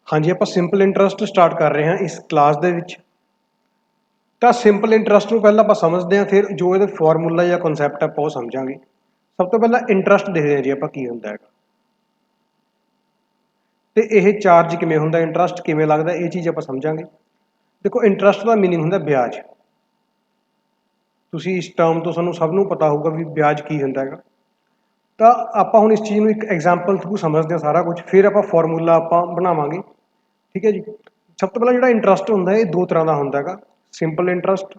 हाँ जी, ਆਪਾਂ simple interest start ਕਰ ਰਹੇ ਹਾਂ ਇਸ ਕਲਾਸ ਦੇ ਵਿੱਚ। ਤਾਂ ਸਿੰਪਲ ਇੰਟਰਸਟ ਨੂੰ ਪਹਿਲਾਂ ਆਪਾਂ ਸਮਝਦੇ ਹਾਂ, ਫਿਰ ਜੋ ਇਹਦਾ ਫਾਰਮੂਲਾ ਜਾਂ ਕਨਸੈਪਟ ਆਪਾਂ ਉਹ ਸਮਝਾਂਗੇ। ਸਭ ਤੋਂ ਪਹਿਲਾਂ ਇੰਟਰਸਟ ਦੇਖਦੇ ਹਾਂ ਜੀ ਆਪਾਂ ਕੀ ਹੁੰਦਾ ਹੈਗਾ, ਤੇ ਇਹ ਚਾਰਜ ਕਿਵੇਂ ਹੁੰਦਾ, ਇੰਟਰਸਟ ਕਿਵੇਂ ਲੱਗਦਾ, ਇਹ ਚੀਜ਼ ਆਪਾਂ ਸਮਝਾਂਗੇ। ਦੇਖੋ, ਇੰਟਰਸਟ ਦਾ ਮੀਨਿੰਗ ਹੁੰਦਾ ਵਿਆਜ। ਤੁਸੀਂ ਇਸ ਟਰਮ ਤੋਂ ਸਾਨੂੰ ਸਭ ਨੂੰ ਪਤਾ ਹੋਊਗਾ ਵੀ ਵਿਆਜ ਕੀ ਹੁੰਦਾ ਹੈਗਾ। ਤਾਂ ਆਪਾਂ ਹੁਣ ਇਸ ਚੀਜ਼ ਨੂੰ ਇੱਕ ਐਗਜ਼ਾਮਪਲ ਥਰੂ ਸਮਝਦੇ ਹਾਂ ਸਾਰਾ ਕੁਝ, ਫਿਰ ਆਪਾਂ ਫਾਰਮੂਲਾ ਆਪਾਂ ਬਣਾਵਾਂਗੇ। ਠੀਕ ਹੈ ਜੀ। ਸਭ ਤੋਂ ਪਹਿਲਾਂ ਜਿਹੜਾ ਇੰਟਰਸਟ ਹੁੰਦਾ ਇਹ ਦੋ ਤਰ੍ਹਾਂ ਦਾ ਹੁੰਦਾ ਹੈਗਾ, ਸਿੰਪਲ ਇੰਟਰਸਟ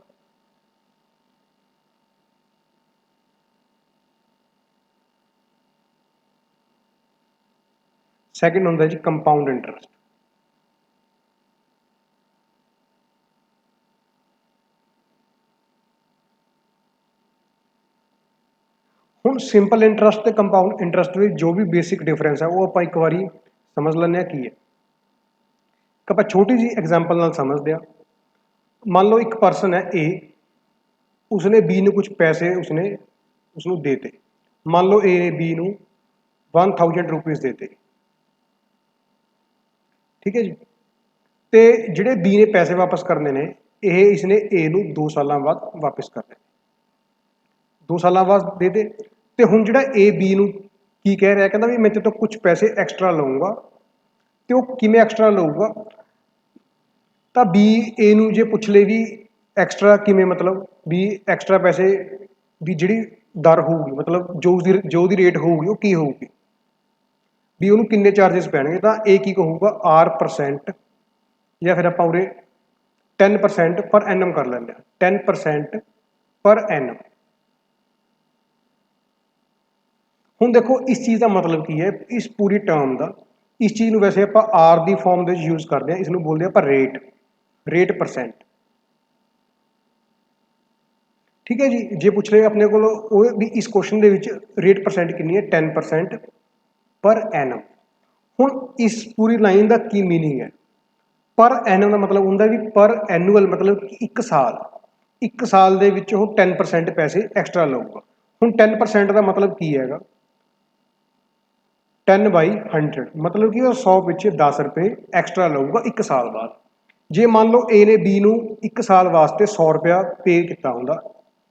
ਸੈਕਿੰਡ ਹੁੰਦਾ ਜੀ ਕੰਪਾਊਂਡ ਇੰਟਰਸਟ। ਹੁਣ ਸਿੰਪਲ ਇੰਟਰਸਟ ਤੇ ਕੰਪਾਊਂਡ ਇੰਟਰਸਟ ਵਿੱਚ ਜੋ ਵੀ ਬੇਸਿਕ ਡਿਫਰੈਂਸ ਹੈ ਉਹ ਆਪਾਂ ਇੱਕ ਵਾਰੀ ਸਮਝ ਲੈਂਦੇ ਹਾਂ ਕੀ ਹੈ। ਆਪਾਂ ਛੋਟੀ ਜਿਹੀ ਐਗਜ਼ਾਮਪਲ ਨਾਲ ਸਮਝਦੇ ਹਾਂ। ਮੰਨ ਲਓ ਇੱਕ ਪਰਸਨ ਹੈ ਏ, ਉਸਨੇ ਬੀ ਨੂੰ ਕੁਝ ਪੈਸੇ ਉਸਨੂੰ ਦੇਤੇ। ਮੰਨ ਲਓ ਏ ਨੇ ਬੀ ਨੂੰ 1000 ਰੁਪੀਜ਼ ਦੇਤੇ। ਠੀਕ ਹੈ ਜੀ। ਤੇ ਜਿਹੜੇ ਬੀ ਨੇ ਪੈਸੇ ਵਾਪਸ ਕਰਨੇ ਨੇ, ਇਹ ਇਸਨੇ ਏ ਨੂੰ 2 ਸਾਲਾਂ ਬਾਅਦ ਵਾਪਸ ਕਰਨੇ। 2 ਸਾਲਾਂ ਬਾਅਦ ਦੇ ਦੇ। ਤੇ ਹੁਣ ਜਿਹੜਾ ਏ ਬੀ ਨੂੰ ਕੀ ਕਹਿ ਰਿਹਾ, ਕਹਿੰਦਾ ਵੀ ਮੈਂ ਤੇਰੇ ਤੋਂ ਕੁਝ ਪੈਸੇ ਐਕਸਟਰਾ ਲਊਂਗਾ। ਤੇ ਉਹ ਕਿਵੇਂ ਐਕਸਟਰਾ ਲਊਗਾ, ਤਾਂ ਬੀ ਏ ਨੂੰ ਜੇ ਪੁੱਛ ਲੇ ਵੀ ਐਕਸਟਰਾ ਕਿਵੇਂ, ਮਤਲਬ ਵੀ ਐਕਸਟਰਾ ਪੈਸੇ ਵੀ ਜਿਹੜੀ ਦਰ ਹੋਊਗੀ, ਮਤਲਬ ਜੋ ਉਹਦੀ ਰੇਟ ਹੋਊਗੀ ਉਹ ਕੀ ਹੋਊਗੀ, ਵੀ ਉਹਨੂੰ ਕਿੰਨੇ ਚਾਰजेस ਪੈਣਗੇ। ਤਾਂ ਇਹ ਕੀ ਕਹੂਗਾ, R%, ਜਾਂ ਫਿਰ ਆਪਾਂ ਉਰੇ 10% ਪਰ ਐਨਮ ਕਰ ਲੈਂਦੇ ਹਾਂ, 10% ਪਰ ਐਨਮ। ਹੁਣ ਦੇਖੋ ਇਸ ਚੀਜ਼ ਦਾ ਮਤਲਬ ਕੀ ਹੈ, ਇਸ ਪੂਰੀ ਟਰਮ ਦਾ। ਇਸ ਚੀਜ਼ ਨੂੰ ਵੈਸੇ ਆਪਾਂ ਆਰ ਦੀ ਫਾਰਮ ਦੇ ਵਿੱਚ ਯੂਜ਼ ਕਰਦੇ ਹਾਂ, ਇਸ ਨੂੰ ਬੋਲਦੇ ਆਪਾਂ ਰੇਟ ਪਰਸੈਂਟ। ਠੀਕ ਹੈ ਜੀ। ਜੇ ਪੁੱਛ ਲਏ ਆਪਣੇ ਕੋਲ ਉਹ ਵੀ ਇਸ ਕੁਐਸਚਨ ਦੇ ਵਿੱਚ ਰੇਟ ਪਰਸੈਂਟ ਕਿੰਨੀ ਹੈ, 10% ਪਰ ਐਨਮ। ਹੁਣ ਇਸ ਪੂਰੀ ਲਾਈਨ ਦਾ ਕੀ ਮੀਨਿੰਗ ਹੈ, ਪਰ ਐਨਮ ਦਾ ਮਤਲਬ ਹੁੰਦਾ ਵੀ ਪਰ ਐਨੂਅਲ, ਮਤਲਬ ਕਿ ਇੱਕ ਸਾਲ ਦੇ ਵਿੱਚ ਉਹ 10% ਪੈਸੇ ਐਕਸਟਰਾ ਲਊਗਾ। ਹੁਣ 10% ਦਾ ਮਤਲਬ ਕੀ ਹੈਗਾ, 10/100, ਮਤਲਬ ਕਿ ਉਹ 100 ਵਿੱਚ 10 ਰੁਪਏ ਐਕਸਟਰਾ ਲਊਗਾ ਇੱਕ ਸਾਲ ਬਾਅਦ। ਜੇ ਮੰਨ ਲਓ ਏ ਨੇ ਬੀ ਨੂੰ ਇੱਕ ਸਾਲ ਵਾਸਤੇ 100 ਰੁਪਇਆ ਪੇ ਕੀਤਾ ਹੁੰਦਾ,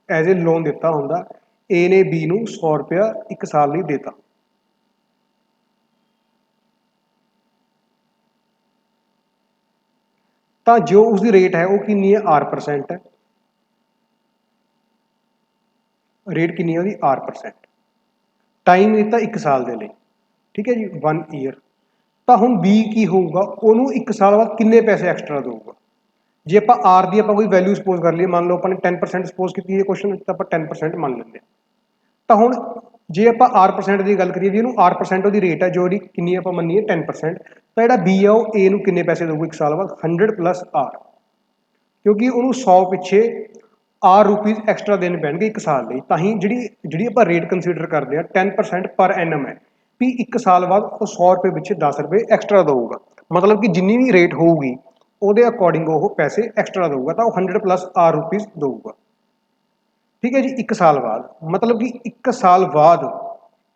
ਐਜ਼ ਏ ਲੋਨ ਦਿੱਤਾ ਹੁੰਦਾ, ਏ ਨੇ ਬੀ ਨੂੰ 100 ਰੁਪਇਆ ਇੱਕ ਸਾਲ ਲਈ ਦੇਤਾ। ਤਾਂ ਜੋ ਉਸਦੀ ਰੇਟ ਹੈ ਉਹ ਕਿੰਨੀ ਹੈ, R%। ਰੇਟ ਕਿੰਨੀ ਹੈ ਉਹਦੀ, R%। ਟਾਈਮ ਦਿੱਤਾ ਇੱਕ ਸਾਲ ਦੇ ਲਈ। ਠੀਕ ਹੈ ਜੀ, 1 ਈਅਰ। ਤਾਂ ਹੁਣ ਬੀ ਕੀ ਹੋਊਗਾ, ਉਹਨੂੰ ਇੱਕ ਸਾਲ ਬਾਅਦ ਕਿੰਨੇ ਪੈਸੇ ਐਕਸਟਰਾ ਦੇਊਗਾ। ਜੇ ਆਪਾਂ ਆਰ ਦੀ ਆਪਾਂ ਕੋਈ ਵੈਲਿਊ ਸਪੋਜ਼ ਕਰ ਲਈਏ, ਮੰਨ ਲਓ ਆਪਾਂ ਨੇ 10% ਸਪੋਜ਼ ਕੀਤੀ ਹੈ ਕੁਐਸਚਨ ਵਿੱਚ, ਤਾਂ ਆਪਾਂ 10% ਮੰਨ ਲੈਂਦੇ ਹਾਂ। ਤਾਂ ਹੁਣ ਜੇ ਆਪਾਂ R% ਦੀ ਗੱਲ ਕਰੀਏ, ਵੀ ਇਹਨੂੰ R% ਉਹਦੀ ਰੇਟ ਹੈ, ਜੋ ਉਹਦੀ ਕਿੰਨੀ ਆਪਾਂ ਮੰਨੀਏ 10%, ਤਾਂ ਜਿਹੜਾ ਬੀ ਆ ਉਹ ਏ ਨੂੰ ਕਿੰਨੇ ਪੈਸੇ ਦੇਊਗਾ ਇੱਕ ਸਾਲ ਬਾਅਦ, 100 + R, ਕਿਉਂਕਿ ਉਹਨੂੰ 100 ਪਿੱਛੇ R ਰੁਪੀਜ਼ ਐਕਸਟਰਾ ਦੇਣੇ ਪੈਣਗੇ ਇੱਕ ਸਾਲ ਲਈ। ਤਾਂ ਹੀ ਜਿਹੜੀ ਆਪਾਂ ਰੇਟ ਕੰਸੀਡਰ ਕਰਦੇ ਹਾਂ 10% ਪਰ ਐਨਮ ਹੈ, ਵੀ ਇੱਕ ਸਾਲ ਬਾਅਦ ਉਹ 100 ਰੁਪਏ ਪਿੱਛੇ 10 ਰੁਪਏ ਐਕਸਟਰਾ ਦੇਊਗਾ। ਮਤਲਬ ਕਿ ਜਿੰਨੀ ਵੀ ਰੇਟ ਹੋਊਗੀ ਉਹਦੇ ਅਕੋਰਡਿੰਗ ਉਹ ਪੈਸੇ ਐਕਸਟਰਾ ਦੇਊਗਾ, ਤਾਂ ਉਹ 100 + R ਰੁਪੀਜ਼ ਦੇਊਗਾ। ਠੀਕ ਹੈ ਜੀ। ਇੱਕ ਸਾਲ ਬਾਅਦ, ਮਤਲਬ ਕਿ ਇੱਕ ਸਾਲ ਬਾਅਦ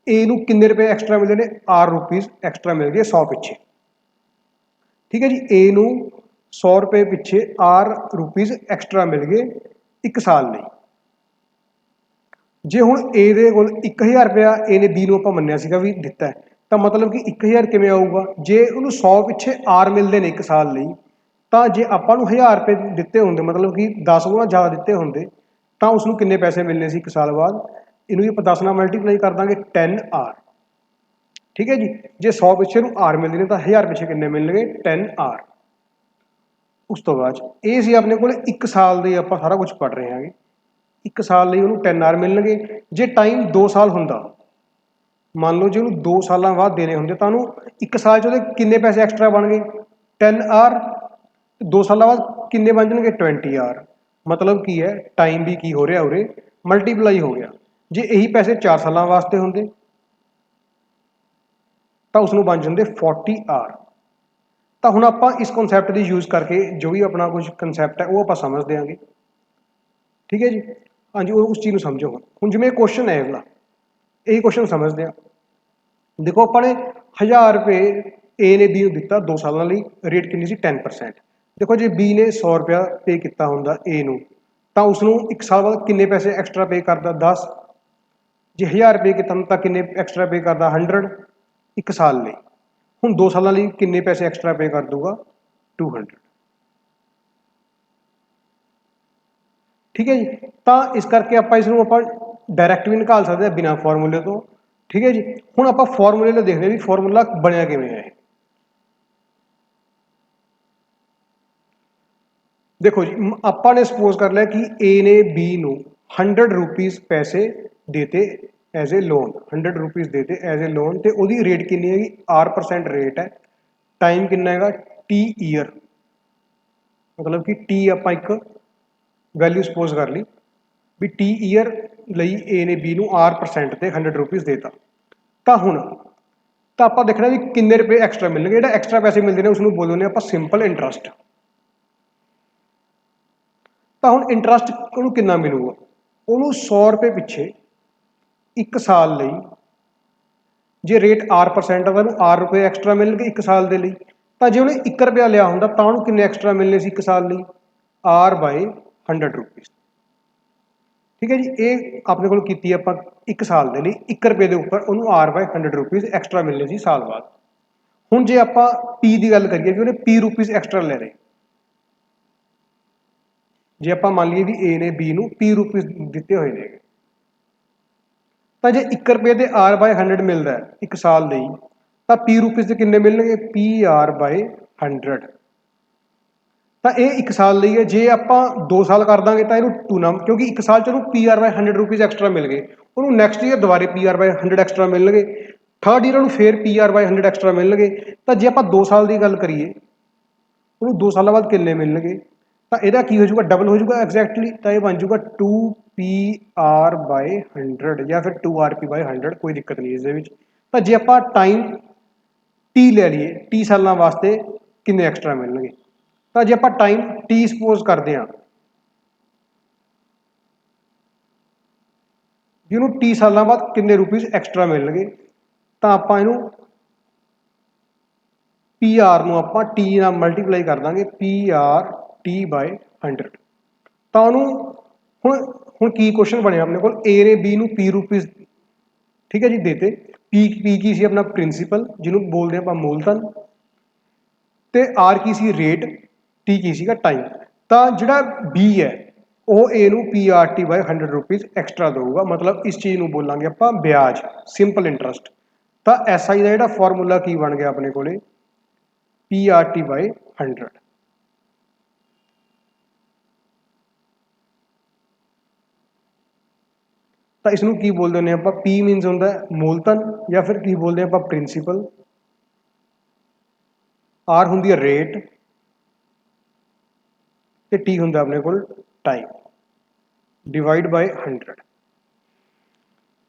ਏ ਨੂੰ ਕਿੰਨੇ ਰੁਪਏ ਐਕਸਟਰਾ ਮਿਲਦੇ ਨੇ, R ਰੁਪੀਜ਼ ਐਕਸਟਰਾ ਮਿਲ ਗਏ 100 ਪਿੱਛੇ। ਠੀਕ ਹੈ ਜੀ। ਏ ਨੂੰ 100 ਰੁਪਏ ਪਿੱਛੇ R ਰੁਪੀਜ਼ ਐਕਸਟਰਾ ਮਿਲ ਗਏ ਇੱਕ ਸਾਲ ਲਈ। ਜੇ ਹੁਣ ਏ ਦੇ ਕੋਲ 1000 ਰੁਪਇਆ ਏ ਨੇ ਬੀ ਨੂੰ ਆਪਾਂ ਮੰਨਿਆ ਸੀਗਾ ਵੀ ਦਿੱਤਾ ਹੈ, ਤਾਂ ਮਤਲਬ ਕਿ 1000 ਕਿਵੇਂ ਆਊਗਾ, ਜੇ ਉਹਨੂੰ 100 ਪਿੱਛੇ R ਮਿਲਦੇ ਨੇ ਇੱਕ ਸਾਲ ਲਈ, ਤਾਂ ਜੇ ਆਪਾਂ ਨੂੰ 1000 ਰੁਪਏ ਦਿੱਤੇ ਹੁੰਦੇ, ਮਤਲਬ ਕਿ 10 ਗੁਣਾ ਜ਼ਿਆਦਾ ਦਿੱਤੇ ਹੁੰਦੇ, ਤਾਂ ਉਸਨੂੰ ਕਿੰਨੇ ਪੈਸੇ ਮਿਲਣੇ ਸੀ ਇੱਕ ਸਾਲ ਬਾਅਦ। ਇਹਨੂੰ ਵੀ ਆਪਾਂ 10 ਨਾਲ ਮਲਟੀਪਲਾਈ ਕਰ ਦਾਂਗੇ, 10R। ਠੀਕ ਹੈ ਜੀ। ਜੇ 100 ਪਿੱਛੇ ਨੂੰ R ਮਿਲਦੇ ਨੇ, ਤਾਂ 1000 ਪਿੱਛੇ ਕਿੰਨੇ ਮਿਲਣਗੇ, 10R। ਉਸ ਤੋਂ ਬਾਅਦ ਇਹ ਸੀ ਆਪਣੇ ਕੋਲ ਇੱਕ ਸਾਲ ਦੇ ਆਪਾਂ ਸਾਰਾ ਕੁਝ ਪੜ੍ਹ ਰਹੇ ਹਾਂਗੇ। ਇੱਕ ਸਾਲ ਲਈ ਉਹਨੂੰ 10R ਮਿਲਣਗੇ। ਜੇ ਟਾਈਮ 2 ਸਾਲ ਹੁੰਦਾ, ਮੰਨ ਲਓ ਜੇ ਉਹਨੂੰ 2 ਸਾਲਾਂ ਬਾਅਦ ਦੇਣੇ ਹੁੰਦੇ, ਤਾਂ ਉਹਨੂੰ ਇੱਕ ਸਾਲ 'ਚ ਉਹਦੇ ਕਿੰਨੇ ਪੈਸੇ ਐਕਸਟਰਾ ਬਣ ਗਏ, 10R। 2 ਸਾਲਾਂ ਬਾਅਦ ਕਿੰਨੇ ਬਣ ਜਾਣਗੇ, 20R। ਮਤਲਬ ਕੀ ਹੈ, ਟਾਈਮ ਵੀ ਕੀ ਹੋ ਰਿਹਾ ਉਰੇ, ਮਲਟੀਪਲਾਈ ਹੋ ਗਿਆ। ਜੇ ਇਹੀ ਪੈਸੇ 4 ਸਾਲਾਂ ਵਾਸਤੇ ਹੁੰਦੇ, ਤਾਂ ਉਸਨੂੰ ਬਣ ਜਾਂਦੇ 40R। ਤਾਂ ਹੁਣ ਆਪਾਂ ਇਸ ਕਨਸੈਪਟ ਦੀ ਯੂਜ਼ ਕਰਕੇ ਜੋ ਵੀ ਆਪਣਾ ਕੁਝ ਕਨਸੈਪਟ ਹੈ ਉਹ ਆਪਾਂ ਸਮਝ ਦਿਆਂਗੇ। ਠੀਕ ਹੈ ਜੀ। ਹਾਂਜੀ, ਉਹ ਉਸ ਚੀਜ਼ ਨੂੰ ਸਮਝੋ। ਹੁਣ ਜਿਵੇਂ ਕੁਐਸਚਨ ਹੈ ਅਗਲਾ, ਇਹੀ ਕੁਐਸਚਨ ਸਮਝਦੇ ਹਾਂ। ਦੇਖੋ ਆਪਾਂ ਨੇ 1000 ਰੁਪਏ ए ने बी ਨੂੰ ਦਿੱਤਾ 2 ਸਾਲਾਂ ਲਈ ਰੇਟ ਕਿੰਨੀ ਸੀ 10%। ਦੇਖੋ ਜੇ ਬੀ ਨੇ 100 ਰੁਪਇਆ ਪੇ ਕੀਤਾ ਹੁੰਦਾ ਏ ਨੂੰ ਤਾਂ ਉਸ ਨੂੰ 1 ਸਾਲ ਬਾਅਦ ਕਿੰਨੇ ਪੈਸੇ ਐਕਸਟਰਾ ਪੇ ਕਰਦਾ 10। ਜੇ 1000 ਰੁਪਏ ਕੀਤਾ ਤਾਂ ਕਿੰਨੇ ਐਕਸਟਰਾ ਪੇ ਕਰਦਾ 100 1 ਸਾਲ ਲਈ। ਹੁਣ 2 ਸਾਲਾਂ ਲਈ ਕਿੰਨੇ ਪੈਸੇ ਐਕਸਟਰਾ ਪੇ ਕਰ ਦੂਗਾ 200। ਠੀਕ ਹੈ ਜੀ। ਤਾਂ ਇਸ ਕਰਕੇ ਆਪਾਂ ਇਸ ਨੂੰ ਆਪਾਂ ਡਾਇਰੈਕਟ ਵੀ ਨਿਕਾਲ ਸਕਦੇ ਹਾਂ ਬਿਨਾਂ ਫਾਰਮੂਲੇ ਤੋਂ। ਠੀਕ ਹੈ ਜੀ। ਹੁਣ ਆਪਾਂ ਫਾਰਮੂਲੇ ਨਾਲ ਦੇਖਦੇ ਹਾਂ ਵੀ ਫਾਰਮੂਲਾ ਬਣਿਆ ਕਿਵੇਂ ਹੈ। ਦੇਖੋ ਜੀ ਆਪਾਂ ਨੇ ਸਪੋਜ਼ ਕਰ ਲਿਆ ਕਿ ਏ ਨੇ ਬੀ ਨੂੰ 100 ਰੁਪੀਜ਼ ਪੈਸੇ ਦੇਤੇ ਐਜ਼ ਏ ਲੋਨ 100 ਰੁਪੀਜ਼ ਦੇਤੇ ਐਜ਼ ਏ ਲੋਨ ਤੇ ਉਹਦੀ ਰੇਟ ਕਿੰਨੀ ਹੈਗੀ R% ਰੇਟ ਹੈ। ਟਾਈਮ ਕਿੰਨਾ ਹੈਗਾ T ਈਅਰ ਮਤਲਬ ਕਿ T ਆਪਾਂ ਇੱਕ ਵੈਲਿਊ ਸਪੋਜ਼ ਕਰ ਲਈ ਵੀ T ਈਅਰ ਲਈ ਏ ਨੇ ਬੀ ਨੂੰ R% ਤੇ 100 ਰੁਪੀਜ਼ ਦੇਤਾ। ਤਾਂ ਹੁਣ ਤਾਂ ਆਪਾਂ ਦੇਖਣਾ ਵੀ ਕਿੰਨੇ ਰੁਪਏ ਐਕਸਟਰਾ ਮਿਲਣਗੇ। ਜਿਹੜਾ ਐਕਸਟਰਾ ਪੈਸੇ ਮਿਲਦੇ ਨੇ ਉਸ ਨੂੰ ਬੋਲਦੇ ਆਪਾਂ ਸਿੰਪਲ ਇੰਟਰਸਟ। ਤਾਂ ਹੁਣ ਇੰਟਰਸਟ ਉਹਨੂੰ ਕਿੰਨਾ ਮਿਲੂਗਾ ਉਹਨੂੰ 100 ਰੁਪਏ ਪਿੱਛੇ 1 ਸਾਲ ਲਈ ਜੇ ਰੇਟ R% ਆ ਤਾਂ ਉਹਨੂੰ R ਰੁਪਏ ਐਕਸਟਰਾ ਮਿਲਣਗੇ 1 ਸਾਲ ਦੇ ਲਈ। ਤਾਂ ਜੇ ਉਹਨੇ 1 ਰੁਪਇਆ ਲਿਆ ਹੁੰਦਾ ਤਾਂ ਉਹਨੂੰ ਕਿੰਨੇ ਐਕਸਟਰਾ ਮਿਲਣੇ ਸੀ 1 ਸਾਲ ਲਈ R/100 ਰੁਪੀਜ਼। ਠੀਕ ਹੈ ਜੀ। ਇਹ ਆਪਣੇ ਕੋਲ ਕੀਤੀ ਆਪਾਂ 1 ਸਾਲ ਦੇ ਲਈ 1 ਰੁਪਏ ਦੇ ਉੱਪਰ ਉਹਨੂੰ R/100 ਰੁਪੀਜ਼ ਐਕਸਟਰਾ ਮਿਲਣੇ ਸੀ ਸਾਲ ਬਾਅਦ। ਹੁਣ ਜੇ ਆਪਾਂ P ਦੀ ਗੱਲ ਕਰੀਏ ਵੀ ਉਹਨੇ P ਰੁਪੀਜ਼ ਐਕਸਟਰਾ ਲੈ ਰਹੇ। ਜੇ ਆਪਾਂ ਮੰਨ ਲਈਏ ਵੀ ਏ ਨੇ ਬੀ ਨੂੰ P ਰੁਪੀਜ਼ ਦਿੱਤੇ ਹੋਏ ਨੇ ਤਾਂ ਜੇ 1 ਰੁਪਏ ਦੇ R/100 ਮਿਲਦਾ 1 ਸਾਲ ਲਈ ਤਾਂ P ਰੁਪੀਜ਼ ਦੇ ਕਿੰਨੇ ਮਿਲਣਗੇ PR/100। ਤਾਂ ਇਹ 1 ਸਾਲ ਲਈ ਹੈ। ਜੇ ਆਪਾਂ 2 ਸਾਲ ਕਰ ਦਾਂਗੇ ਤਾਂ ਇਹਨੂੰ ਟੂਨਾ ਕਿਉਂਕਿ 1 ਸਾਲ ਚ ਉਹਨੂੰ PR/100 ਰੁਪੀਜ਼ ਐਕਸਟਰਾ ਮਿਲ ਗਏ ਉਹਨੂੰ ਨੈਕਸਟ ਈਅਰ ਦੁਬਾਰੇ PR/100 ਐਕਸਟਰਾ ਮਿਲਣਗੇ। ਥਰਡ ਈਅਰ ਉਹਨੂੰ ਫੇਰ PR/100 ਐਕਸਟਰਾ ਮਿਲਣਗੇ। ਤਾਂ ਜੇ ਆਪਾਂ 2 ਸਾਲ ਦੀ ਗੱਲ ਕਰੀਏ ਉਹਨੂੰ 2 ਸਾਲਾਂ ਬਾਅਦ ਕਿੰਨੇ ਮਿਲਣਗੇ ਤਾਂ ਇਹਦਾ ਕੀ ਹੋ ਜਾਊਗਾ ਡਬਲ ਹੋ ਜਾਊਗਾ ਐਗਜ਼ੈਕਟਲੀ। ਤਾਂ ਇਹ ਬਣ ਜਾਊਗਾ 2PR/100 ਜਾਂ ਫਿਰ 2RP/100 ਕੋਈ ਦਿੱਕਤ ਨਹੀਂ ਇਸ ਦੇ ਵਿੱਚ। ਤਾਂ ਜੇ ਆਪਾਂ ਟਾਈਮ T ਲੈ ਲਈਏ T ਸਾਲਾਂ ਵਾਸਤੇ ਕਿੰਨੇ ਐਕਸਟਰਾ ਮਿਲਣਗੇ ਤਾਂ ਜੇ ਆਪਾਂ ਟਾਈਮ T ਸਪੋਜ਼ ਕਰਦੇ ਹਾਂ ਵੀ ਉਹਨੂੰ T ਸਾਲਾਂ ਬਾਅਦ ਕਿੰਨੇ ਰੁਪੀਜ਼ ਐਕਸਟਰਾ ਮਿਲਣਗੇ ਤਾਂ ਆਪਾਂ ਇਹਨੂੰ PR ਨੂੰ ਆਪਾਂ T ਨਾਲ ਮਲਟੀਪਲਾਈ ਕਰ ਦਾਂਗੇ PRT/100। ਤਾਂ ਉਹਨੂੰ ਹੁਣ ਕੀ ਕੁਐਸਚਨ ਬਣਿਆ ਆਪਣੇ ਕੋਲ ਏ ਨੇ ਬੀ ਨੂੰ P ਰੁਪੀਜ਼ ਠੀਕ ਹੈ ਜੀ ਦੇਤੇ। P ਕੀ ਸੀ ਆਪਣਾ ਪ੍ਰਿੰਸੀਪਲ ਜਿਹਨੂੰ ਬੋਲਦੇ ਆਪਾਂ ਮੂਲਧਨ ਤੇ R ਕੀ ਸੀ ਰੇਟ T ਕੀ ਸੀਗਾ ਟਾਈਮ। ਤਾਂ ਜਿਹੜਾ B ਹੈ ਉਹ A ਨੂੰ PRT/100 ਰੁਪੀਜ਼ ਐਕਸਟਰਾ ਦੇਊਗਾ ਮਤਲਬ ਇਸ ਚੀਜ਼ ਨੂੰ ਬੋਲਾਂਗੇ ਆਪਾਂ ਵਿਆਜ ਸਿੰਪਲ ਇੰਟਰਸਟ। ਤਾਂ SI ਦਾ ਜਿਹੜਾ ਫਾਰਮੂਲਾ ਕੀ ਬਣ ਗਿਆ ਆਪਣੇ ਕੋਲੇ PRT/100। ਤਾਂ ਇਸ ਨੂੰ ਕੀ ਬੋਲਦੇ ਨੇ ਆਪਾਂ P ਮੀਨਸ ਹੁੰਦਾ ਮੂਲਧਨ ਜਾਂ ਫਿਰ ਕੀ ਬੋਲਦੇ ਆਪਾਂ ਪ੍ਰਿੰਸੀਪਲ। R ਹੁੰਦੀ ਹੈ ਰੇਟ ਤੇ T ਹੁੰਦਾ ਆਪਣੇ ਕੋਲ ਟਾਈਮ ਡਿਵਾਈਡ ਬਾਈ 100।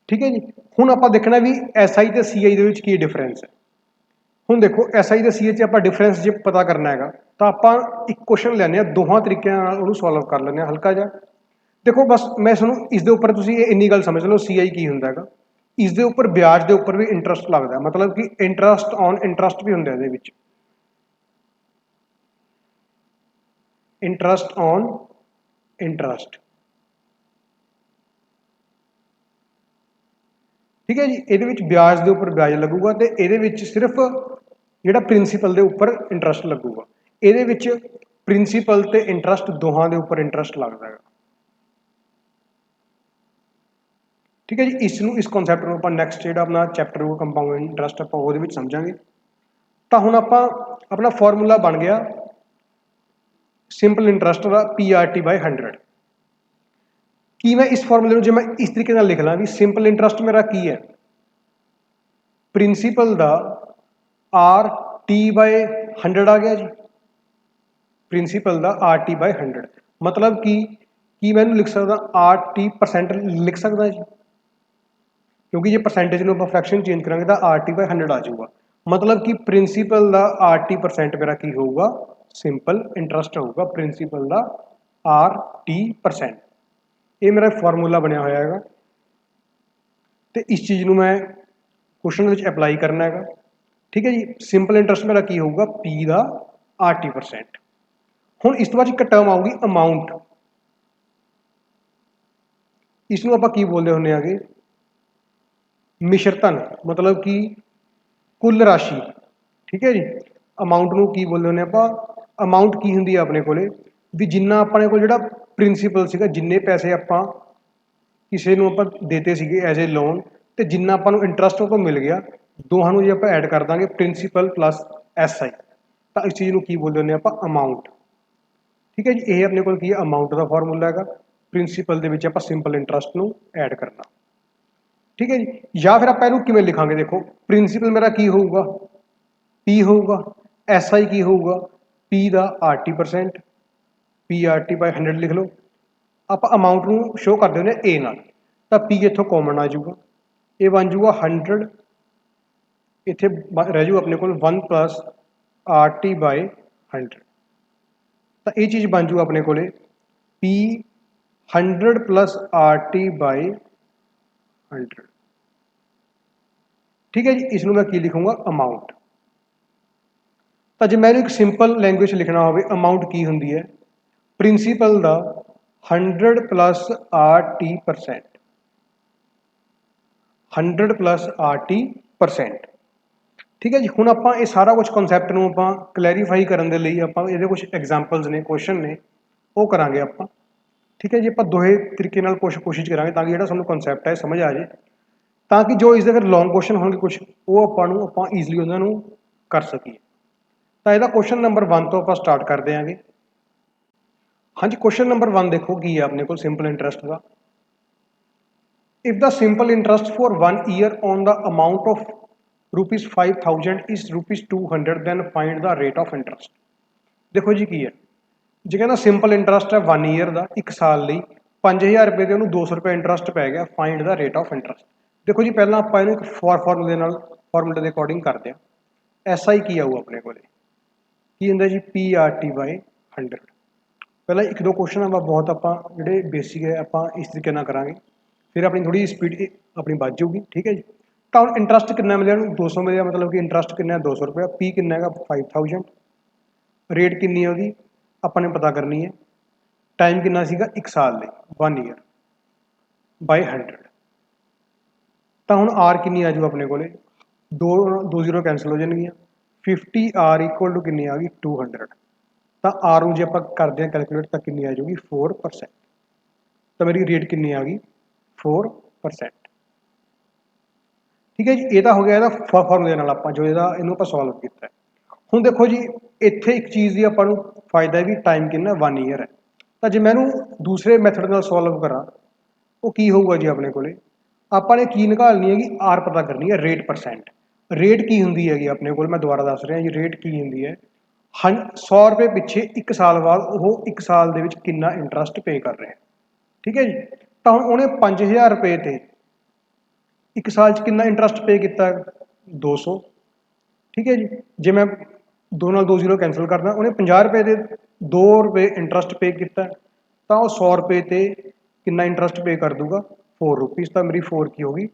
ਠੀਕ ਹੈ ਜੀ। ਹੁਣ ਆਪਾਂ ਦੇਖਣਾ ਵੀ SI ਤੇ CI ਦੇ ਵਿੱਚ ਕੀ ਡਿਫਰੈਂਸ ਹੈ। ਹੁਣ ਦੇਖੋ SI ਤੇ CI 'ਚ ਆਪਾਂ ਡਿਫਰੈਂਸ ਜੇ ਪਤਾ ਕਰਨਾ ਹੈਗਾ ਤਾਂ ਆਪਾਂ ਇੱਕ ਕੁਐਸਚਨ ਲੈਂਦੇ ਹਾਂ ਦੋਹਾਂ ਤਰੀਕਿਆਂ ਨਾਲ ਉਹਨੂੰ ਸੋਲਵ ਕਰ ਲੈਂਦੇ ਹਾਂ ਹਲਕਾ ਜਿਹਾ। ਦੇਖੋ ਬਸ ਮੈਂ ਤੁਹਾਨੂੰ ਇਸ ਦੇ ਉੱਪਰ ਤੁਸੀਂ ਇੰਨੀ ਗੱਲ ਸਮਝ ਲਓ CI ਕੀ ਹੁੰਦਾ ਹੈਗਾ। ਇਸ ਦੇ ਉੱਪਰ ਵਿਆਜ ਦੇ ਉੱਪਰ ਵੀ ਇੰਟਰਸਟ ਲੱਗਦਾ ਮਤਲਬ ਕਿ ਇੰਟਰਸਟ ਔਨ ਇੰਟਰਸਟ ਵੀ ਹੁੰਦਾ ਇਹਦੇ ਵਿੱਚ। ਇੰਟਰਸਟ ਔਨ ਇੰਟਰਸਟ ਠੀਕ ਹੈ ਜੀ। ਇਹਦੇ ਵਿੱਚ ਵਿਆਜ ਦੇ ਉੱਪਰ ਵਿਆਜ ਲੱਗੂਗਾ ਤੇ ਇਹਦੇ ਵਿੱਚ ਸਿਰਫ ਜਿਹੜਾ ਪ੍ਰਿੰਸੀਪਲ ਦੇ ਉੱਪਰ ਇੰਟਰਸਟ ਲੱਗੂਗਾ। ਇਹਦੇ ਵਿੱਚ ਪ੍ਰਿੰਸੀਪਲ ਤੇ ਇੰਟਰਸਟ ਦੋਹਾਂ ਦੇ ਉੱਪਰ ਇੰਟਰਸਟ ਲੱਗਦਾ ਹੈਗਾ। ਠੀਕ ਹੈ ਜੀ। ਇਸ ਕਨਸੈਪਟ ਨੂੰ ਆਪਾਂ ਨੈਕਸਟ ਜਿਹੜਾ ਆਪਣਾ ਚੈਪਟਰ ਹੋਊਗਾ ਕੰਪਾਊਂਡ ਇੰਟਰਸਟ ਆਪਾਂ ਉਹਦੇ ਵਿੱਚ ਸਮਝਾਂਗੇ। ਤਾਂ ਹੁਣ ਆਪਾਂ ਆਪਣਾ ਫਾਰਮੂਲਾ ਬਣ ਗਿਆ ਸਿੰਪਲ ਇੰਟਰਸਟ ਦਾ PRT/100। ਕੀ ਮੈਂ ਇਸ ਫਾਰਮੂਲੇ ਨੂੰ ਜੇ ਮੈਂ ਇਸ ਤਰੀਕੇ ਨਾਲ ਲਿਖ ਲਾਂ ਵੀ ਸਿੰਪਲ ਇੰਟਰਸਟ ਮੇਰਾ ਕੀ ਹੈ ਪ੍ਰਿੰਸੀਪਲ ਦਾ RT/100 ਆ ਗਿਆ ਜੀ। ਪ੍ਰਿੰਸੀਪਲ ਦਾ RT/100 ਮਤਲਬ ਕੀ ਮੈਂ ਇਹਨੂੰ ਲਿਖ ਸਕਦਾ RT% ਲਿਖ ਸਕਦਾ ਜੀ ਕਿਉਂਕਿ ਜੇ ਪਰਸੈਂਟੇਜ ਨੂੰ ਆਪਾਂ ਫਰੈਕਸ਼ਨ ਚੇਂਜ ਕਰਾਂਗੇ ਤਾਂ RT/100 ਆ ਜਾਊਗਾ। ਮਤਲਬ ਕਿ ਪ੍ਰਿੰਸੀਪਲ ਦਾ RT% ਮੇਰਾ ਕੀ ਹੋਊਗਾ ਸਿੰਪਲ ਇੰਟਰਸਟ ਹੋਊਗਾ ਪ੍ਰਿੰਸੀਪਲ ਦਾ RT%। ਇਹ ਮੇਰਾ ਫਾਰਮੂਲਾ ਬਣਿਆ ਹੋਇਆ ਹੈਗਾ ਤੇ ਇਸ ਚੀਜ਼ ਨੂੰ ਮੈਂ ਕੁਐਸਚਨ ਵਿੱਚ ਅਪਲਾਈ ਕਰਨਾ ਹੈਗਾ। ठीक है जी। ਸਿੰਪਲ ਇੰਟਰਸਟ ਮੇਰਾ ਕੀ ਹੋਊਗਾ P ਦਾ RT%। ਹੁਣ ਇਸ ਤੋਂ ਬਾਅਦ ਇੱਕ ਟਰਮ ਆਊਗੀ ਅਮਾਉਂਟ, ਇਸ ਨੂੰ ਆਪਾਂ ਕੀ ਬੋਲਦੇ ਹੁੰਦੇ ਆਗੇ ਮਿਸ਼ਰਤਨ, मतलब कि ਕੁੱਲ ਰਾਸ਼ੀ। ਠੀਕ ਹੈ ਜੀ। ਅਮਾਉਂਟ ਨੂੰ ਕੀ ਬੋਲਦੇ ਹੁੰਦੇ ਆਪਾਂ, ਅਮਾਉਂਟ ਕੀ ਹੁੰਦੀ ਹੈ ਆਪਣੇ ਕੋਲੇ ਵੀ ਜਿੰਨਾ ਆਪਣੇ ਕੋਲ ਜਿਹੜਾ ਪ੍ਰਿੰਸੀਪਲ ਸੀਗਾ, ਜਿੰਨੇ ਪੈਸੇ ਆਪਾਂ ਕਿਸੇ ਨੂੰ ਆਪਾਂ ਦੇਤੇ ਸੀਗੇ ਐਜ਼ ਏ ਲੋਨ, ਤੇ ਜਿੰਨਾ ਆਪਾਂ ਨੂੰ ਇੰਟਰਸਟ ਉਹ ਤੋਂ ਮਿਲ ਗਿਆ, ਦੋਹਾਂ ਨੂੰ ਜੇ ਆਪਾਂ ਐਡ ਕਰ ਦਾਂਗੇ ਪ੍ਰਿੰਸੀਪਲ ਪਲੱਸ SI, ਤਾਂ ਇਸ ਚੀਜ਼ ਨੂੰ ਕੀ ਬੋਲਦੇ ਹੁੰਦੇ ਆਪਾਂ ਅਮਾਉਂਟ। ਠੀਕ ਹੈ ਜੀ। ਇਹ ਆਪਣੇ ਕੋਲ ਕੀ ਹੈ ਅਮਾਉਂਟ ਦਾ ਫਾਰਮੂਲਾ ਹੈਗਾ, ਪ੍ਰਿੰਸੀਪਲ ਦੇ ਵਿੱਚ ਆਪਾਂ ਸਿੰਪਲ ਇੰਟਰਸਟ ਨੂੰ ਐਡ ਕਰਨਾ। ਠੀਕ ਹੈ ਜੀ। ਜਾਂ ਫਿਰ ਆਪਾਂ ਇਹਨੂੰ ਕਿਵੇਂ ਲਿਖਾਂਗੇ, ਦੇਖੋ ਪ੍ਰਿੰਸੀਪਲ ਮੇਰਾ ਕੀ ਹੋਊਗਾ P ਹੋਊਗਾ, SI ਕੀ ਹੋਊਗਾ P ਦਾ RT%, PRT/100 ਲਿਖ ਲਓ। ਆਪਾਂ ਅਮਾਉਂਟ ਨੂੰ ਸ਼ੋ ਕਰਦੇ ਹੁੰਦੇ A ਨਾਲ, ਤਾਂ P ਇੱਥੋਂ ਕਾਮਨ ਆ ਜਾਊਗਾ, ਇਹ ਬਣ ਜਾਊਗਾ 100, ਇੱਥੇ ਰਹਿ ਜਾਊ ਆਪਣੇ ਕੋਲ 1 + RT/100, ਤਾਂ ਇਹ ਚੀਜ਼ ਬਣ ਜਾਊ ਆਪਣੇ ਕੋਲੇ P 100 + RT/100। ठीक है जी। इसमें मैं की लिखूंगा अमाउंट। तो जो मैंने एक सिंपल लैंग्वेज लिखना हो अमाउंट की होंगी है प्रिंसीपल का 100 + RT%, 100 + RT%। ठीक है जी। हुण आपां ये सारा कुछ कॉन्सैप्ट नूं आपां क्लैरीफाई करन दे लई आपां इहदे कुछ एग्जाम्पल्स ने, क्वेश्चन ने, वो करांगे आपां। ठीक है जी। आपां दोहे तरीके नाल कोशिश करांगे ताकि जिहड़ा सानूं कॉन्सैप्ट है समझ आ जाए, ताकि जो इसके फिर लॉन्ग क्वेश्चन होंगे कुछ वो ਆਪਾਂ ईजिली उन्होंने कर सकीए। तो यदा क्वेश्चन नंबर 1 तो आप स्टार्ट कर देंगे। हाँ जी। क्वेश्चन नंबर 1 देखो की है अपने को सिंपल इंटरस्ट का। If the simple interest for 1 year on the amount of ₹5000 is ₹200 then find the rate of interest. देखो जी की है जी, कहना सिंपल इंटरस्ट है 1 ईयर का, 1 साल ਲਈ 5000 रुपए के उन्होंने 200 रुपए इंटरस्ट पै गया। Find the rate of interest. देखो जी पहला आप एक फॉर्मूले के अकॉर्डिंग करते हैं। SI की आऊ अपने को की होंगे जी PRT/100। पहला 1-2 क्वेश्चन आप बहुत आप जोड़े बेसिक है आप इस तरीके ना करा, फिर अपनी थोड़ी स्पीड अपनी बच जाऊगी। ठीक है जी। तो हम इंटरस्ट कितना मिले 200 मिले, मतलब कि इंटरस्ट कितना 200 रुपया, P कितना है 5000, रेट कितनी है वो अपने पता करनी है, टाइम कितना सीगा 1 साल 1 ईयर बाय 100। तो हम R कितनी आ जाऊ अपने को 2 0 कैंसल हो जाएगी, 50R = कितनी आ गई 200। तो R जो आप करते हैं कैलकुलेट तो कितनी आ जाएगी 4%। तो मेरी रेट कितनी आ गई 4%। ठीक है जी। ये हो गया फॉर्मूले नाल आपां जो इहनूं आपां सॉल्व किया। हुण देखो जी इत्थे एक चीज़ की आपां नूं फायदा है भी टाइम कितना 1 ईयर है। तो जे मैं दूसरे मैथड नाल सॉल्व करा वो की होगा जी अपने कोले ਆਪਾਂ ने की निकालनी है कि R पता करनी है रेट परसेंट। रेट की होंगी है अपने को, मैं दोबारा दस रहा जी रेट की होंगी है 100 रुपए पिछे 1 साल बाद वो 1 साल दे विच कितना इंटरस्ट पे कर रहे हैं। ठीक है जी। तो हम उन्हें 5000 रुपए ते 1 साल च कितना इंटरस्ट पे किया 200। ठीक है जी। जे मैं 2 नाल 2 0 कैंसल करदा उन्हें 50 रुपए के 2 रुपए इंटरस्ट पे किया, तो वह 100 रुपए ते कितना इंटरस्ट पे कर दूगा 4 रुपीज़। तो मेरी 4 की होगी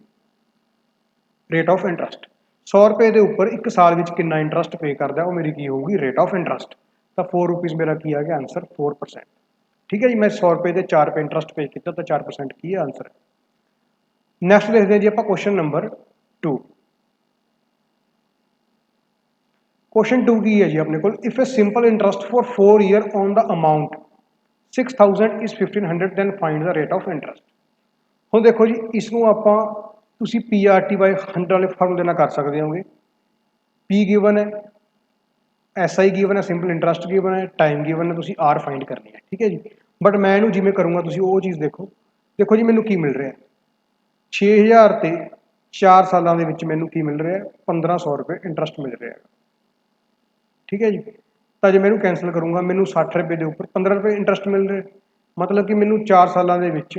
रेट ऑफ इंटरस्ट। 100 रुपए के उपर 1 साल में कितना इंटरस्ट पे करता वो मेरी की होगी रेट ऑफ इंटरस्ट। तो 4 रुपीज़ मेरा की आ गया आंसर 4%। ठीक है जी। मैं 100 रुपए के 4 रुपए इंटरस्ट पे किया तो 4% की है आंसर। नैक्सट देखते हैं जी आप क्वेश्चन नंबर 2। क्वेश्चन 2 की है जी अपने को if a simple interest for 4 year on the amount 6000 is 1500 then find the rate of interest. ਹੁਣ देखो जी इसनों ਆਪਾਂ ਤੁਸੀਂ PRT/100 वाले फार्मूले ਨਾਲ कर सकते होगे। P गिवन है, SI गिवन है, सिंपल इंटरस्ट गिवन है, टाइम गिवन है, तुसी R फाइंड करनी है। ठीक है जी। बट मैं इन्हूं जिवें करूँगा तुसी वो चीज़ देखो। देखो जी मैनूं की मिल रहा है 6000 ते 4 सालों के विच मैनूं की मिल रहा है 1500 रुपए इंटरस्ट मिल रहा है। ठीक है जी। तो जो मैं कैंसल करूँगा मैनूं 60 रुपए के उपर 15 रुपए इंटरस्ट मिल रहा है, मतलब कि मैनूं 4 सालों के विच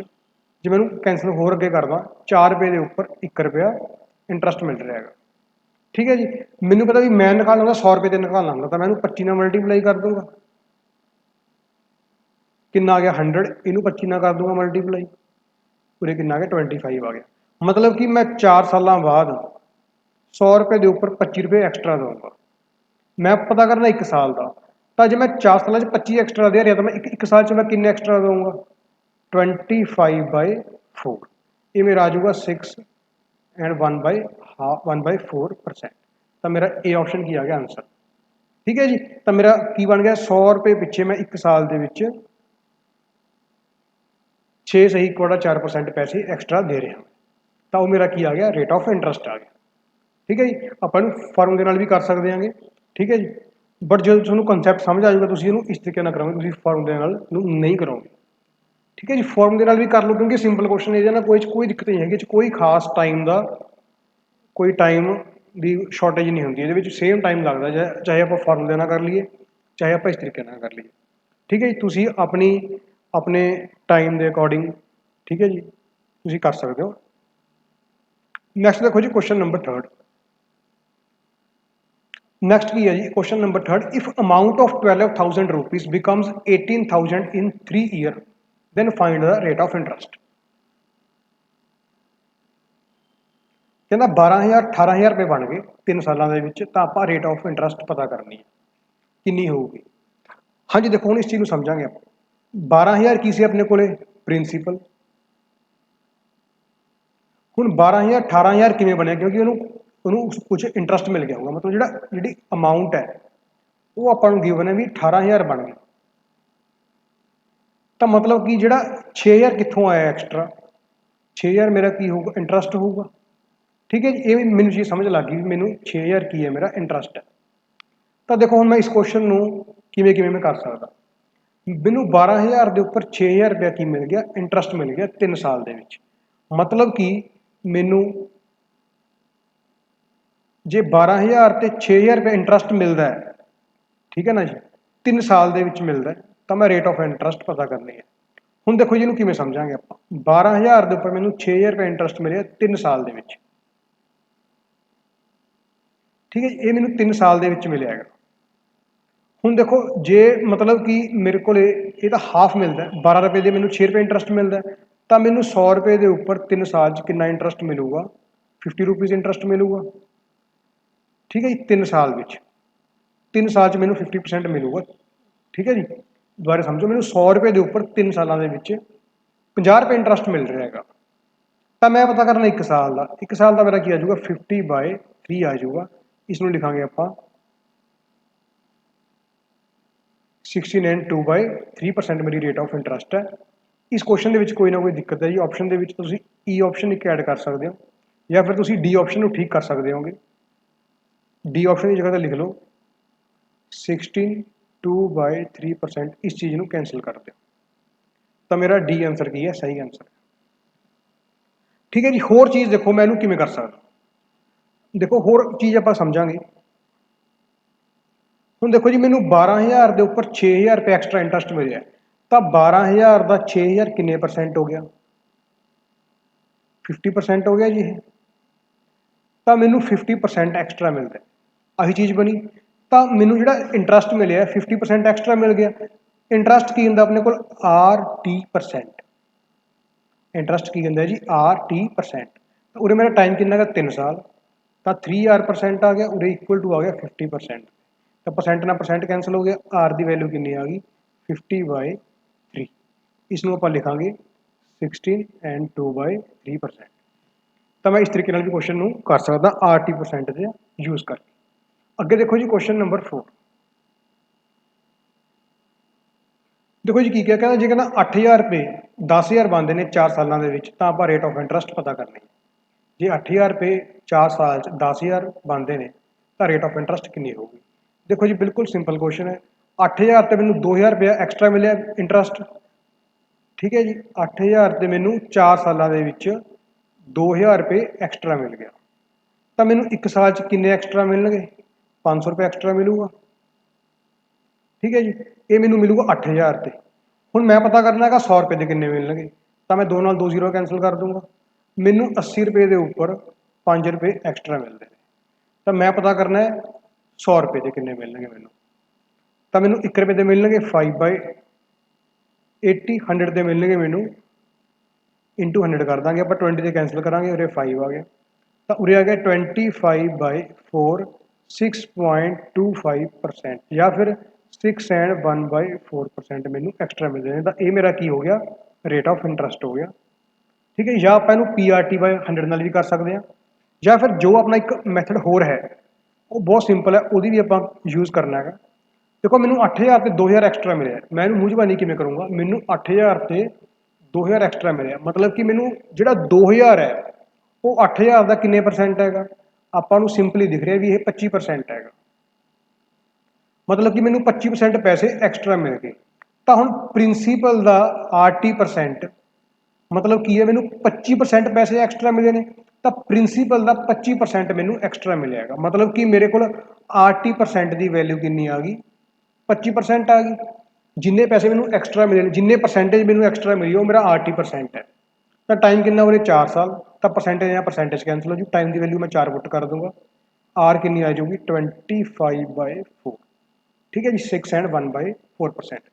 जो मैं कैंसल होर अगे करदा 4 रुपए के उपर 1 रुपया इंटरस्ट मिल रहा है। ठीक है जी। मैनूं पता भी मैं निकालना 100 रुपए से निकालना होंगे तो मैं 25 नाल मल्टीप्लाई कर दूंगा, कितना आ गया 100, इनू 25 नाल कर दूंगा मल्टीप्लाई, पूरे कितना आ गया 25 आ गया। मतलब कि मैं 4 साल बाद 100 रुपए के उपर 25 रुपए एक्स्ट्रा दूंगा। मैं पता करना 1 साल का, तो जो मैं 4 साल 25 एक्स्ट्रा दे रहा, तो मैं एक साल मैं किन्ने एक्स्ट्रा दूंगा? 25/4, ये मेरा आ जाऊगा 6 एंड 1/4%। तो मेरा ए ऑप्शन की आ गया आंसर। ठीक है जी, तो मेरा की बन गया 100 रुपए पिछे मैं 1 साल के 6 सही 4% पैसे एक्स्ट्रा दे रहा, तो वो मेरा की आ गया रेट ऑफ इंटरस्ट आ गया। ठीक है जी, अपन फॉर्म के नाल भी कर सकते हैं। ठीक है जी, बट जो थोड़ा कंसैप्ट समझ आ जाएगा, तुम इस तरीके ना करोगे, फॉर्म के नाल नहीं करोगे। ठीक है जी, फॉर्म के नाल भी कर लो, क्योंकि सिंपल क्वेश्चन है ना, कोई दिक्कत नहीं है, कोई खास टाइम का कोई टाइम की शॉर्टेज नहीं होती, ये सेम टाइम लगता है, चाहे आप फॉर्मूले ना कर लीए, चाहे आप इस तरीके ना कर लीए। ठीक है जी, तुम अपने टाइम के अकॉर्डिंग, ठीक है जी, तुम कर सकते हो। नैक्सट देखो जी क्वेश्चन नंबर 3। नैक्सट की है जी question number 3। If amount of 12,000 rupees becomes 18,000 in 3 year, then find the rate of interest. कहना 12,000 18,000 रुपए बन गए 3 सालों के, तो आप रेट ऑफ इंटरस्ट पता करनी है कितनी होगी। हाँ जी, देखो हम इस चीज़ को समझांगे। आप 12,000 की सी अपने को प्रिंसीपल, हूँ 12,000 18,000 किमें बनया, क्योंकि उन्होंने कुछ इंटरस्ट मिल गया होगा, मतलब जी अमाउंट है वो अपन गिवन है भी 18,000 बन गया, तो मतलब कि जो 6,000 कितों आया एक्स्ट्रा, 6,000 मेरा की होगा इंटरस्ट होगा। ठीक है जी, ये मैंने चीज़ समझ लग गई, मैंने 6,000 की है मेरा इंटरस्ट है। तो देखो हम मैं इस क्वेश्चन किमें मैं कर सकता, मैनू 12,000 के उपर 6,000 रुपया की मिल गया, इंटरस्ट मिल गया 3 साल के, मतलब कि मैनू जे 12,000 ते 6,000 रुपया इंटरस्ट मिलता है, ठीक है ना जी, 3 साल के मिलता है, तो मैं रेट ऑफ इंटरस्ट पता करनी है। हूँ देखो जी किमें समझांगे आप, 12,000 के उपर मैनू 6,000 रुपया इंटरस्ट मिले 3 साल के। ठीक है, ये मैनू 3 साल के मिले है। हूँ देखो जे मतलब कि मेरे को ये तो हाफ मिलता है, 12 रुपये के मैनू 6 रुपये इंटरस्ट मिलता है, तो मैनू 100 रुपये के उपर 3 साल कितना इंटरस्ट मिलूगा? 50 रुपीज़ इंटरस्ट मिलूगा। ठीक है जी, 3 साल 3 साल मैनू 50% मिलूगा। ठीक है जी, दोबारा समझो, मैनू 100 रुपये के उपर 3 सालों के 50 रुपये इंटरस्ट मिल रहा है, तो मैं पता करना 1 साल का। 1 साल का मेरा की आ जाऊगा 50/3 आ जाऊगा, इसमें लिखांगे आप 16 एंड 2/3% मेरी रेट ऑफ इंटरस्ट है। इस क्वेश्चन के कोई ना कोई दिक्कत है जी, ऑप्शन के ई ऑप्शन एक ऐड कर सकते हो, या फिर तुम डी ऑप्शन को ठीक कर सकते होगे। डी ऑप्शन की जगह तो लिख लो 16 2/3%, इस चीज़ को कैंसिल कर दो, तो मेरा डी आंसर की है सही आंसर। ठीक है जी, होर चीज़ देखो मैं किमें कर सकता, देखो होर चीज़ आप समझांगे। हूँ देखो जी, मैनू 12,000 के उपर 6,000 रुपये एक्स्ट्रा इंटरस्ट मिले, तो 12,000 का 6,000 किन्ने परसेंट हो गया? 50% हो गया जी। तो मैनू 50% एक्स्ट्रा मिलता है, आही चीज़ बनी। तो मैनू जो इंटरस्ट मिले 50% एक्स्ट्रा मिल गया। इंटरस्ट की होंगे अपने को RT%, इंटरस्ट की होंगे जी RT%। तो उरे मेरा टाइम कितना 3 साल, तो 3R% आ गया, उरे इक्वल टू आ गया 50%। तो परसेंट ना परसेंट कैंसल हो गया, आर की वैल्यू कितनी आ गई 50/3। इसमें आप लिखा 16 एंड 2/3%। तो मैं इस तरीके भी क्वेश्चन कर सकता RT% से यूज़ करके। अगे देखो जी क्वेश्चन नंबर 4। देखो जी की क्या कहना, जो कहना 8,000 रुपये 10,000 बनते हैं 4 सालों के, तो आप रेट ऑफ इंटरस्ट पता करनी। जे 8,000 रुपये 4 साल 10,000 बनते हैं, तो रेट ऑफ इंटरस्ट कितनी होगी? देखो जी बिल्कुल सिंपल क्वेश्चन है। 8,000 तो मैनू 2,000 रुपया एक्स्ट्रा मिले इंटरस्ट। ठीक है जी, 8,000 तो मैनू 4 सालों के 2,000 रुपये एक्स्ट्रा मिल गया, तो मैनू 1 साल किन्ने एक्स्ट्रा मिलणगे? 500 रुपये एक्स्ट्रा मिलूगा। ठीक है जी, ये मैनू मिलूगा 8,000 से। हूँ मैं पता करना है 100 रुपये के किन्ने मिलणगे, तो मैं 2 नाल 2 0 कैंसल कर दूंगा। मैनू 80 रुपये के उपर 5 रुपये एक्स्ट्रा मिलते हैं, तो मैं पता करना है 100 रुपये के किन्ने मिलणगे मैनू, तो मैनू 1 रुपये के मिलणगे 5/80, 100 के मिलणगे मैनू इंटू 100 कर देंगे आप, 20 से कैंसल करा और 5 आ गया। ਤਾਂ ਉਰੇ ਆ ਗਿਆ 25/4 6.25% ਜਾਂ ਫਿਰ 6 ਐਂਡ 1/4% ਮੈਨੂੰ ਐਕਸਟਰਾ ਮਿਲ ਜਾਣੇ। ਤਾਂ ਇਹ ਮੇਰਾ ਕੀ ਹੋ ਗਿਆ, ਰੇਟ ਆਫ ਇੰਟਰਸਟ ਹੋ ਗਿਆ। ਠੀਕ ਹੈ, ਜਾਂ ਆਪਾਂ ਇਹਨੂੰ PRT/100 ਨਾਲ ਵੀ ਕਰ ਸਕਦੇ ਹਾਂ, ਜਾਂ ਫਿਰ ਜੋ ਆਪਣਾ ਇੱਕ ਮੈਥਡ ਹੋਰ ਹੈ ਉਹ ਬਹੁਤ ਸਿੰਪਲ ਹੈ, ਉਹਦੀ ਵੀ ਆਪਾਂ ਯੂਜ਼ ਕਰਨਾ ਹੈਗਾ। ਦੇਖੋ ਮੈਨੂੰ 8000 ਤੇ 2000 ਐਕਸਟਰਾ ਮਿਲਿਆ, ਮੈਂ ਇਹਨੂੰ ਮੂੰਹ ਕਿਵੇਂ ਕਰੂੰਗਾ, ਮੈਨੂੰ 8000 ਤੇ 2000 ਐਕਸਟਰਾ ਮਿਲਿਆ, ਮਤਲਬ ਕਿ ਮੈਨੂੰ ਜਿਹੜਾ 2000 ਹੈ ਉਹ 8000 ਦਾ ਕਿੰਨੇ ਪਰਸੈਂਟ ਹੈਗਾ, ਆਪਾਂ ਨੂੰ ਸਿੰਪਲੀ ਦਿਖ ਰਿਹਾ ਵੀ ਇਹ 25% ਹੈਗਾ, ਮਤਲਬ ਕਿ ਮੈਨੂੰ 25% ਪੈਸੇ ਐਕਸਟਰਾ ਮਿਲ ਗਏ। ਤਾਂ ਹੁਣ ਪ੍ਰਿੰਸੀਪਲ ਦਾ 80% ਮਤਲਬ ਕੀ ਹੈ, ਮੈਨੂੰ 25% ਪੈਸੇ ਐਕਸਟਰਾ ਮਿਲੇ ਨੇ, ਤਾਂ ਪ੍ਰਿੰਸੀਪਲ ਦਾ 25% ਮੈਨੂੰ ਐਕਸਟਰਾ ਮਿਲਿਆ ਹੈਗਾ, ਮਤਲਬ ਕਿ ਮੇਰੇ ਕੋਲ 80% ਦੀ ਵੈਲਿਊ ਕਿੰਨੀ ਆ ਗਈ, 25% ਆ ਗਈ। ਜਿੰਨੇ ਪੈਸੇ ਮੈਨੂੰ ਐਕਸਟਰਾ ਮਿਲੇ ਨੇ, ਜਿੰਨੇ ਪਰਸੈਂਟੇਜ ਮੈਨੂੰ ਐਕਸਟਰਾ ਮਿਲੀ ਉਹ ਮੇਰਾ 80% ਹੈ। ਤਾਂ ਟਾਈਮ ਕਿੰਨਾ ਉਰੇ 4 ਸਾਲ, ਤਾਂ ਪਰਸੈਂਟੇਜ ਕੈਂਸਲ ਹੋ ਜੂ, ਟਾਈਮ ਦੀ ਵੈਲਿਊ ਮੈਂ 4 ਪੁੱਟ ਕਰ ਦੂੰਗਾ, ਆਰ ਕਿੰਨੀ ਆ ਜਾਊਗੀ 25/4। ਠੀਕ ਹੈ ਜੀ, 6 ਐਂਡ 1/4%।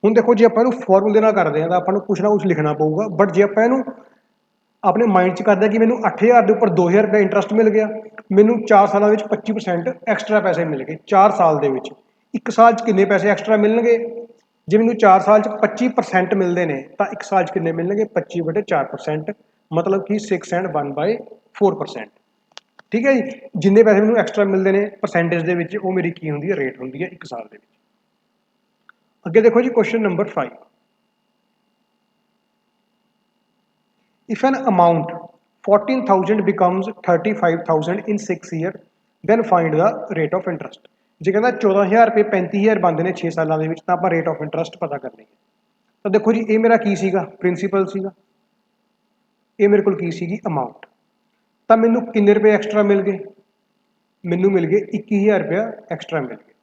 ਹੁਣ ਦੇਖੋ ਜੇ ਆਪਾਂ ਇਹਨੂੰ ਫਾਰਮੂਲੇ ਨਾਲ ਕਰਦੇ ਹਾਂ ਤਾਂ ਆਪਾਂ ਨੂੰ ਕੁਛ ਨਾ ਕੁਛ ਲਿਖਣਾ ਪਊਗਾ, ਬਟ ਜੇ ਆਪਾਂ ਇਹਨੂੰ ਆਪਣੇ ਮਾਈਂਡ 'ਚ ਕਰਦੇ ਹਾਂ ਕਿ ਮੈਨੂੰ 8000 ਦੇ ਉੱਪਰ 2000 ਰੁਪਏ ਇੰਟਰਸਟ ਮਿਲ ਗਿਆ, ਮੈਨੂੰ 4 ਸਾਲਾਂ ਵਿੱਚ 25% ਐਕਸਟਰਾ ਪੈਸੇ ਮਿਲ ਗਏ 4 ਸਾਲ ਦੇ ਵਿੱਚ। 1 ਸਾਲ 'ਚ ਕਿੰਨੇ ਪੈਸੇ ਐਕਸਟਰਾ ਮਿਲਣਗੇ, ਜੇ ਮੈਨੂੰ 4 ਸਾਲ 'ਚ 25% ਮਿਲਦੇ ਨੇ ਤਾਂ 1 ਸਾਲ 'ਚ ਕਿੰਨੇ ਮਿਲਣਗੇ, 25/4%, ਮਤਲਬ ਕਿ 6 ਐਂਡ 1/4%। ਠੀਕ ਹੈ ਜੀ, ਜਿੰਨੇ ਪੈਸੇ ਮੈਨੂੰ ਐਕਸਟਰਾ ਮਿਲਦੇ ਨੇ ਪਰਸੈਂਟੇਜ ਦੇ ਵਿੱਚ ਉਹ ਮੇਰੀ ਕੀ ਹੁੰਦੀ ਹੈ, ਰੇਟ ਹੁੰਦੀ ਹੈ 1 ਸਾਲ ਦੇ ਵਿੱਚ। ਅੱਗੇ ਦੇਖੋ ਜੀ question number 5, if an amount 14,000 becomes 35,000 in 6 years, then find the rate of interest। ਜੇ ਕਹਿੰਦਾ 14,000 ਰੁਪਏ 35,000 ਬਣਦੇ ਨੇ 6 ਸਾਲਾਂ ਦੇ ਵਿੱਚ, ਤਾਂ ਆਪਾਂ ਰੇਟ ਆਫ ਇੰਟਰਸਟ ਪਤਾ ਕਰਨੀ ਹੈ। ਤਾਂ ਦੇਖੋ ਜੀ ਇਹ ਮੇਰਾ ਕੀ ਸੀਗਾ, ਪ੍ਰਿੰਸੀਪਲ ਸੀਗਾ, ਇਹ ਮੇਰੇ ਕੋਲ ਕੀ ਸੀਗੀ, ਅਮਾਊਂਟ। ਤਾਂ ਮੈਨੂੰ ਕਿੰਨੇ ਰੁਪਏ ਐਕਸਟਰਾ ਮਿਲ ਗਏ, ਮੈਨੂੰ ਮਿਲ ਗਏ 21,000 ਰੁਪਇਆ ਐਕਸਟਰਾ ਮਿਲ ਗਿਆ।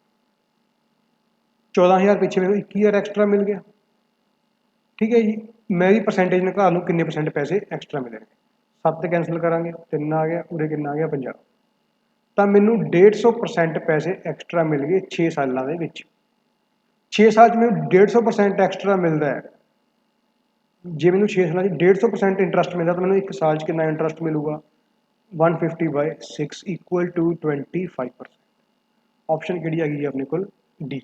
14,000 ਪਿੱਛੇ ਮੈਨੂੰ 21,000 ਐਕਸਟਰਾ ਮਿਲ ਗਿਆ। ਠੀਕ ਹੈ ਜੀ, ਮੈਂ ਵੀ ਪਰਸੈਂਟੇਜ ਨਿਕਾਲ ਲੂੰ ਕਿੰਨੇ ਪਰਸੈਂਟ ਪੈਸੇ ਐਕਸਟਰਾ ਮਿਲਣਗੇ। 7 ਕੈਂਸਲ ਕਰਾਂਗੇ, 3 ਆ ਗਿਆ, ਉਰੇ ਕਿੰਨਾ ਆ ਗਿਆ 50। ਤਾਂ ਮੈਨੂੰ 150% ਪੈਸੇ ਐਕਸਟਰਾ ਮਿਲ ਗਏ 6 ਸਾਲਾਂ ਦੇ ਵਿੱਚ। 6 ਸਾਲ 'ਚ ਮੈਨੂੰ 150% ਐਕਸਟਰਾ ਮਿਲਦਾ ਹੈ। ਜੇ ਮੈਨੂੰ 6 ਸਾਲਾਂ 'ਚ 150% ਇੰਟਰਸਟ ਮਿਲਦਾ ਤਾਂ ਮੈਨੂੰ 1 ਸਾਲ 'ਚ ਕਿੰਨਾ ਇੰਟਰਸਟ ਮਿਲੂਗਾ, 150/6 ਇਕੁਅਲ ਟੂ 25%। ਆਪਸ਼ਨ ਕਿਹੜੀ ਆ ਗਈ ਆਪਣੇ ਕੋਲ, ਡੀ।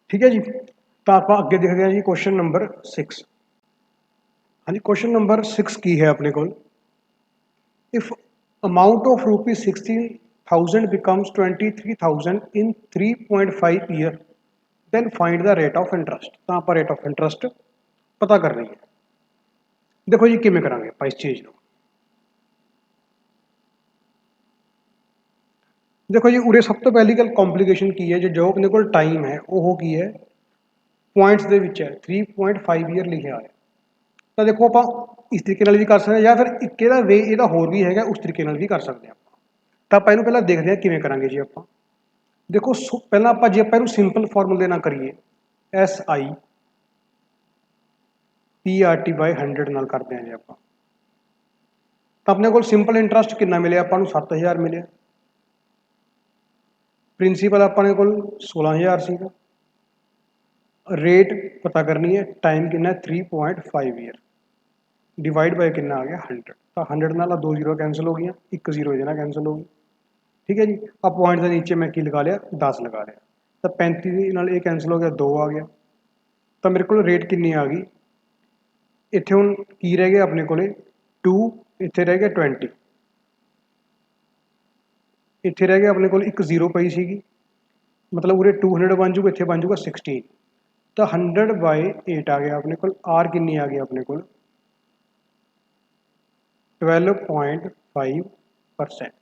ਠੀਕ ਹੈ ਜੀ, ਤਾਂ ਆਪਾਂ ਅੱਗੇ ਦੇਖਦੇ ਹਾਂ ਜੀ ਕੁਐਸਚਨ ਨੰਬਰ 6। ਹਾਂਜੀ, ਕੁਐਸਚਨ ਨੰਬਰ 6 ਕੀ ਹੈ ਆਪਣੇ ਕੋਲ, if amount of rupees 16,000 becomes 23,000 in 3.5 year, then find the rate of interest। ਤਾਂ ਆਪਾਂ ਰੇਟ ਆਫ ਇੰਟਰਸਟ ਪਤਾ ਕਰਨੀ ਹੈ। ਦੇਖੋ ਜੀ ਕਿਵੇਂ ਕਰਾਂਗੇ ਆਪਾਂ ਇਸ ਚੀਜ਼ ਨੂੰ, ਦੇਖੋ ਜੀ ਉਰੇ ਸਭ ਤੋਂ ਪਹਿਲੀ ਗੱਲ ਕੰਪਲੀਕੇਸ਼ਨ ਕੀ ਹੈ, ਜੋ ਆਪਣੇ ਕੋਲ ਟਾਈਮ ਹੈ ਉਹ ਕੀ ਹੈ, ਪੁਆਇੰਟਸ ਦੇ ਵਿੱਚ ਹੈ, 3.5 ਈਅਰ ਲਿਖਿਆ ਹੋਇਆ। ਤਾਂ ਦੇਖੋ ਆਪਾਂ ਇਸ ਤਰੀਕੇ ਨਾਲ ਵੀ ਕਰ ਸਕਦੇ ਹਾਂ, ਜਾਂ ਫਿਰ ਇੱਕ ਇਹਦਾ ਵੇ ਇਹਦਾ ਹੋਰ ਵੀ ਹੈਗਾ, ਉਸ ਤਰੀਕੇ ਨਾਲ ਵੀ ਕਰ ਸਕਦੇ ਹਾਂ ਆਪਾਂ। ਤਾਂ ਆਪਾਂ ਇਹਨੂੰ ਪਹਿਲਾਂ ਦੇਖਦੇ ਹਾਂ ਕਿਵੇਂ ਕਰਾਂਗੇ ਜੀ। ਆਪਾਂ ਦੇਖੋ ਪਹਿਲਾਂ ਆਪਾਂ ਜੇ ਆਪਾਂ ਇਹਨੂੰ ਸਿੰਪਲ ਫਾਰਮੂਲੇ ਨਾਲ ਕਰੀਏ, SI PRT/100 ਨਾਲ ਕਰਦੇ ਹਾਂ ਜੀ ਆਪਾਂ, ਤਾਂ ਆਪਣੇ ਕੋਲ ਸਿੰਪਲ ਇੰਟਰਸਟ ਕਿੰਨਾ ਮਿਲਿਆ ਆਪਾਂ ਨੂੰ, 7,000 ਮਿਲਿਆ। ਪ੍ਰਿੰਸੀਪਲ ਆਪਣੇ ਕੋਲ 16,000 ਸੀਗਾ। ਰੇਟ ਪਤਾ ਕਰਨੀ ਹੈ, ਟਾਈਮ ਕਿੰਨਾ 3.5 ਈਅਰ, ਡਿਵਾਈਡ ਬਾਈ ਕਿੰਨਾ ਆ ਗਿਆ 100। ਤਾਂ 100 ਨਾਲ 2 ਜ਼ੀਰੋ ਕੈਂਸਲ ਹੋ ਗਈਆਂ, 1 ਜ਼ੀਰੋ ਇਹਦੇ ਨਾਲ ਕੈਂਸਲ ਹੋ ਗਈ। ਠੀਕ ਹੈ ਜੀ, ਆ ਪੁਆਇੰਟ ਦੇ ਨੀਚੇ ਮੈਂ ਕੀ ਲਗਾ ਲਿਆ, 10 ਲਗਾ ਲਿਆ। ਤਾਂ 35 ਨਾਲ ਇਹ ਕੈਂਸਲ ਹੋ ਗਿਆ, 2 ਆ ਗਿਆ। ਤਾਂ ਮੇਰੇ ਕੋਲ ਰੇਟ ਕਿੰਨੀ ਆ ਗਈ, ਇੱਥੇ ਹੁਣ ਕੀ ਰਹਿ ਗਿਆ ਆਪਣੇ ਕੋਲੇ 2, ਇੱਥੇ ਰਹਿ ਗਿਆ 20, ਇੱਥੇ ਰਹਿ ਗਿਆ ਆਪਣੇ ਕੋਲ 1 ਜ਼ੀਰੋ ਪਈ ਸੀਗੀ, ਮਤਲਬ ਉਰੇ 200 ਬਣ ਜੂਗਾ, ਇੱਥੇ ਬਣ ਜੂਗਾ 16। ਤਾਂ 100/8 ਆ ਗਿਆ ਆਪਣੇ ਕੋਲ। ਆਰ ਕਿੰਨੀ ਆ ਗਈ ਆਪਣੇ ਕੋਲ, 12.5%।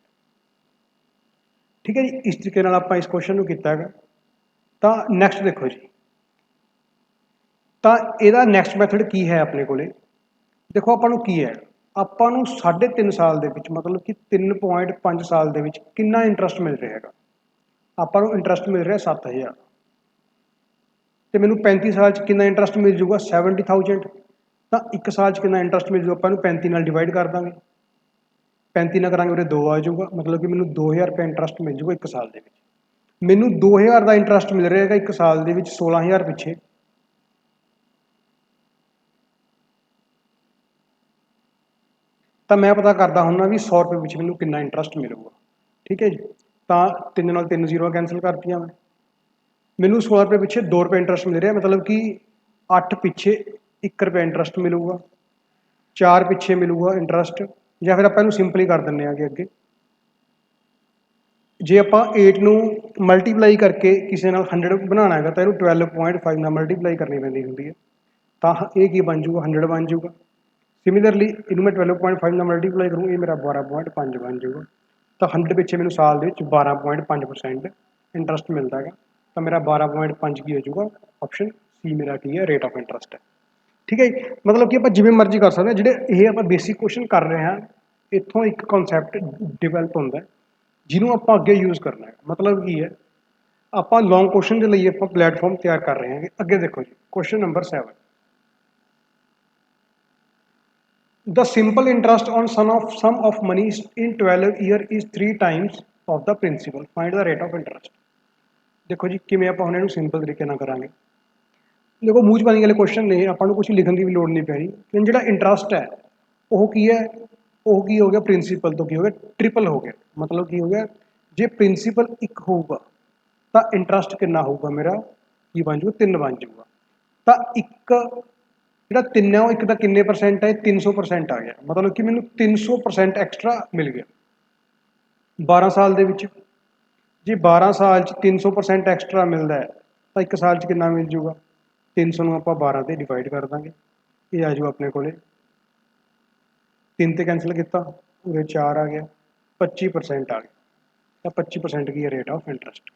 ਠੀਕ ਹੈ ਜੀ, ਇਸ ਤਰੀਕੇ ਨਾਲ ਆਪਾਂ ਇਸ ਕੁਐਸਚਨ ਨੂੰ ਕੀਤਾ ਹੈਗਾ। ਤਾਂ ਨੈਕਸਟ ਦੇਖੋ ਜੀ, ਤਾਂ ਇਹਦਾ ਨੈਕਸਟ ਮੈਥਡ ਕੀ ਹੈ ਆਪਣੇ ਕੋਲੇ। ਦੇਖੋ ਆਪਾਂ ਨੂੰ ਕੀ ਹੈ, ਆਪਾਂ ਨੂੰ 3.5 ਸਾਲ ਦੇ ਵਿੱਚ ਮਤਲਬ ਕਿ 3.5 ਸਾਲ ਦੇ ਵਿੱਚ ਕਿੰਨਾ ਇੰਟਰਸਟ ਮਿਲ ਰਿਹਾ ਹੈਗਾ। ਆਪਾਂ ਨੂੰ ਇੰਟਰਸਟ ਮਿਲ ਰਿਹਾ 7,000, ਤੇ ਮੈਨੂੰ 35 ਸਾਲ 'ਚ ਕਿੰਨਾ ਇੰਟਰਸਟ ਮਿਲ ਜੂਗਾ 70,000। ਤਾਂ 1 ਸਾਲ 'ਚ ਕਿੰਨਾ ਇੰਟਰਸਟ ਮਿਲ ਜੂ, ਆਪਾਂ ਨੂੰ 35 ਨਾਲ ਡਿਵਾਈਡ ਕਰ ਦਾਂਗੇ, 35 ਨਾਲ ਕਰਾਂਗੇ ਉਰੇ 2 ਆ ਜਾਊਗਾ, ਮਤਲਬ ਕਿ ਮੈਨੂੰ 2,000 ਰੁਪਏ ਇੰਟਰਸਟ ਮਿਲ ਜੂਗਾ 1 ਸਾਲ ਦੇ ਵਿੱਚ। ਮੈਨੂੰ 2,000 ਦਾ ਇੰਟਰਸਟ ਮਿਲ ਰਿਹਾ ਹੈਗਾ 1 ਸਾਲ ਦੇ ਵਿੱਚ 16,000 ਪਿੱਛੇ। ਤਾਂ ਮੈਂ ਪਤਾ ਕਰਦਾ ਹੁੰਦਾ ਵੀ 100 ਰੁਪਏ ਵਿੱਚ ਮੈਨੂੰ ਕਿੰਨਾ ਇੰਟਰਸਟ ਮਿਲੂਗਾ। ਠੀਕ ਹੈ ਜੀ, ਤਾਂ 3 ਨਾਲ 3 ਜ਼ੀਰੋ ਕੈਂਸਲ ਕਰਤੀਆਂ ਮੈਨੂੰ 100 ਰੁਪਏ ਪਿੱਛੇ 2 ਰੁਪਏ ਇੰਟਰਸਟ ਮਿਲ ਰਿਹਾ, ਮਤਲਬ ਕਿ 8 ਪਿੱਛੇ 1 ਰੁਪਏ ਇੰਟਰਸਟ ਮਿਲੂਗਾ, 4 ਪਿੱਛੇ ਮਿਲੂਗਾ ਇੰਟਰਸਟ। ਜਾਂ ਫਿਰ ਆਪਾਂ ਇਹਨੂੰ ਸਿੰਪਲੀ ਕਰ ਦਿੰਦੇ ਹਾਂ ਅੱਗੇ, ਜੇ ਆਪਾਂ 8 ਨੂੰ ਮਲਟੀਪਲਾਈ ਕਰਕੇ ਕਿਸੇ ਨਾਲ 100 ਬਣਾਉਣਾ ਹੈਗਾ ਤਾਂ ਇਹਨੂੰ 12.5 ਨਾਲ ਮਲਟੀਪਲਾਈ ਕਰਨੀ ਪੈਂਦੀ ਹੁੰਦੀ ਹੈ, ਤਾਂ ਇਹ ਕੀ ਬਣ ਜੂਗਾ 100 ਬਣ ਜੂਗਾ। ਸਿਮਿਲਰਲੀ ਇਹਨੂੰ ਮੈਂ 12.5 ਨਾਲ ਮਲਟੀਪਲਾਈ ਕਰੂੰ, ਇਹ ਮੇਰਾ 12.5 ਬਣ ਜੂਗਾ। ਤਾਂ 100 ਪਿੱਛੇ ਮੈਨੂੰ ਸਾਲ ਦੇ ਵਿੱਚ 12.5% ਇੰਟਰਸਟ ਮਿਲਦਾ ਹੈਗਾ, ਤਾਂ ਮੇਰਾ 12.5 ਕੀ ਹੋ ਜੂਗਾ, ਆਪਸ਼ਨ ਸੀ ਮੇਰਾ ਕੀ ਹੈ, ਰੇਟ ਆਫ ਇੰਟਰਸਟ ਹੈ। ਠੀਕ ਹੈ ਜੀ, ਮਤਲਬ ਕਿ ਆਪਾਂ ਜਿਵੇਂ ਮਰਜ਼ੀ ਕਰ ਸਕਦੇ ਹਾਂ। ਜਿਹੜੇ ਇਹ ਆਪਾਂ ਬੇਸਿਕ ਕੁਐਸਚਨ ਕਰ ਰਹੇ ਹਾਂ, ਇੱਥੋਂ ਇੱਕ ਕਨਸੈਪਟ ਡਿਵੈਲਪ ਹੁੰਦਾ ਜਿਹਨੂੰ ਆਪਾਂ ਅੱਗੇ ਯੂਜ਼ ਕਰਨਾ ਹੈ। ਮਤਲਬ ਕੀ ਹੈ, ਆਪਾਂ ਲੌਂਗ ਕੁਐਸਚਨ ਦੇ ਲਈ ਆਪਾਂ ਪਲੇਟਫਾਰਮ ਤਿਆਰ ਕਰ ਰਹੇ ਹਾਂ। ਅੱਗੇ ਦੇਖੋ ਜੀ, question number 7, the simple interest on sum of money in 12 year is 3 times of the principal, find the rate of interest। ਦੇਖੋ ਜੀ ਕਿਵੇਂ ਆਪਾਂ ਹੁਣ ਇਹਨੂੰ ਸਿੰਪਲ ਤਰੀਕੇ ਨਾਲ ਕਰਾਂਗੇ। ਦੇਖੋ ਮੂੰਹ 'ਚ ਪਾਣੀ ਵਾਲੇ ਕੁਐਸਚਨ ਨੇ, ਆਪਾਂ ਨੂੰ ਕੁਝ ਲਿਖਣ ਦੀ ਵੀ ਲੋੜ ਨਹੀਂ ਪੈਣੀ। ਕਿ ਜਿਹੜਾ ਇੰਟਰਸਟ ਹੈ ਉਹ ਕੀ ਹੈ, ਉਹ ਕੀ ਹੋ ਗਿਆ, ਪ੍ਰਿੰਸੀਪਲ ਤੋਂ ਕੀ ਹੋ ਗਿਆ, ਟ੍ਰਿਪਲ ਹੋ ਗਿਆ। ਮਤਲਬ ਕੀ ਹੋ ਗਿਆ, ਜੇ ਪ੍ਰਿੰਸੀਪਲ 1 ਹੋਊਗਾ ਤਾਂ ਇੰਟਰਸਟ ਕਿੰਨਾ ਹੋਊਗਾ ਮੇਰਾ, ਕੀ ਬਣ ਜੂਗਾ, 3 ਬਣ ਜੂਗਾ। ਤਾਂ ਇੱਕ ਜਿਹੜਾ 3 ਹੈ ਉਹ ਇੱਕ ਦਾ ਕਿੰਨੇ ਪਰਸੈਂਟ ਹੈ, 300% ਆ ਗਿਆ। ਮਤਲਬ ਕਿ ਮੈਨੂੰ 300% ਐਕਸਟਰਾ ਮਿਲ ਗਿਆ 12 ਸਾਲ ਦੇ ਵਿੱਚ। ਜੇ 12 ਸਾਲ 'ਚ 300% ਐਕਸਟਰਾ ਮਿਲਦਾ ਹੈ ਤਾਂ 1 ਸਾਲ 'ਚ ਕਿੰਨਾ ਮਿਲ ਜੂਗਾ, 300 ਨੂੰ ਆਪਾਂ 12 ਤੇ ਡਿਵਾਈਡ ਕਰ ਦਾਂਗੇ, ਇਹ ਆ ਜੂ ਆਪਣੇ ਕੋਲੇ 3 ਤੇ ਕੈਂਸਲ ਕੀਤਾ, ਉਰੇ 4 ਆ ਗਿਆ, 25% ਆ ਗਿਆ। ਤਾਂ 25% ਕੀ ਹੈ, ਰੇਟ ਆਫ ਇੰਟਰਸਟ।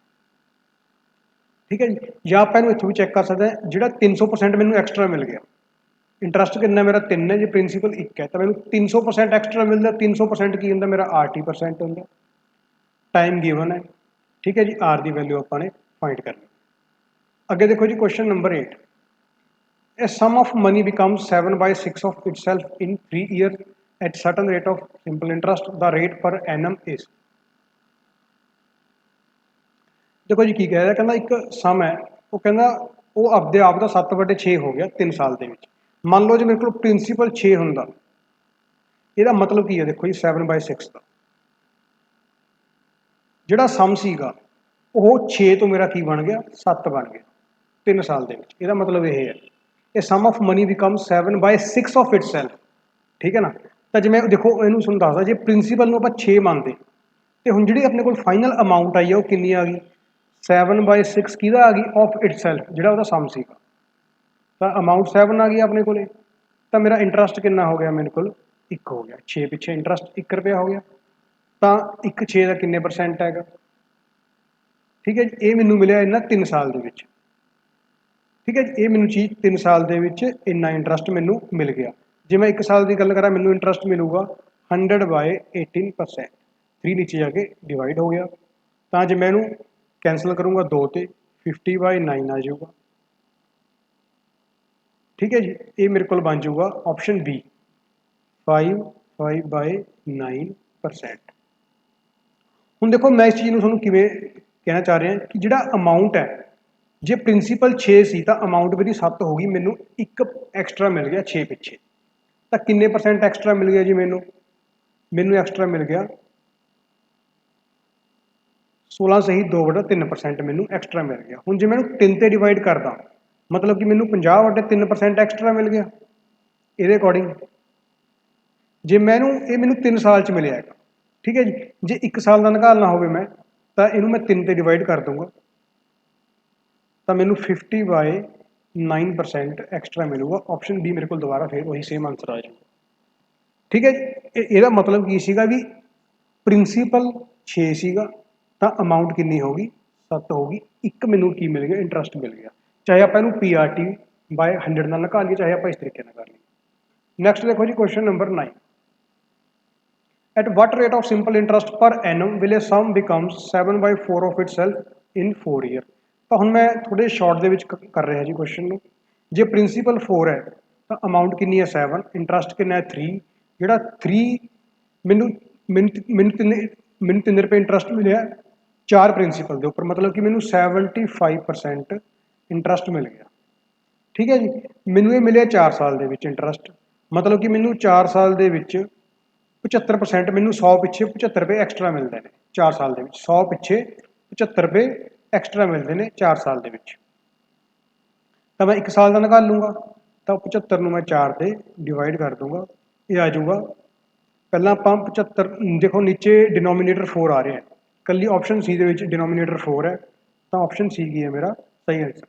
ਠੀਕ ਹੈ ਜੀ, ਜਾਂ ਆਪਾਂ ਇਹਨੂੰ ਇੱਥੋਂ ਵੀ ਚੈੱਕ ਕਰ ਸਕਦੇ ਹਾਂ, ਜਿਹੜਾ 300% ਮੈਨੂੰ ਐਕਸਟਰਾ ਮਿਲ ਗਿਆ, ਇੰਟਰਸਟ ਕਿੰਨਾ ਮੇਰਾ 3 ਹੈ, ਜੇ ਪ੍ਰਿੰਸੀਪਲ 1 ਹੈ ਤਾਂ ਮੈਨੂੰ 300% ਐਕਸਟਰਾ ਮਿਲਦਾ। 300% ਕੀ ਹੁੰਦਾ ਮੇਰਾ, 80% ਹੁੰਦਾ। ਟਾਈਮ ਗਿਵਨ ਹੈ। ਠੀਕ ਹੈ ਜੀ, ਆਰ ਦੀ ਵੈਲਿਊ ਆਪਾਂ ਨੇ ਫਾਈਂਡ ਕਰਨੀ। ਅੱਗੇ ਦੇਖੋ ਜੀ, question number 8, a sum of money becomes 7/6 of itself in 3 years at certain rate of simple interest, the rate per annum is। ਦੇਖੋ ਜੀ ਕੀ ਕਹਿ ਰਿਹਾ, ਕਹਿੰਦਾ ਇੱਕ ਸਮ ਹੈ, ਉਹ ਕਹਿੰਦਾ ਉਹ ਆਪਦੇ ਆਪ ਦਾ 7/6 ਹੋ ਗਿਆ 3 ਸਾਲ ਦੇ ਵਿੱਚ। ਮੰਨ ਲਓ ਜੇ ਮੇਰੇ ਕੋਲ ਪ੍ਰਿੰਸੀਪਲ 6 ਹੁੰਦਾ, ਇਹਦਾ ਮਤਲਬ ਕੀ ਹੈ, ਦੇਖੋ ਜੀ 7/6 ਦਾ ਜਿਹੜਾ ਸਮ ਸੀਗਾ ਉਹ 6 ਤੋਂ ਮੇਰਾ ਕੀ ਬਣ ਗਿਆ, 7 ਬਣ ਗਿਆ 3 ਸਾਲ ਦੇ ਵਿੱਚ। ਇਹਦਾ ਮਤਲਬ ਇਹ ਹੈ, ਇਹ sum of money become 7/6 of itself. ਠੀਕ ਹੈ ਨਾ, ਤਾਂ ਜਿਵੇਂ ਦੇਖੋ ਇਹਨੂੰ ਤੁਹਾਨੂੰ ਦੱਸਦਾ, ਜੇ ਪ੍ਰਿੰਸੀਪਲ ਨੂੰ ਆਪਾਂ 6 ਮੰਨਦੇ ਤੇ ਹੁਣ ਜਿਹੜੀ ਆਪਣੇ ਕੋਲ ਫਾਈਨਲ ਅਮਾਊਂਟ ਆਈ ਹੈ ਉਹ ਕਿੰਨੀ ਆ ਗਈ, 7/6 ਕਿਹਦਾ ਆ ਗਈ, ਆਫ ਇਟਸੈਲਫ, ਜਿਹੜਾ ਉਹਦਾ ਸਮ ਸੀਗਾ। ਤਾਂ ਅਮਾਊਂਟ 7 ਆ ਗਈ ਆਪਣੇ ਕੋਲੇ, ਤਾਂ ਮੇਰਾ ਇੰਟਰਸਟ ਕਿੰਨਾ ਹੋ ਗਿਆ, ਮੇਰੇ ਕੋਲ 1 ਹੋ ਗਿਆ। 6 ਪਿੱਛੇ ਇੰਟਰਸਟ 1 ਰੁਪਇਆ ਹੋ ਗਿਆ, ਤਾਂ 1 6 ਦਾ ਕਿੰਨੇ ਪਰਸੈਂਟ ਹੈਗਾ। ਠੀਕ ਹੈ ਜੀ, ਇਹ ਮੈਨੂੰ ਮਿਲਿਆ ਇਹਨਾਂ 3 ਸਾਲ ਦੇ ਵਿੱਚ। ਠੀਕ ਹੈ ਜੀ, ਇਹ ਮੈਨੂੰ ਚੀਜ਼ 3 ਸਾਲ ਦੇ ਵਿੱਚ ਇੰਨਾ ਇੰਟਰਸਟ ਮੈਨੂੰ ਮਿਲ ਗਿਆ। ਜੇ ਮੈਂ 1 ਸਾਲ ਦੀ ਗੱਲ ਕਰਾਂ, ਮੈਨੂੰ ਇੰਟਰਸਟ ਮਿਲੂਗਾ 100/18%। 3 ਨੀਚੇ ਜਾ ਕੇ ਡਿਵਾਈਡ ਹੋ ਗਿਆ, ਤਾਂ ਜੇ ਮੈਂ ਇਹਨੂੰ ਕੈਂਸਲ ਕਰੂੰਗਾ 2 ਤੇ 50/9 ਆ ਜਾਊਗਾ। ਠੀਕ ਹੈ ਜੀ, ਇਹ ਮੇਰੇ ਕੋਲ ਬਣ ਜਾਊਗਾ ਆਪਸ਼ਨ ਬੀ, 5/9%। ਹੁਣ ਦੇਖੋ ਮੈਂ ਇਸ ਚੀਜ਼ ਨੂੰ ਤੁਹਾਨੂੰ ਕਿਵੇਂ ਕਹਿਣਾ ਚਾਹ ਰਿਹਾ ਕਿ ਜਿਹੜਾ ਅਮਾਊਂਟ ਹੈ, ਜੇ ਪ੍ਰਿੰਸੀਪਲ 6 ਸੀ ਤਾਂ ਅਮਾਊਂਟ ਮੇਰੀ 7 ਹੋ ਗਈ, ਮੈਨੂੰ 1 ਐਕਸਟਰਾ ਮਿਲ ਗਿਆ 6 ਪਿੱਛੇ। ਤਾਂ ਕਿੰਨੇ ਪਰਸੈਂਟ ਐਕਸਟਰਾ ਮਿਲ ਗਿਆ ਜੀ, ਮੈਨੂੰ ਐਕਸਟਰਾ ਮਿਲ ਗਿਆ 16 ਸਹੀ 2/3% ਮੈਨੂੰ ਐਕਸਟਰਾ ਮਿਲ ਗਿਆ। ਹੁਣ ਜੇ ਮੈਨੂੰ 3 ਤੇ ਡਿਵਾਈਡ ਕਰਦਾ, ਮਤਲਬ ਕਿ ਮੈਨੂੰ 50/3% ਐਕਸਟਰਾ ਮਿਲ ਗਿਆ। ਇਹਦੇ ਅਕੋਰਡਿੰਗ ਜੇ ਇਹ ਮੈਨੂੰ 3 ਸਾਲ 'ਚ ਮਿਲਿਆ ਹੈਗਾ। ਠੀਕ ਹੈ ਜੀ, ਜੇ 1 ਸਾਲ ਦਾ ਨਿਕਾਲਣਾ ਹੋਵੇ ਮੈਂ, ਤਾਂ ਇਹਨੂੰ ਮੈਂ 3 ਤੇ ਡਿਵਾਈਡ ਕਰ ਦੂੰਗਾ, ਤਾਂ ਮੈਨੂੰ 50/9% ਐਕਸਟਰਾ ਮਿਲੂਗਾ। ਆਪਸ਼ਨ ਬੀ ਮੇਰੇ ਕੋਲ ਦੁਬਾਰਾ ਫਿਰ ਉਹੀ ਸੇਮ ਆਂਸਰ ਆ ਜਾਊਗਾ। ਠੀਕ ਹੈ ਜੀ, ਇਹਦਾ ਮਤਲਬ ਕੀ ਸੀਗਾ ਵੀ ਪ੍ਰਿੰਸੀਪਲ 6 ਸੀਗਾ ਤਾਂ ਅਮਾਊਂਟ ਕਿੰਨੀ ਹੋਗੀ, 7 ਹੋਗੀ। 1 ਮੈਨੂੰ ਕੀ ਮਿਲ ਗਿਆ, ਇੰਟਰਸਟ ਮਿਲ ਗਿਆ। ਚਾਹੇ ਆਪਾਂ ਇਹਨੂੰ PRT/100 ਨਾਲ ਨਿਕਾਲੀਏ, ਚਾਹੇ ਆਪਾਂ ਇਸ ਤਰੀਕੇ ਨਾਲ ਕਰ ਲਈਏ। ਨੈਕਸਟ ਦੇਖੋ ਜੀ, question number 9, at what rate of simple interest per annum will a sum becomes 7/4 of itself in 4 years। ਤਾਂ ਹੁਣ ਮੈਂ ਥੋੜੇ ਸ਼ਾਰਟ ਦੇ ਵਿੱਚ ਕਰ ਰਿਹਾ ਜੀ ਕੁਐਸਚਨ ਨੂੰ। ਜੇ ਪ੍ਰਿੰਸੀਪਲ 4 ਹੈ ਤਾਂ ਅਮਾਊਂਟ ਕਿੰਨੀ ਹੈ, 7, ਇੰਟਰਸਟ ਕਿੰਨਾ ਹੈ, 3। ਜਿਹੜਾ 3 ਮੈਨੂੰ 3 ਰੁਪਏ ਇੰਟਰਸਟ ਮਿਲਿਆ 4 ਪ੍ਰਿੰਸੀਪਲ ਦੇ ਉੱਪਰ, ਮਤਲਬ ਕਿ ਮੈਨੂੰ 75% ਇੰਟਰਸਟ ਮਿਲ ਗਿਆ। ਠੀਕ ਹੈ ਜੀ, ਮੈਨੂੰ ਇਹ ਮਿਲਿਆ 4 ਸਾਲ ਦੇ ਵਿੱਚ ਇੰਟਰਸਟ, ਮਤਲਬ ਕਿ ਮੈਨੂੰ 4 ਸਾਲ ਦੇ ਵਿੱਚ 75% ਮੈਨੂੰ 100 ਪਿੱਛੇ 75 ਰੁਪਏ ਐਕਸਟਰਾ ਮਿਲਦੇ ਨੇ 4 ਸਾਲ ਦੇ ਵਿੱਚ 100 ਪਿੱਛੇ 75 ਰੁਪਏ ਐਕਸਟਰਾ ਮਿਲਦੇ ਨੇ 4 ਸਾਲ ਦੇ ਵਿੱਚ। ਤਾਂ ਮੈਂ 1 ਸਾਲ ਦਾ ਨਿਕਾਲ ਲੂੰਗਾ ਤਾਂ 75 ਨੂੰ ਮੈਂ 4 ਤੇ ਡਿਵਾਈਡ ਕਰ ਦੂੰਗਾ, ਇਹ ਆ ਜਾਊਗਾ। ਪਹਿਲਾਂ ਆਪਾਂ 75 ਦੇਖੋ ਨੀਚੇ ਡਿਨੋਮੀਨੇਟਰ 4 ਆ ਰਿਹਾ, ਕੱਲੀ ਆਪਸ਼ਨ ਸੀ ਦੇ ਵਿੱਚ ਡਿਨੋਮੀਨੇਟਰ 4 ਹੈ, ਤਾਂ ਆਪਸ਼ਨ ਸੀ ਕੀ ਹੈ ਮੇਰਾ ਸਹੀ ਆਂਸਰ,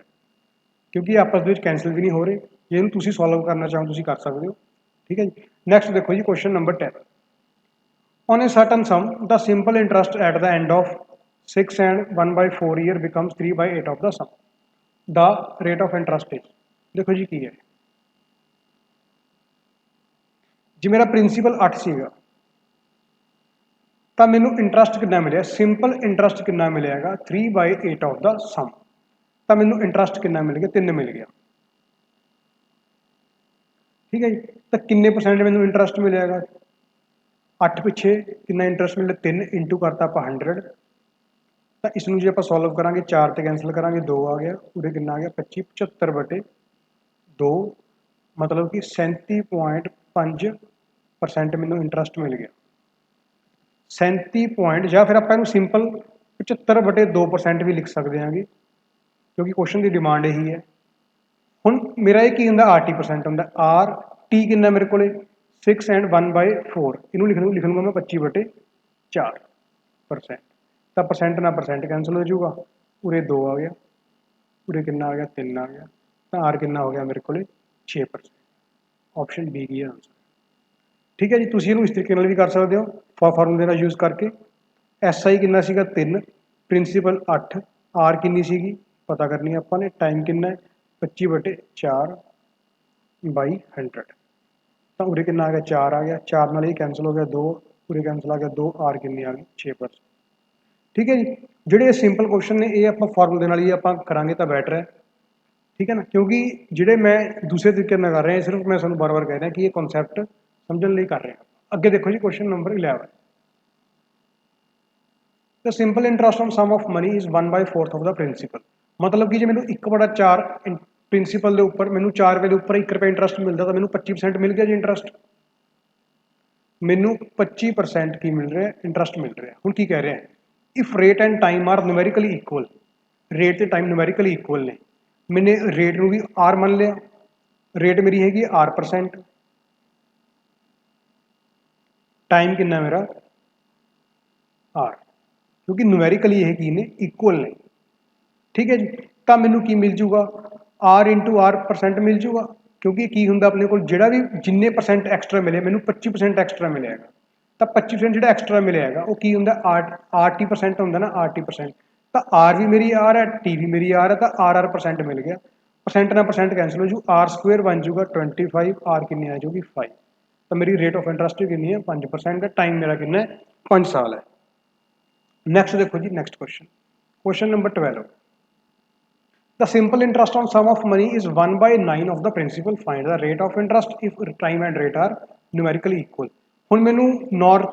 ਕਿਉਂਕਿ ਆਪਸ ਦੇ ਵਿੱਚ ਕੈਂਸਲ ਵੀ ਨਹੀਂ ਹੋ ਰਹੇ। ਜੇ ਇਹਨੂੰ ਤੁਸੀਂ ਸੋਲਵ ਕਰਨਾ ਚਾਹੋ ਤੁਸੀਂ ਕਰ ਸਕਦੇ ਹੋ, ਠੀਕ ਹੈ ਜੀ। ਨੈਕਸਟ ਦੇਖੋ ਜੀ question number 10। On a certain sum, the simple interest at the end of 6 and 1/4 year becomes 3/8 of the sum. The rate of interest is, देखो जी की है जी, मेरा प्रिंसीपल 8 ਸੀਗਾ ਤਾਂ ਮੈਨੂੰ ਇੰਟਰਸਟ ਕਿੰਨਾ ਮਿਲਿਆ, ਸਿੰਪਲ ਇੰਟਰਸਟ ਕਿੰਨਾ ਮਿਲਿਆਗਾ 3/8 ਆਫ ਦਾ ਸਮ। ਤਾਂ ਮੈਨੂੰ ਇੰਟਰਸਟ ਕਿੰਨਾ ਮਿਲ ਗਿਆ, 3 ਮਿਲ ਗਿਆ, ਠੀਕ ਹੈ ਜੀ। ਤਾਂ ਕਿੰਨੇ ਪਰਸੈਂਟ ਮੈਨੂੰ ਇੰਟਰਸਟ ਮਿਲਿਆਗਾ, 8 ਪਿੱਛੇ ਕਿੰਨਾ ਇੰਟਰਸਟ ਮਿਲਿਆ 3 ਇੰਟੂ ਕਰਤਾ ਆਪਾਂ 100। ਤਾਂ ਇਸ ਨੂੰ ਜੇ ਆਪਾਂ ਸੋਲਵ ਕਰਾਂਗੇ 4 ਤੇ ਕੈਂਸਲ ਕਰਾਂਗੇ 2 ਆ ਗਿਆ, ਉਰੇ ਕਿੰਨਾ ਆ ਗਿਆ 25, 75/2 ਮਤਲਬ ਕਿ 37.5% ਮੈਨੂੰ ਇੰਟਰਸਟ ਮਿਲ ਗਿਆ। 37 ਪੁਆਇੰਟ, ਜਾਂ ਫਿਰ ਆਪਾਂ ਇਹਨੂੰ ਸਿੰਪਲ 75/2% ਵੀ ਲਿਖ ਸਕਦੇ ਹਾਂਗੇ, ਕਿਉਂਕਿ ਕੁਐਸਚਨ ਦੀ ਡਿਮਾਂਡ ਇਹੀ ਹੈ। ਹੁਣ ਮੇਰਾ ਇਹ ਕੀ ਹੁੰਦਾ, RT% ਹੁੰਦਾ। ਆਰ ਟੀ ਕਿੰਨਾ ਮੇਰੇ ਕੋਲੇ 6 and 1/4, ਇਹਨੂੰ ਲਿਖ ਲੂੰਗਾ ਮੈਂ 25/4%। ਤਾਂ ਪਰਸੈਂਟ ਨਾਲ ਪਰਸੈਂਟ ਕੈਂਸਲ ਹੋ ਜਾਊਗਾ, ਉਰੇ 2 ਆ ਗਿਆ, ਉਰੇ ਕਿੰਨਾ ਆ ਗਿਆ 3 ਆ ਗਿਆ, ਤਾਂ ਆਰ ਕਿੰਨਾ ਹੋ ਗਿਆ ਮੇਰੇ ਕੋਲੇ 6%। ਆਪਸ਼ਨ ਬੀ ਕੀ ਆਂਸਰ, ਠੀਕ ਹੈ ਜੀ। ਤੁਸੀਂ ਇਹਨੂੰ ਇਸ ਤਰੀਕੇ ਨਾਲ ਵੀ ਕਰ ਸਕਦੇ ਹੋ, ਫਾਰਮੂਲੇ ਦਾ ਯੂਜ਼ ਕਰਕੇ। SI ਕਿੰਨਾ ਸੀਗਾ 3, ਪ੍ਰਿੰਸੀਪਲ 8, ਆਰ ਕਿੰਨੀ ਸੀਗੀ ਪਤਾ ਕਰਨੀ ਹੈ ਆਪਾਂ ਨੇ, ਟਾਈਮ ਕਿੰਨਾ ਹੈ 25/4/100। ਤਾਂ ਉਰੇ ਕਿੰਨਾ ਆ ਗਿਆ 4 ਆ ਗਿਆ, 4 ਨਾਲ ਇਹ ਕੈਂਸਲ ਹੋ ਗਿਆ 2, ਉਰੇ ਕੈਂਸਲ ਆ ਗਿਆ 2, ਆਰ ਕਿੰਨੀ ਆ ਗਈ 6%, ਠੀਕ ਹੈ ਜੀ। ਜਿਹੜੇ ਸਿੰਪਲ ਕੁਐਸਚਨ ਨੇ ਇਹ ਆਪਾਂ ਫਾਰਮੂਲੇ ਨਾਲ ਹੀ ਆਪਾਂ ਕਰਾਂਗੇ ਤਾਂ ਬੈਟਰ ਹੈ, ਠੀਕ ਹੈ ਨਾ, ਕਿਉਂਕਿ ਜਿਹੜੇ ਮੈਂ ਦੂਸਰੇ ਤਰੀਕੇ ਨਾਲ ਕਰ ਰਿਹਾ ਸਿਰਫ ਮੈਂ ਤੁਹਾਨੂੰ ਬਾਰ-ਬਾਰ ਕਹਿ ਰਿਹਾ ਕਿ ਇਹ ਕਨਸੈਪਟ ਸਮਝਣ ਲਈ ਕਰ ਰਿਹਾ। ਅੱਗੇ ਦੇਖੋ ਜੀ question number 11। The simple interest on sum of money is 1/4 of the principal। मतलब कि जो मैंने 1/4 प्रिंसीपल के उपर मैंने 4 रुपए के उपर 1 रुपया इंटरस्ट मिलता, तो मैंने 25% मिल गया जी इंटरस्ट। मैंने 25% की मिल रहा है, इंटरस्ट मिल रहा है। हुण की कह रहे हैं, if rate and time are numerically equal, rate ते टाइम न्यूमेरिकली इक्वल ने, मैंने रेट नूं भी आर मान लिया, रेट मेरी हैगी R%, टाइम कितना मेरा आर, क्योंकि न्यूमेरिकली ये की ने इक्वल ने, ठीक है जी। तो मैनू की मिल जूगा R इंटू R% मिल जूगा, क्योंकि की होंगे अपने को जो भी जिन्ने परसेंट एक्सट्रा मिले, मैनू 25% एक्सट्रा मिलेगा। तो 25% जो एक्सट्रा मिलेगा वो की होंगे RT% होंगे ना, RT%। तो R भी मेरी R है, T भी मेरी R है, तो R% मिल गया। परसेंट ना परसेंट कैंसिल हो जू, R² बन जूगा 25, R कितनी आ जाऊगी 5। तो मेरी रेट ऑफ इंटरस्ट कितनी है 5% है, टाइम मेरा कितना है 5 साल है। नेक्स्ट देखो जी, next question, question number 12। The simple interest on sum of money is 1/9 of the principal. Find the rate of interest if time and rate are numerically equal। ਹੁਣ ਮੈਨੂੰ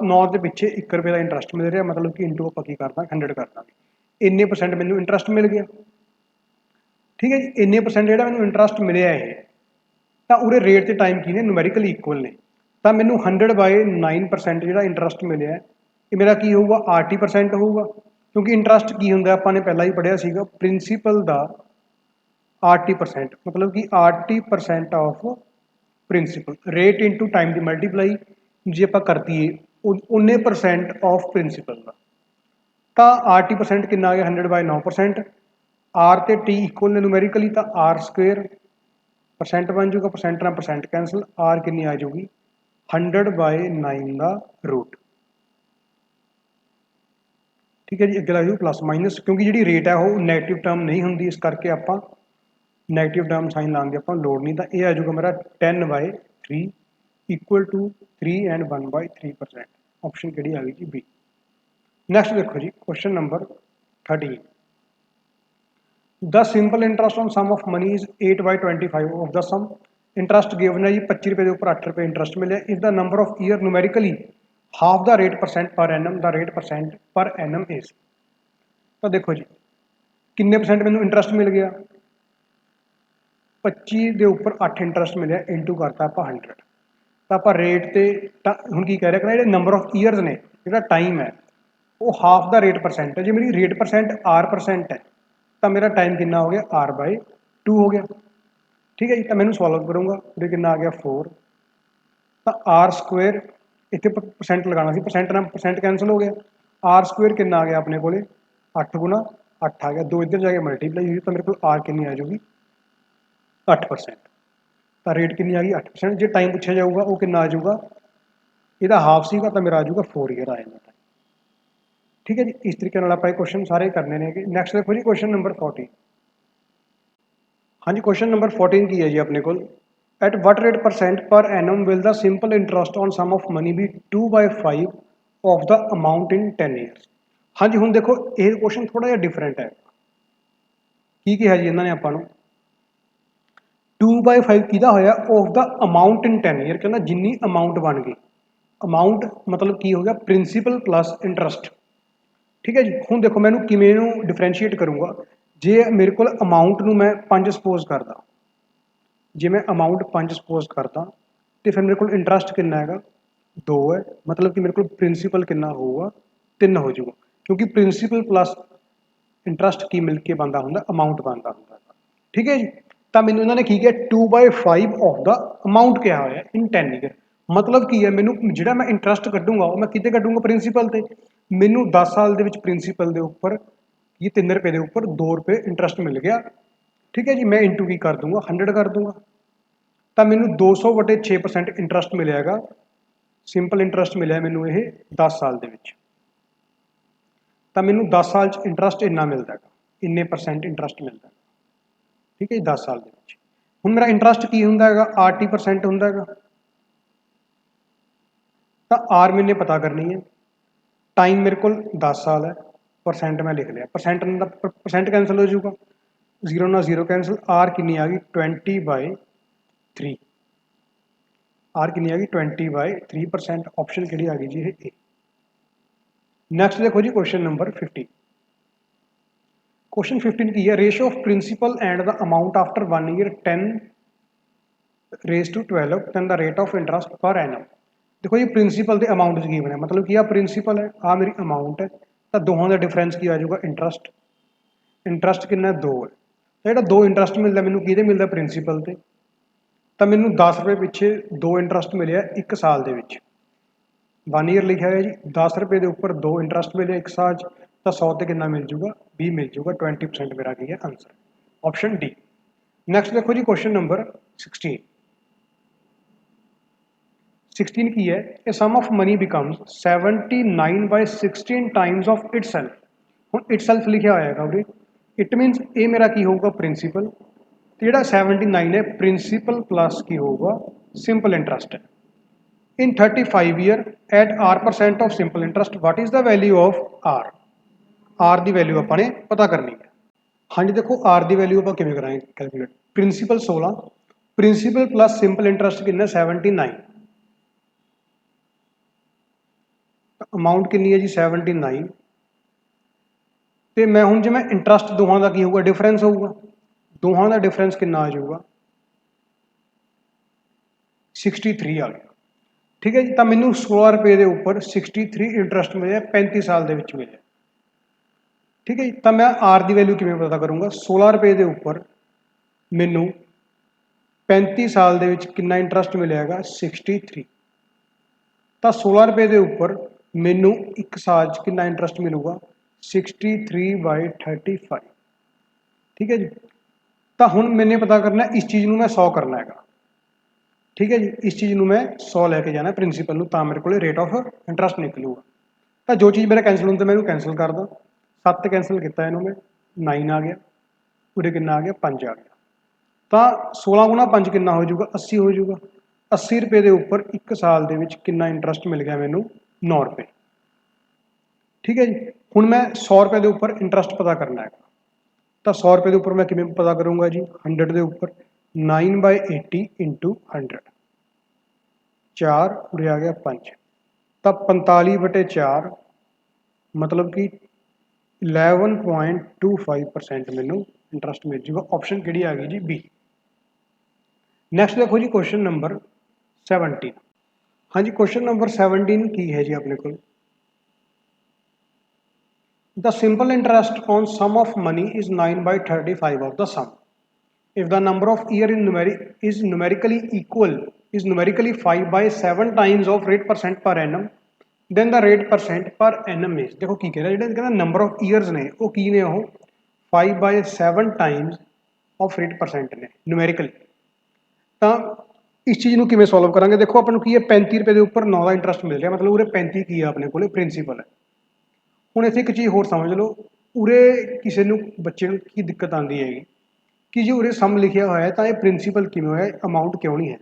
9 ਦੇ ਪਿੱਛੇ 1 ਰੁਪਏ ਦਾ ਇੰਟਰਸਟ ਮਿਲ ਰਿਹਾ, ਮਤਲਬ ਕਿ ਇੰਟੂ ਆਪਾਂ ਕੀ ਕਰਦਾ 100 ਕਰਦਾ, ਇੰਨੇ ਪਰਸੈਂਟ ਮੈਨੂੰ ਇੰਟਰਸਟ ਮਿਲ ਗਿਆ, ਠੀਕ ਹੈ ਜੀ। ਇੰਨੇ ਪਰਸੈਂਟ ਜਿਹੜਾ ਮੈਨੂੰ ਇੰਟਰਸਟ ਮਿਲਿਆ ਇਹ, ਤਾਂ ਉਹਦੇ ਰੇਟ ਤੇ ਟਾਈਮ ਕੀ ਨੇ ਨੂਮੈਰੀਕਲੀ ਇਕੁਅਲ ਨੇ। ਤਾਂ ਮੈਨੂੰ 100/9% ਜਿਹੜਾ ਇੰਟਰਸਟ ਮਿਲਿਆ ਇਹ ਮੇਰਾ ਕੀ ਹੋਊਗਾ RT% ਹੋਊਗਾ, ਕਿਉਂਕਿ ਇੰਟਰਸਟ ਕੀ ਹੁੰਦਾ ਆਪਾਂ ਨੇ ਪਹਿਲਾਂ ਹੀ ਪੜ੍ਹਿਆ ਸੀਗਾ, ਪ੍ਰਿੰਸੀਪਲ ਦਾ RT%, मतलब कि RT% of principal, rate into time की मल्टीप्लाई जे आप करती है उन्ने परसेंट ऑफ प्रिंसीपल का। तो RT% कितना आ गया 100/9%, R ते T इक्वल ने न्यूमेरिकली, तो R² परसेंट बन जाऊगा, परसेंट ना परसेंट कैंसल, R कितनी आ जाऊगी 100/9 का रूट, ठीक है जी। अगे लग जाऊ प्लस माइनस, क्योंकि जी रेट है वो नैगेटिव टर्म नहीं होंगी, इस करके आप नैगेटिव टर्म साइन लाने की आप लोड़ नहीं। तो यह आ जाऊगा मेरा 10/3 इक्वल टू 3 and 1/3%। ऑप्शन कि आ गई जी बी। नैक्सट देखो जी question number 13। The simple interest on sum of money is 8/25 of the sum. Interest given है जी 25 रुपये के उपर 8 रुपये इंटरस्ट मिले। If the number of year numerically half the rate percent per annum, the rate percent per annum is. तो देखो जी किन्ने परसेंट मैंने इंटरस्ट मिल गया, 25 के उपर 8 इंटरस्ट मिले, इंटू करता आप 100। ਤਾਂ ਆਪਾਂ ਰੇਟ ਤੇ ਹੁਣ ਕੀ ਕਹਿ ਰਿਹਾ ਕਿ ਜਿਹੜੇ ਨੰਬਰ ਆਫ ਈਅਰਸ ਨੇ, ਜਿਹੜਾ ਟਾਈਮ ਹੈ ਉਹ ਹਾਫ ਦਾ ਰੇਟ ਪਰਸੈਂਟ ਹੈ। ਜੇ ਮੇਰੀ ਰੇਟ ਪਰਸੈਂਟ R% ਹੈ ਤਾਂ ਮੇਰਾ ਟਾਈਮ ਕਿੰਨਾ ਹੋ ਗਿਆ, R/2 ਹੋ ਗਿਆ। ਠੀਕ ਹੈ ਜੀ, ਤਾਂ ਮੈਨੂੰ ਸੋਲਵ ਕਰੂੰਗਾ, ਉਹਦੇ ਕਿੰਨਾ ਆ ਗਿਆ 4, ਤਾਂ R² ਇੱਥੇ ਪਰਸੈਂਟ ਲਗਾਉਣਾ ਸੀ, ਪਰਸੈਂਟ ਨਾਲ ਪਰਸੈਂਟ ਕੈਂਸਲ ਹੋ ਗਿਆ। R² ਕਿੰਨਾ ਆ ਗਿਆ ਆਪਣੇ ਕੋਲੇ 8 ਗੁਣਾ 8 ਆ ਗਿਆ, 2 ਇੱਧਰ ਜਾ ਕੇ ਮਲਟੀਪਲਾਈ ਹੋਈ, ਤਾਂ ਮੇਰੇ ਕੋਲ R ਕਿੰਨੀ ਆ ਜਾਊਗੀ 8%। ਤਾਂ ਰੇਟ ਕਿੰਨੀ ਆ ਗਈ 8%। ਜੇ ਟਾਈਮ ਪੁੱਛਿਆ ਜਾਊਗਾ ਉਹ ਕਿੰਨਾ ਆ ਜਾਊਗਾ, ਇਹਦਾ ਹਾਫ ਸੀਗਾ ਤਾਂ ਮੇਰਾ ਆ ਜਾਊਗਾ 4 ਈਅਰ ਆ ਜਾਂਦਾ। ਠੀਕ ਹੈ ਜੀ, ਇਸ ਤਰੀਕੇ ਨਾਲ ਆਪਾਂ ਇਹ ਕੁਐਸਚਨ ਸਾਰੇ ਕਰਨੇ ਨੇ। ਨੈਕਸਟ ਦੇਖੋ ਜੀ ਕੁਐਸਚਨ ਨੰਬਰ 14। ਹਾਂਜੀ, ਕੁਐਸਚਨ ਨੰਬਰ 14 ਕੀ ਹੈ ਜੀ ਆਪਣੇ ਕੋਲ, at what rate % per annum will the simple interest on sum of money be 2/5 of the amount in 10 years। ਹਾਂਜੀ, ਹੁਣ ਦੇਖੋ ਇਹ ਕੁਐਸਚਨ ਥੋੜਾ ਜਿਹਾ ਡਿਫਰੈਂਟ ਹੈ। ਕੀ ਕਿਹਾ ਜੀ ਇਹਨਾਂ ਨੇ ਆਪਾਂ ਨੂੰ, 2/5 ਕਿਹਦਾ ਹੋਇਆ, of the amount in 10 year, ਕਹਿੰਦਾ ਜਿੰਨੀ ਅਮਾਊਂਟ ਬਣ ਗਈ। ਅਮਾਊਂਟ ਮਤਲਬ ਕੀ ਹੋ ਗਿਆ, ਪ੍ਰਿੰਸੀਪਲ ਪਲੱਸ ਇੰਟਰਸਟ। ਠੀਕ ਹੈ ਜੀ, ਹੁਣ ਦੇਖੋ ਮੈਨੂੰ ਕਿਵੇਂ ਇਹਨੂੰ ਡਿਫਰੈਂਸ਼ੀਏਟ ਕਰੂੰਗਾ। ਜੇ ਮੇਰੇ ਕੋਲ ਅਮਾਊਂਟ ਨੂੰ ਮੈਂ 5 ਸਪੋਜ਼ ਕਰਦਾ, ਜੇ ਮੈਂ ਅਮਾਊਂਟ 5 ਸਪੋਜ਼ ਕਰਦਾ ਤੇ ਫਿਰ ਮੇਰੇ ਕੋਲ ਇੰਟਰਸਟ ਕਿੰਨਾ ਹੈਗਾ 2 ਹੈ, ਮਤਲਬ ਕਿ ਮੇਰੇ ਕੋਲ ਪ੍ਰਿੰਸੀਪਲ ਕਿੰਨਾ ਹੋਊਗਾ 3 ਹੋ ਜਾਊਗਾ, ਕਿਉਂਕਿ ਪ੍ਰਿੰਸੀਪਲ ਪਲੱਸ ਇੰਟਰਸਟ ਕੀ ਮਿਲ ਕੇ ਬਣਦਾ ਹੁੰਦਾ, ਅਮਾਊਂਟ ਬਣਦਾ ਹੁੰਦਾ। ਠੀਕ ਹੈ ਜੀ, ਤਾਂ ਮੈਨੂੰ ਇਹਨਾਂ ਨੇ ਕੀ ਕਿਹਾ 2/5 ਆਫ ਦਾ ਅਮਾਊਂਟ ਕਿਹਾ ਹੋਇਆ ਇਨ 10 ਈਅਰ। ਮਤਲਬ ਕੀ ਹੈ, ਮੈਨੂੰ ਜਿਹੜਾ ਮੈਂ ਇੰਟਰਸਟ ਕੱਢੂੰਗਾ ਉਹ ਮੈਂ ਕਿਤੇ ਕੱਢੂੰਗਾ, ਪ੍ਰਿੰਸੀਪਲ ਤੇ। ਮੈਨੂੰ 10 ਸਾਲ ਦੇ ਵਿੱਚ ਪ੍ਰਿੰਸੀਪਲ ਦੇ ਉੱਪਰ ਇਹ 3 ਰੁਪਏ ਦੇ ਉੱਪਰ 2 ਰੁਪਏ ਇੰਟਰਸਟ ਮਿਲ ਗਿਆ। ਠੀਕ ਹੈ ਜੀ, ਮੈਂ ਇੰਟੂ ਕੀ ਕਰ ਦੂੰਗਾ 100 ਕਰ ਦੂੰਗਾ, ਤਾਂ ਮੈਨੂੰ 200/6% ਇੰਟਰਸਟ ਮਿਲਿਆਗਾ। ਸਿੰਪਲ ਇੰਟਰਸਟ ਮਿਲਿਆ ਮੈਨੂੰ ਇਹ 10 ਸਾਲ ਦੇ ਵਿੱਚ। ਤਾਂ ਮੈਨੂੰ 10 ਸਾਲ 'ਚ ਇੰਟਰਸਟ ਇੰਨਾ ਮਿਲਦਾ ਹੈਗਾ, ਇੰਨੇ % ਇੰਟਰਸਟ ਮਿਲਦਾ। ਠੀਕ ਹੈ ਜੀ, 10 ਸਾਲ ਦੇ ਵਿੱਚ। ਹੁਣ ਮੇਰਾ ਇੰਟਰਸਟ ਕੀ ਹੁੰਦਾ ਹੈਗਾ, RT% ਹੁੰਦਾ ਹੈਗਾ। ਤਾਂ R ਮੈਨੇ ਪਤਾ ਕਰਨੀ ਹੈ, ਟਾਈਮ ਮੇਰੇ ਕੋਲ 10 ਸਾਲ ਹੈ, ਪਰਸੈਂਟ ਮੈਂ ਲਿਖ ਲਿਆ, ਪਰਸੈਂਟ ਕੈਂਸਲ ਹੋ ਜਾਊਗਾ, 0 ਨਾਲ 0 ਕੈਂਸਲ। R ਕਿੰਨੀ ਆ ਗਈ 20/3। R ਕਿੰਨੀ ਆ ਗਈ 20/3%। ਆਪਸ਼ਨ ਕਿਹੜੀ ਆ ਗਈ ਜੀ, ਇਹ A। ਨੈਕਸਟ ਦੇਖੋ ਜੀ ਕੁਐਸਚਨ ਨੰਬਰ 15। ਕੁਐਸਚਨ 15 ਕੀ ਹੈ, ratio of principal and the amount after 1 year 10⁻12 then the rate of interest per annum. ਦੇਖੋ ਜੀ ਪ੍ਰਿੰਸੀਪਲ ਦੇ ਅਮਾਊਂਟ 'ਚ ਕੀ ਬਣਿਆ, ਮਤਲਬ ਕੀ ਆ ਪ੍ਰਿੰਸੀਪਲ ਹੈ, ਆ ਮੇਰੀ ਅਮਾਊਂਟ ਹੈ, ਤਾਂ ਦੋਹਾਂ ਦਾ ਡਿਫਰੈਂਸ ਕੀ ਆ ਜਾਊਗਾ, ਇੰਟਰਸਟ। ਇੰਟਰਸਟ ਕਿੰਨਾ 2 ਹੈ, ਜਿਹੜਾ 2 ਇੰਟਰਸਟ ਮਿਲਦਾ ਮੈਨੂੰ ਕਿਹਦੇ ਮਿਲਦਾ, ਪ੍ਰਿੰਸੀਪਲ ਤੇ। ਤਾਂ ਮੈਨੂੰ 10 ਰੁਪਏ ਪਿੱਛੇ 2 ਇੰਟਰਸਟ ਮਿਲਿਆ 1 ਸਾਲ ਦੇ ਵਿੱਚ। 1 ਈਅਰ ਲਿਖਿਆ ਹੋਇਆ ਜੀ, 10 ਰੁਪਏ ਦੇ ਉੱਪਰ 2 ਇੰਟਰਸਟ ਮਿਲਿਆ 1 ਸਾਲ 'ਚ, ਤਾਂ 100 ਤੇ ਕਿੰਨਾ ਮਿਲ ਜੂਗਾ 20 ਮਿਲ ਜੂਗਾ। 20% ਮੇਰਾ ਕੀ ਹੈ ਆਂਸਰ, ਆਪਸ਼ਨ ਡੀ। ਨੈਕਸਟ ਦੇਖੋ ਜੀ ਕੁਐਸਚਨ ਨੰਬਰ 16। 16 ਕੀ ਹੈ, a sum of money becomes 79/16 times of itself। ਹੁਣ itself ਲਿਖਿਆ ਹੋਇਆ ਹੈਗਾ ਉਰੇ, ਇਟ ਮੀਨਸ ਇਹ ਮੇਰਾ ਕੀ ਹੋਊਗਾ, ਪ੍ਰਿੰਸੀਪਲ, ਤੇ ਜਿਹੜਾ 79 ਹੈ ਪ੍ਰਿੰਸੀਪਲ ਪਲੱਸ ਕੀ ਹੋਊਗਾ, ਸਿੰਪਲ ਇੰਟਰਸਟ ਹੈ। in 35 year at R% of simple interest what is the value of R। R the value ਆਪਾਂ ਨੇ ਪਤਾ ਕਰਨੀ ਹੈ। ਹਾਂਜੀ ਦੇਖੋ R ਦੀ ਵੈਲਿਊ ਆਪਾਂ ਕਿਵੇਂ ਕਰਾਂਗੇ calculate, principal 16, principal plus simple interest ਕਿੰਨਾ 79, ਅਮਾਊਂਟ ਕਿੰਨੀ ਹੈ ਜੀ 79। ਤੇ ਮੈਂ ਹੁਣ ਜੇ ਮੈਂ ਇੰਟਰਸਟ ਦੋਹਾਂ ਦਾ ਕੀ ਹੋਊਗਾ, ਡਿਫਰੈਂਸ ਹੋਊਗਾ, ਦੋਹਾਂ ਦਾ ਡਿਫਰੈਂਸ ਕਿੰਨਾ ਆ ਜਾਊਗਾ 63 ਆ ਗਿਆ। ਠੀਕ ਹੈ ਜੀ, ਤਾਂ ਮੈਨੂੰ 16 ਰੁਪਏ ਦੇ ਉੱਪਰ 63 ਇੰਟਰਸਟ ਮਿਲਿਆ 35 ਸਾਲ ਦੇ ਵਿੱਚ ਮਿਲਿਆ। ਠੀਕ ਹੈ ਜੀ, ਤਾਂ ਮੈਂ R ਦੀ ਵੈਲਿਊ ਕਿਵੇਂ ਪਤਾ ਕਰੂੰਗਾ, 16 ਰੁਪਏ ਦੇ ਉੱਪਰ ਮੈਨੂੰ 35 ਸਾਲ ਦੇ ਵਿੱਚ ਕਿੰਨਾ ਇੰਟਰਸਟ ਮਿਲਿਆਗਾ 63। ਤਾਂ 16 ਰੁਪਏ ਦੇ ਉੱਪਰ ਮੈਨੂੰ 1 ਸਾਲ 'ਚ ਕਿੰਨਾ ਇੰਟਰਸਟ ਮਿਲੂਗਾ 63/35। ਠੀਕ ਹੈ ਜੀ, ਤਾਂ ਹੁਣ ਮੈਨੇ ਪਤਾ ਕਰਨਾ ਇਸ ਚੀਜ਼ ਨੂੰ ਮੈਂ 100 ਕਰਨਾ ਹੈਗਾ। ਠੀਕ ਹੈ ਜੀ, ਇਸ ਚੀਜ਼ ਨੂੰ ਮੈਂ 100 ਲੈ ਕੇ ਜਾਣਾ ਪ੍ਰਿੰਸੀਪਲ ਨੂੰ, ਤਾਂ ਮੇਰੇ ਕੋਲ ਰੇਟ ਆਫ ਇੰਟਰਸਟ ਨਿਕਲੂਗਾ। ਤਾਂ ਜੋ ਚੀਜ਼ ਮੇਰਾ ਕੈਂਸਲ ਹੁੰਦਾ ਮੈਂ ਇਹਨੂੰ ਕੈਂਸਲ ਕਰਦਾ, 7 ਕੈਂਸਲ ਕੀਤਾ ਇਹਨੂੰ ਮੈਂ 9 ਆ ਗਿਆ, ਉਰੇ ਕਿੰਨਾ ਆ ਗਿਆ 5 ਆ ਗਿਆ। ਤਾਂ 16 ਗੁਣਾ 5 ਕਿੰਨਾ ਹੋ ਜਾਊਗਾ 80 ਹੋ ਜਾਊਗਾ। 80 ਰੁਪਏ ਦੇ ਉੱਪਰ 1 ਸਾਲ ਦੇ ਵਿੱਚ ਕਿੰਨਾ ਇੰਟਰਸਟ ਮਿਲ ਗਿਆ ਮੈਨੂੰ 9 ਰੁਪਏ। ਠੀਕ ਹੈ ਜੀ, ਹੁਣ ਮੈਂ 100 ਰੁਪਏ ਦੇ ਉੱਪਰ ਇੰਟਰਸਟ ਪਤਾ ਕਰਨਾ ਹੈਗਾ, ਤਾਂ 100 ਰੁਪਏ ਦੇ ਉੱਪਰ ਮੈਂ ਕਿਵੇਂ ਪਤਾ ਕਰੂੰਗਾ ਜੀ, 100 ਦੇ ਉੱਪਰ 9/80 ਇੰਟੂ 100, 4 ਉਰੇ ਆ ਗਿਆ 5, ਤਾਂ 45/4 ਮਤਲਬ ਕਿ 11.25% ਮੈਨੂੰ ਇੰਟਰਸਟ ਮਿਲ ਜੂਗਾ। ਆਪਸ਼ਨ ਕਿਹੜੀ ਆ ਗਈ ਜੀ, ਬੀ। ਨੈਕਸਟ ਦੇਖੋ ਜੀ ਕੁਐਸਚਨ ਨੰਬਰ 17। हाँ जी, क्वेश्चन नंबर 17 की है जी अपने को। The simple interest on sum of money is 9/35 of the sum. If the number of year in is numerically equal is numerically 5/7 times of rate percent per annum, then the rate percent per annum is, देखो की कह रहा है ਜਿਹੜਾ ਕਹਿੰਦਾ number of years ਨੇ ਉਹ ਕੀ ਨੇ, ਉਹ 5/7 ਟਾਈਮਸ ਆਫ ਰੇਟ ਪਰਸੈਂਟ ਨੇ ਨੂਮੈਰੀਕਲੀ। ਤਾਂ ਇਸ ਚੀਜ਼ ਨੂੰ ਕਿਵੇਂ ਸੋਲਵ ਕਰਾਂਗੇ? ਦੇਖੋ ਆਪਾਂ ਨੂੰ ਕੀ ਹੈ, 35 ਰੁਪਏ ਦੇ ਉੱਪਰ 9 ਦਾ ਇੰਟਰਸਟ ਮਿਲ ਰਿਹਾ, ਮਤਲਬ ਉਰੇ 35 ਕੀ ਆ ਆਪਣੇ ਕੋਲੇ ਪ੍ਰਿੰਸੀਪਲ ਹੈ। ਹੁਣ ਇੱਥੇ ਇੱਕ ਚੀਜ਼ ਹੋਰ ਸਮਝ ਲਓ, ਉਰੇ ਕਿਸੇ ਨੂੰ ਬੱਚੇ ਨੂੰ ਕੀ ਦਿੱਕਤ ਆਉਂਦੀ ਹੈਗੀ ਕਿ ਜੇ ਉਰੇ ਸਮ ਲਿਖਿਆ ਹੋਇਆ ਹੈ ਤਾਂ ਇਹ ਪ੍ਰਿੰਸੀਪਲ ਕਿਵੇਂ ਹੋਇਆ, ਅਮਾਊਂਟ ਕਿਉਂ ਨਹੀਂ ਹੈ?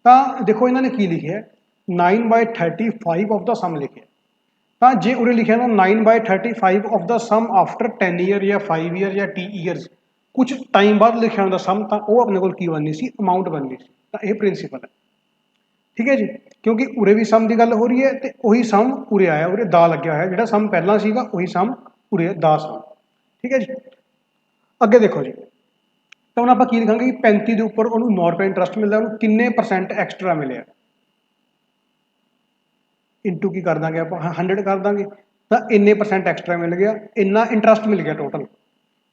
ਤਾਂ ਦੇਖੋ ਇਹਨਾਂ ਨੇ ਕੀ ਲਿਖਿਆ, 9/35 ਆਫ ਦਾ ਸਮ ਲਿਖਿਆ। ਤਾਂ ਜੇ ਉਰੇ ਲਿਖਿਆ ਨਾ 9/35 of the sum after 10 year ਜਾਂ 5 ਈਅਰ ਜਾਂ 20 ਈਅਰਸ, ਕੁਝ ਟਾਈਮ ਬਾਅਦ ਲਿਖਿਆ ਹੁੰਦਾ ਸਮ, ਤਾਂ ਉਹ ਆਪਣੇ ਕੋਲ ਕੀ ਬਣਨੀ ਸੀ, ਅਮਾਊਂਟ ਬਣਨੀ ਸੀ। ਤਾਂ ਇਹ ਪ੍ਰਿੰਸੀਪਲ ਹੈ, ਠੀਕ ਹੈ ਜੀ, ਕਿਉਂਕਿ ਉਰੇ ਵੀ ਸਮ ਦੀ ਗੱਲ ਹੋ ਰਹੀ ਹੈ ਤੇ ਉਹੀ ਸਮ ਉਰੇ ਆਇਆ, ਉਰੇ ਦਾ ਲੱਗਿਆ ਹੋਇਆ, ਜਿਹੜਾ ਸਮ ਪਹਿਲਾਂ ਸੀਗਾ ਉਹੀ ਸਮ ਉਰੇ ਦਾ ਸਮ, ਠੀਕ ਹੈ ਜੀ। ਅੱਗੇ ਦੇਖੋ ਜੀ, ਤਾਂ ਹੁਣ ਆਪਾਂ ਕੀ ਲਿਖਾਂਗੇ ਕਿ 35 ਦੇ ਉੱਪਰ ਉਹਨੂੰ 9 ਰੁਪਏ ਇੰਟਰਸਟ ਮਿਲਦਾ, ਉਹਨੂੰ ਕਿੰਨੇ ਪਰਸੈਂਟ ਐਕਸਟਰਾ ਮਿਲਿਆ, ਇੰਟੂ ਕੀ ਕਰ ਦਾਂਗੇ ਆਪਾਂ, 100 ਕਰ ਦਾਂਗੇ। ਤਾਂ ਇੰਨੇ ਪਰਸੈਂਟ ਐਕਸਟਰਾ ਮਿਲ ਗਿਆ, ਇੰਨਾ ਇੰਟਰਸਟ ਮਿਲ ਗਿਆ ਟੋਟਲ।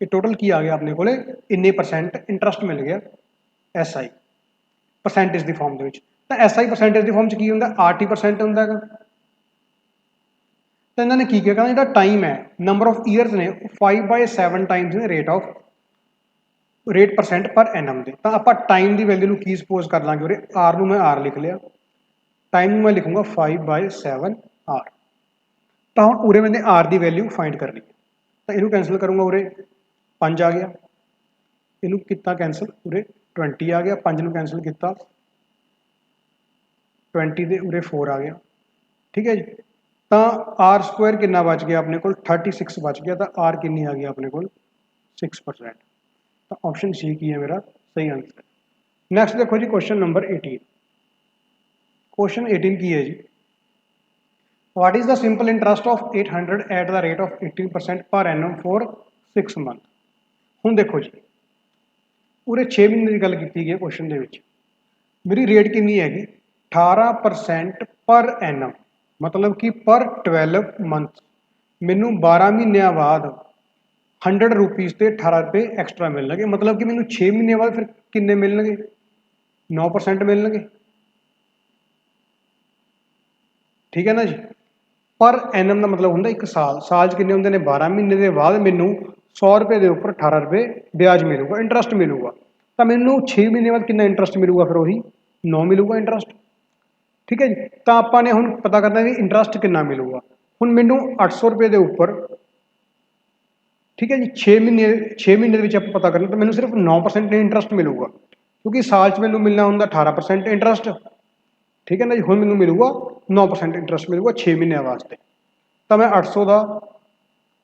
ਇਹ ਟੋਟਲ ਕੀ ਆ ਗਿਆ ਆਪਣੇ ਕੋਲੇ, ਇੰਨੇ ਪਰਸੈਂਟ ਇੰਟਰਸਟ ਮਿਲ ਗਿਆ S I percentage the farm ਦੇ ਵਿੱਚ। ਤਾਂ S I percentage the farm 'ਚ ਕੀ ਹੁੰਦਾ, 80% ਹੁੰਦਾ ਹੈਗਾ। ਤਾਂ ਇਹਨਾਂ ਨੇ ਕੀ ਕਿਹਾ, ਕਹਿੰਦਾ ਜਿਹੜਾ ਟਾਈਮ ਹੈ, ਨੰਬਰ ਆਫ ਈਅਰਸ ਨੇ 5/7 ਟਾਈਮਸ ਨੇ ਰੇਟ ਪਰਸੈਂਟ ਪਰ ਐਨਮ ਦੇ। ਤਾਂ ਆਪਾਂ ਟਾਈਮ ਦੀ ਵੈਲਿਊ ਨੂੰ ਕੀ ਸਪੋਜ਼ ਕਰ ਲਾਂਗੇ, ਉਰੇ ਆਰ ਨੂੰ ਮੈਂ ਆਰ ਲਿਖ ਲਿਆ, ਟਾਈਮ ਨੂੰ ਮੈਂ ਲਿਖੂੰਗਾ 5/7 ਆਰ। ਤਾਂ ਹੁਣ ਉਰੇ ਮੈंने ਆਰ ਦੀ ਵੈਲਿਊ ਫਾਈਂਡ ਕਰਨੀ ਹੈ, ਤਾਂ ਇਹਨੂੰ ਕੈਂਸਲ ਕਰੂੰਗਾ, ਉਰੇ 5 ਆ ਗਿਆ, ਇਹਨੂੰ ਕੀਤਾ ਕੈਂਸਲ, ਉਰੇ 20 ਆ ਗਿਆ, 5 ਨੂੰ ਕੈਂਸਲ ਕੀਤਾ, 20 ਦੇ ਉਰੇ 4 ਆ ਗਿਆ, ਠੀਕ ਹੈ ਜੀ। ਤਾਂ ਆਰ ਸਕੁਆਇਰ ਕਿੰਨਾ ਬਚ ਗਿਆ ਆਪਣੇ ਕੋਲ, 36 ਬਚ ਗਿਆ। ਤਾਂ ਆਰ ਕਿੰਨੀ ਆ ਗਈ ਆਪਣੇ ਕੋਲ, 6%। ਤਾਂ ਆਪਸ਼ਨ ਸੀ ਕੀ ਹੈ ਮੇਰਾ ਸਹੀ ਆंसर। ਨੈਕਸਟ ਦੇਖੋ ਜੀ, क्वेश्चन नंबर 18। क्वेश्चन 18 ਕੀ ਹੈ ਜੀ, what is the simple interest of 800 at the rate of 18% per annum for 6 month। ਹੁਣ ਦੇਖੋ ਜੀ, ਉਰੇ 6 ਮਹੀਨੇ ਦੀ ਗੱਲ ਕੀਤੀ ਗਈ ਹੈ ਕੁਐਸਚਨ ਦੇ ਵਿੱਚ, ਮੇਰੀ ਰੇਟ ਕਿੰਨੀ ਹੈਗੀ, 18% ਪਰ ਐਨਮ, ਮਤਲਬ ਕਿ ਪਰ 12 ਮੰਥ ਮੈਨੂੰ 12 ਮਹੀਨਿਆਂ ਬਾਅਦ 100 ਰੁਪੀਜ਼ ਤੇ 18 ਰੁਪਏ ਐਕਸਟਰਾ ਮਿਲਣਗੇ। ਮਤਲਬ ਕਿ ਮੈਨੂੰ 6 ਮਹੀਨੇ ਬਾਅਦ ਫਿਰ ਕਿੰਨੇ ਮਿਲਣਗੇ, 9% ਮਿਲਣਗੇ, ਠੀਕ ਹੈ ਨਾ ਜੀ। ਪਰ ਐਨਮ ਦਾ ਮਤਲਬ ਹੁੰਦਾ 1 ਸਾਲ, ਸਾਲ 'ਚ ਕਿੰਨੇ ਹੁੰਦੇ ਨੇ, 12 ਮਹੀਨੇ ਦੇ ਬਾਅਦ ਮੈਨੂੰ 100 ਰੁਪਏ ਦੇ ਉੱਪਰ 18 ਰੁਪਏ ਵਿਆਜ ਮਿਲੂਗਾ, ਇੰਟਰਸਟ ਮਿਲੂਗਾ। ਤਾਂ ਮੈਨੂੰ 6 ਮਹੀਨੇ ਬਾਅਦ ਕਿੰਨਾ ਇੰਟਰਸਟ ਮਿਲੂਗਾ, ਫਿਰ ਉਹੀ 9 ਮਿਲੂਗਾ ਇੰਟਰਸਟ, ਠੀਕ ਹੈ ਜੀ। ਤਾਂ ਆਪਾਂ ਨੇ ਹੁਣ ਪਤਾ ਕਰਨਾ ਵੀ ਇੰਟਰਸਟ ਕਿੰਨਾ ਮਿਲੂਗਾ। ਹੁਣ ਮੈਨੂੰ 800 ਰੁਪਏ ਦੇ ਉੱਪਰ, ਠੀਕ ਹੈ ਜੀ, 6 ਮਹੀਨੇ ਦੇ ਵਿੱਚ ਆਪਾਂ ਪਤਾ ਕਰਨਾ, ਤਾਂ ਮੈਨੂੰ ਸਿਰਫ 9% ਇੰਟਰਸਟ ਮਿਲੂਗਾ, ਕਿਉਂਕਿ ਸਾਲ 'ਚ ਮੈਨੂੰ ਮਿਲਣਾ ਹੁੰਦਾ 18% ਇੰਟਰਸਟ, ਠੀਕ ਹੈ ਨਾ ਜੀ। ਹੁਣ ਮੈਨੂੰ ਮਿਲੂਗਾ 9% ਇੰਟਰਸਟ ਮਿਲੂਗਾ 6 ਮਹੀਨਿਆਂ ਵਾਸਤੇ। ਤਾਂ ਮੈਂ 800 ਦਾ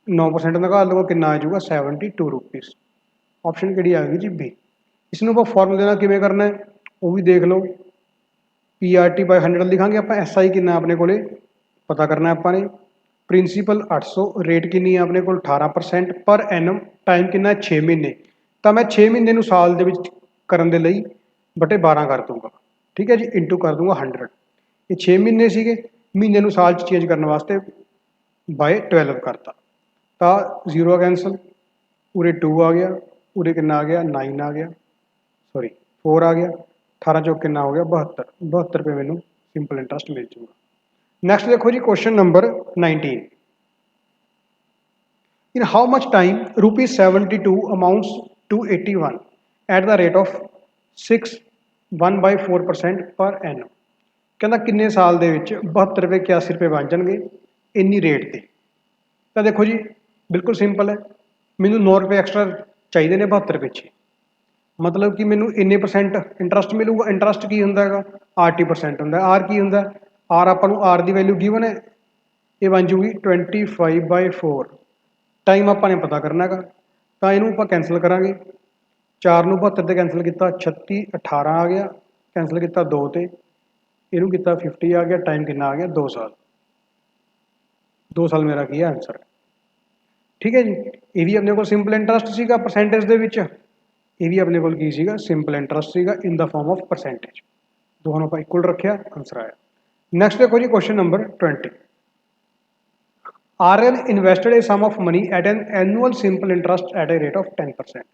9% ਨਿਕਾਲ ਲਵਾਂਗਾ, ਕਿੰਨਾ ਆ ਜਾਊਗਾ, 72 ਰੁਪੀਜ਼। ਆਪਸ਼ਨ ਕਿਹੜੀ ਆ ਗਈ ਜੀ, ਬੀ। ਇਸ ਨੂੰ ਆਪਾਂ ਫਾਰਮੂਲੇ ਨਾਲ ਕਿਵੇਂ ਕਰਨਾ ਹੈ ਉਹ ਵੀ ਦੇਖ ਲਓ, PRT/100 ਲਿਖਾਂਗੇ ਆਪਾਂ, SI ਕਿੰਨਾ ਆਪਣੇ ਕੋਲੇ ਪਤਾ ਕਰਨਾ ਆਪਾਂ ਨੇ, ਪ੍ਰਿੰਸੀਪਲ 800, ਰੇਟ ਕਿੰਨੀ ਹੈ ਆਪਣੇ ਕੋਲ 18% ਪਰ ਐਨਮ, ਟਾਈਮ ਕਿੰਨਾ 6 ਮਹੀਨੇ। ਤਾਂ ਮੈਂ 6 ਮਹੀਨੇ ਨੂੰ ਸਾਲ ਦੇ ਵਿੱਚ ਕਰਨ ਦੇ ਲਈ ਬਟੇ 12 ਕਰ ਦੂੰਗਾ, ਠੀਕ ਹੈ ਜੀ, ਇੰਟੂ ਕਰ ਦੂੰਗਾ 100। ਇਹ 6 ਮਹੀਨੇ ਸੀਗੇ, ਮਹੀਨੇ ਨੂੰ ਸਾਲ 'ਚ ਚੇਂਜ ਕਰਨ ਵਾਸਤੇ ਬਾਏ 12 ਕਰਤਾ, ਤਾਂ 0 ਕੈਂਸਲ, ਉਰੇ 2 ਆ ਗਿਆ, ਉਰੇ ਕਿੰਨਾ ਆ ਗਿਆ, 9 ਆ ਗਿਆ, ਸੌਰੀ 4 ਆ ਗਿਆ, 18 ਚੋਂ ਕਿੰਨਾ ਹੋ ਗਿਆ, 72 ਰੁਪਏ ਮੈਨੂੰ ਸਿੰਪਲ ਇੰਟਰਸਟ ਮਿਲ ਜੂਗਾ। ਨੈਕਸਟ ਦੇਖੋ ਜੀ, question number 19। in how much time rupees 72 amounts to 81 at the rate of 6 1/4% per annum। ਕਹਿੰਦਾ ਕਿੰਨੇ ਸਾਲ ਦੇ ਵਿੱਚ 72 ਰੁਪਏ 81 ਰੁਪਏ ਬਣ ਜਾਣਗੇ ਇੰਨੀ ਰੇਟ ਤੇ। ਤਾਂ ਦੇਖੋ ਜੀ, ਬਿਲਕੁਲ ਸਿੰਪਲ ਹੈ, ਮੈਨੂੰ 9 ਰੁਪਏ ਐਕਸਟਰਾ ਚਾਹੀਦੇ ਨੇ 72 ਪਿੱਛੇ, ਮਤਲਬ ਕਿ ਮੈਨੂੰ ਇੰਨੇ ਪਰਸੈਂਟ ਇੰਟਰਸਟ ਮਿਲੂਗਾ। ਇੰਟਰਸਟ ਕੀ ਹੁੰਦਾ ਹੈਗਾ, 80% ਹੁੰਦਾ। ਆਰ ਕੀ ਹੁੰਦਾ, ਆਰ ਆਪਾਂ ਨੂੰ ਆਰ ਦੀ ਵੈਲਿਊ ਗਿਵਨ ਹੈ, ਇਹ ਬਣ ਜੂਗੀ 25/4। ਟਾਈਮ ਆਪਾਂ ਨੇ ਪਤਾ ਕਰਨਾ ਹੈਗਾ, ਤਾਂ ਇਹਨੂੰ ਆਪਾਂ ਕੈਂਸਲ ਕਰਾਂਗੇ, 4 ਨੂੰ 72 ਤੇ ਕੈਂਸਲ ਕੀਤਾ, 36 18 ਆ ਗਿਆ, ਕੈਂਸਲ ਕੀਤਾ 2 ਤੇ, ਇਹਨੂੰ ਕੀਤਾ 50 ਆ ਗਿਆ, ਟਾਈਮ ਕਿੰਨਾ ਆ ਗਿਆ, 2 ਸਾਲ। 2 ਸਾਲ ਮੇਰਾ ਕੀ ਹੈ ਆਂਸਰ, ਠੀਕ ਹੈ ਜੀ। ਇਹ ਵੀ ਆਪਣੇ ਕੋਲ ਸਿੰਪਲ ਇੰਟਰਸਟ ਸੀਗਾ ਪਰਸੈਂਟੇਜ ਦੇ ਵਿੱਚ, ਇਹ ਵੀ ਆਪਣੇ ਕੋਲ ਕੀ ਸੀਗਾ, ਸਿੰਪਲ ਇੰਟਰਸਟ ਸੀਗਾ ਇਨ ਦਾ ਫਾਰਮ ਆਫ ਪਰਸੈਂਟੇਜ। ਦੋਨੋਂ ਆਪਾਂ ਇਕੁਅਲ ਰੱਖਿਆ, ਆਂਸਰ ਆਇਆ। नेक्स्ट देखो जी question number 20। RL invested a sum of money at an annual simple interest at a rate of 10%.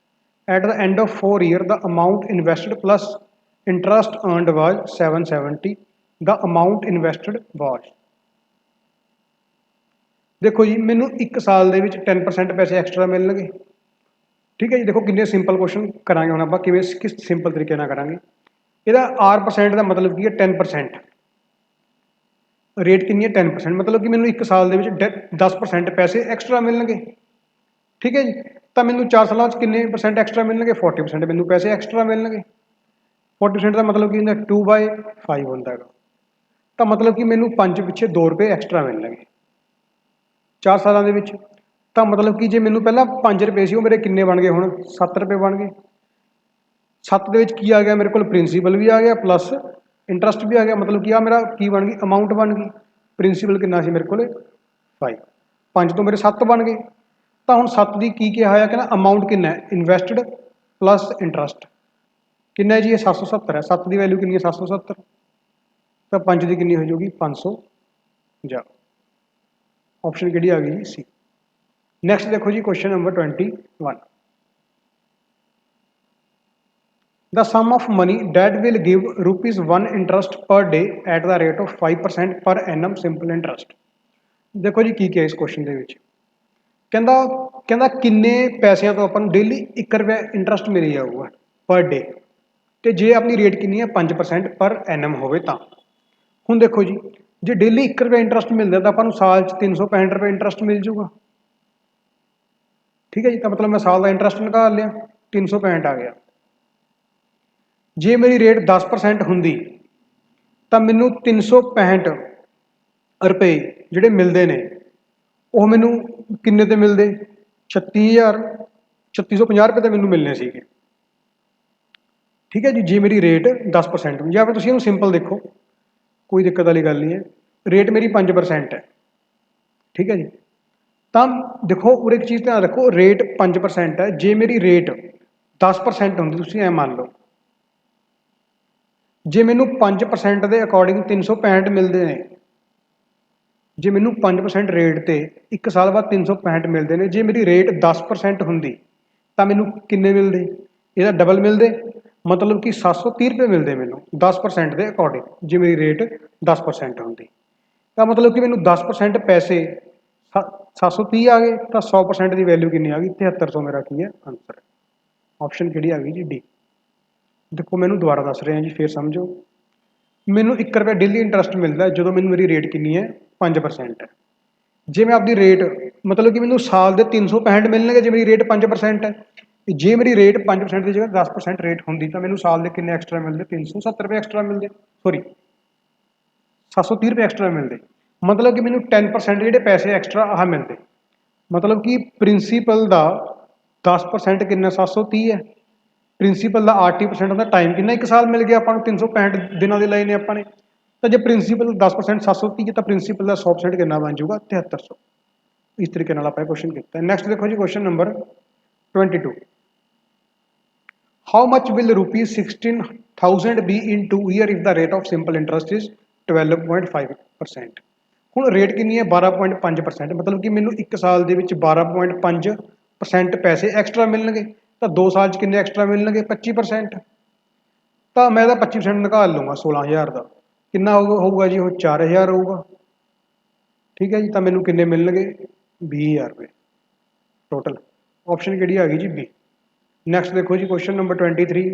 At the end of 4 years, the amount invested plus interest earned was 770. The amount invested was। देखो जी मैनू 1 साल ਦੇ ਵਿੱਚ 10% ਪੈਸੇ extra ਮਿਲਣਗੇ। ठीक है जी, देखो कितने सिंपल क्वेश्चन करांगे हम आप किस सिंपल तरीके ना करांगे। ਇਹਦਾ R% ਦਾ ਮਤਲਬ ਕੀ ਹੈ 10%। ਰੇਟ ਕਿੰਨੀ ਹੈ 10%, ਮਤਲਬ ਕਿ ਮੈਨੂੰ 1 ਸਾਲ ਦੇ ਵਿੱਚ 10% ਪੈਸੇ ਐਕਸਟਰਾ ਮਿਲਣਗੇ। ਠੀਕ ਹੈ ਜੀ, ਤਾਂ ਮੈਨੂੰ 4 ਸਾਲਾਂ 'ਚ ਕਿੰਨੇ ਪਰਸੈਂਟ ਐਕਸਟਰਾ ਮਿਲਣਗੇ 40% ਮੈਨੂੰ ਪੈਸੇ ਐਕਸਟਰਾ ਮਿਲਣਗੇ। 40% ਦਾ ਮਤਲਬ ਕੀ ਹੁੰਦਾ 2/5 ਹੁੰਦਾ ਹੈਗਾ। ਤਾਂ ਮਤਲਬ ਕਿ ਮੈਨੂੰ 5 ਪਿੱਛੇ 2 ਰੁਪਏ ਐਕਸਟਰਾ ਮਿਲਣਗੇ 4 ਸਾਲਾਂ ਦੇ ਵਿੱਚ। ਤਾਂ ਮਤਲਬ ਕਿ ਜੇ ਮੈਨੂੰ ਪਹਿਲਾਂ 5 ਰੁਪਏ ਸੀ ਉਹ ਮੇਰੇ ਕਿੰਨੇ ਬਣ ਗਏ ਹੁਣ 7 ਰੁਪਏ ਬਣ ਗਏ। 7 ਦੇ ਵਿੱਚ ਕੀ ਆ ਗਿਆ ਮੇਰੇ ਕੋਲ ਪ੍ਰਿੰਸੀਪਲ ਵੀ ਆ ਗਿਆ ਪਲੱਸ ਇੰਟਰਸਟ ਵੀ ਆ ਗਿਆ, ਮਤਲਬ ਕਿ ਆ ਮੇਰਾ ਕੀ ਬਣ ਗਈ ਅਮਾਊਂਟ ਬਣ ਗਈ। ਪ੍ਰਿੰਸੀਪਲ ਕਿੰਨਾ ਸੀ ਮੇਰੇ ਕੋਲ 5, 5 ਤੋਂ ਮੇਰੇ 7 ਬਣ ਗਏ। ਤਾਂ ਹੁਣ 7 ਦੀ ਕੀ ਕਿਹਾ ਹੋਇਆ ਕਹਿੰਦਾ ਅਮਾਊਂਟ ਕਿੰਨਾ ਹੈ ਇਨਵੈਸਟਡ ਪਲੱਸ ਇੰਟਰਸਟ ਕਿੰਨਾ ਹੈ ਜੀ ਇਹ 770 ਹੈ। 7 ਦੀ ਵੈਲਿਊ ਕਿੰਨੀ ਹੈ 770, ਤਾਂ 5 ਦੀ ਕਿੰਨੀ ਹੋ ਜਾਊਗੀ 500। ਜਾ ਆਪਸ਼ਨ ਕਿਹੜੀ ਆ ਗਈ ਜੀ ਸੀ। ਨੈਕਸਟ ਦੇਖੋ ਜੀ question number 21। The sum of money that will give ₹1 interest per day at the rate of 5% per annum simple interest। देखो जी की है इस क्वेश्चन ਦੇ ਵਿੱਚ ਕਹਿੰਦਾ ਕਹਿੰਦਾ ਕਿੰਨੇ ਪੈਸਿਆਂ ਤੋਂ ਆਪਾਂ ਨੂੰ ਡੇਲੀ 1 ਰੁਪਏ ਇੰਟਰਸਟ ਮਿਲ ਜਾਊਗਾ ਪਰ ਡੇ, ਤੇ ਜੇ ਆਪਣੀ ਰੇਟ ਕਿੰਨੀ ਹੈ 5% ਪਰ ਐਨਮ ਹੋਵੇ ਤਾਂ। ਹੁਣ ਦੇਖੋ ਜੀ ਜੇ ਡੇਲੀ 1 ਰੁਪਏ ਇੰਟਰਸਟ ਮਿਲਦਾ ਤਾਂ ਆਪਾਂ ਨੂੰ ਸਾਲ 'ਚ 365 ਰੁਪਏ ਇੰਟਰਸਟ ਮਿਲ ਜੂਗਾ। ठीक है जी, तो मतलब मैं साल का इंटरस्ट निकाल लिया 365 आ गया। जे मेरी रेट 10% होंगी तो मैनू 365 रुपए जोड़े मिलते हैं वो मैनू किन्ने ते मिलते 36,000 रुपए तो मैनू मिलने सीगे। ठीक है जी, जे मेरी रेट 10% या फिर तुम सिंपल देखो कोई दिक्कत वाली गल नहीं है, रेट मेरी 5% है। ठीक है जी, तो देखो और एक चीज़ ध्यान रखो रेट 5% है, जे मेरी रेट 10% होंगी तुम ऐ मान लो जे मैनू 5% के अकॉर्डिंग 365 मिलते हैं, जे मैनू 5% रेट ते 1 साल बाद 365 मिलते हैं, जे मेरी रेट 10% होंगी तो मैनू किन्ने मिलते यदा डबल मिलते मतलब कि 730 रुपये मिलते मैनू 10% के अकॉर्डिंग जे मेरी रेट 10% होंगी। तो मतलब कि मैनू 10% पैसे 730 आ गए तो 100% की वैल्यू कितनी आ गई 7300 मेरा की है आंसर। ऑप्शन कि आ गई जी डी। देखो मैनू दोबारा दस रहे हैं जी फिर समझो, मैनू 1 रुपया डेली इंटरस्ट मिलता है जो मैनू मेरी रेट कितनी है 5% है। जे मैं आपकी रेट मतलब कि मैनू साल के 365 मिलने जे मेरी रेट 5% है, जे मेरी रेट 5% की जगह 10% रेट होंगी तो मैनू साल के कितने एक्सट्रा मिलते 370 रुपये एक्सट्रा मिलते, सॉरी 730 रुपये एक्सट्रा मिलते। मतलब कि मैनू 10% जोड़े पैसे एक्सट्रा आह मिलते, मतलब कि प्रिंसीपल का 10% कितना 730 है, प्रिंसीपल का 80% का टाइम कितना 1 साल मिल गया अपन 365 दिनों के लाए ने अपने। तो जो प्रिंसीपल 10% 730 तो प्रिंसीपल का 100% कितना बन जाऊगा 7300। इस तरीके आप क्वेश्चन किया। नैक्सट देखो जी question number 22। How much will ₹16,000 be in 2 year if the rate of simple interest is 12.5%। ਹੁਣ रेट कितनी है 12.5%, मतलब कि मैनू 1 साल के 12.5% पैसे एक्सट्रा मिलने तो 2 साल कितने एक्सट्रा मिलने 25%। तो मैं 25% निकाल लूँगा 16,000 का कितना होगा जी वो 4,000 होगा। ठीक है जी, तो मैनू कितने मिलने 20,000 रुपये टोटल। ऑप्शन कि आ गई जी बी। नैक्सट देखो जी question number 23।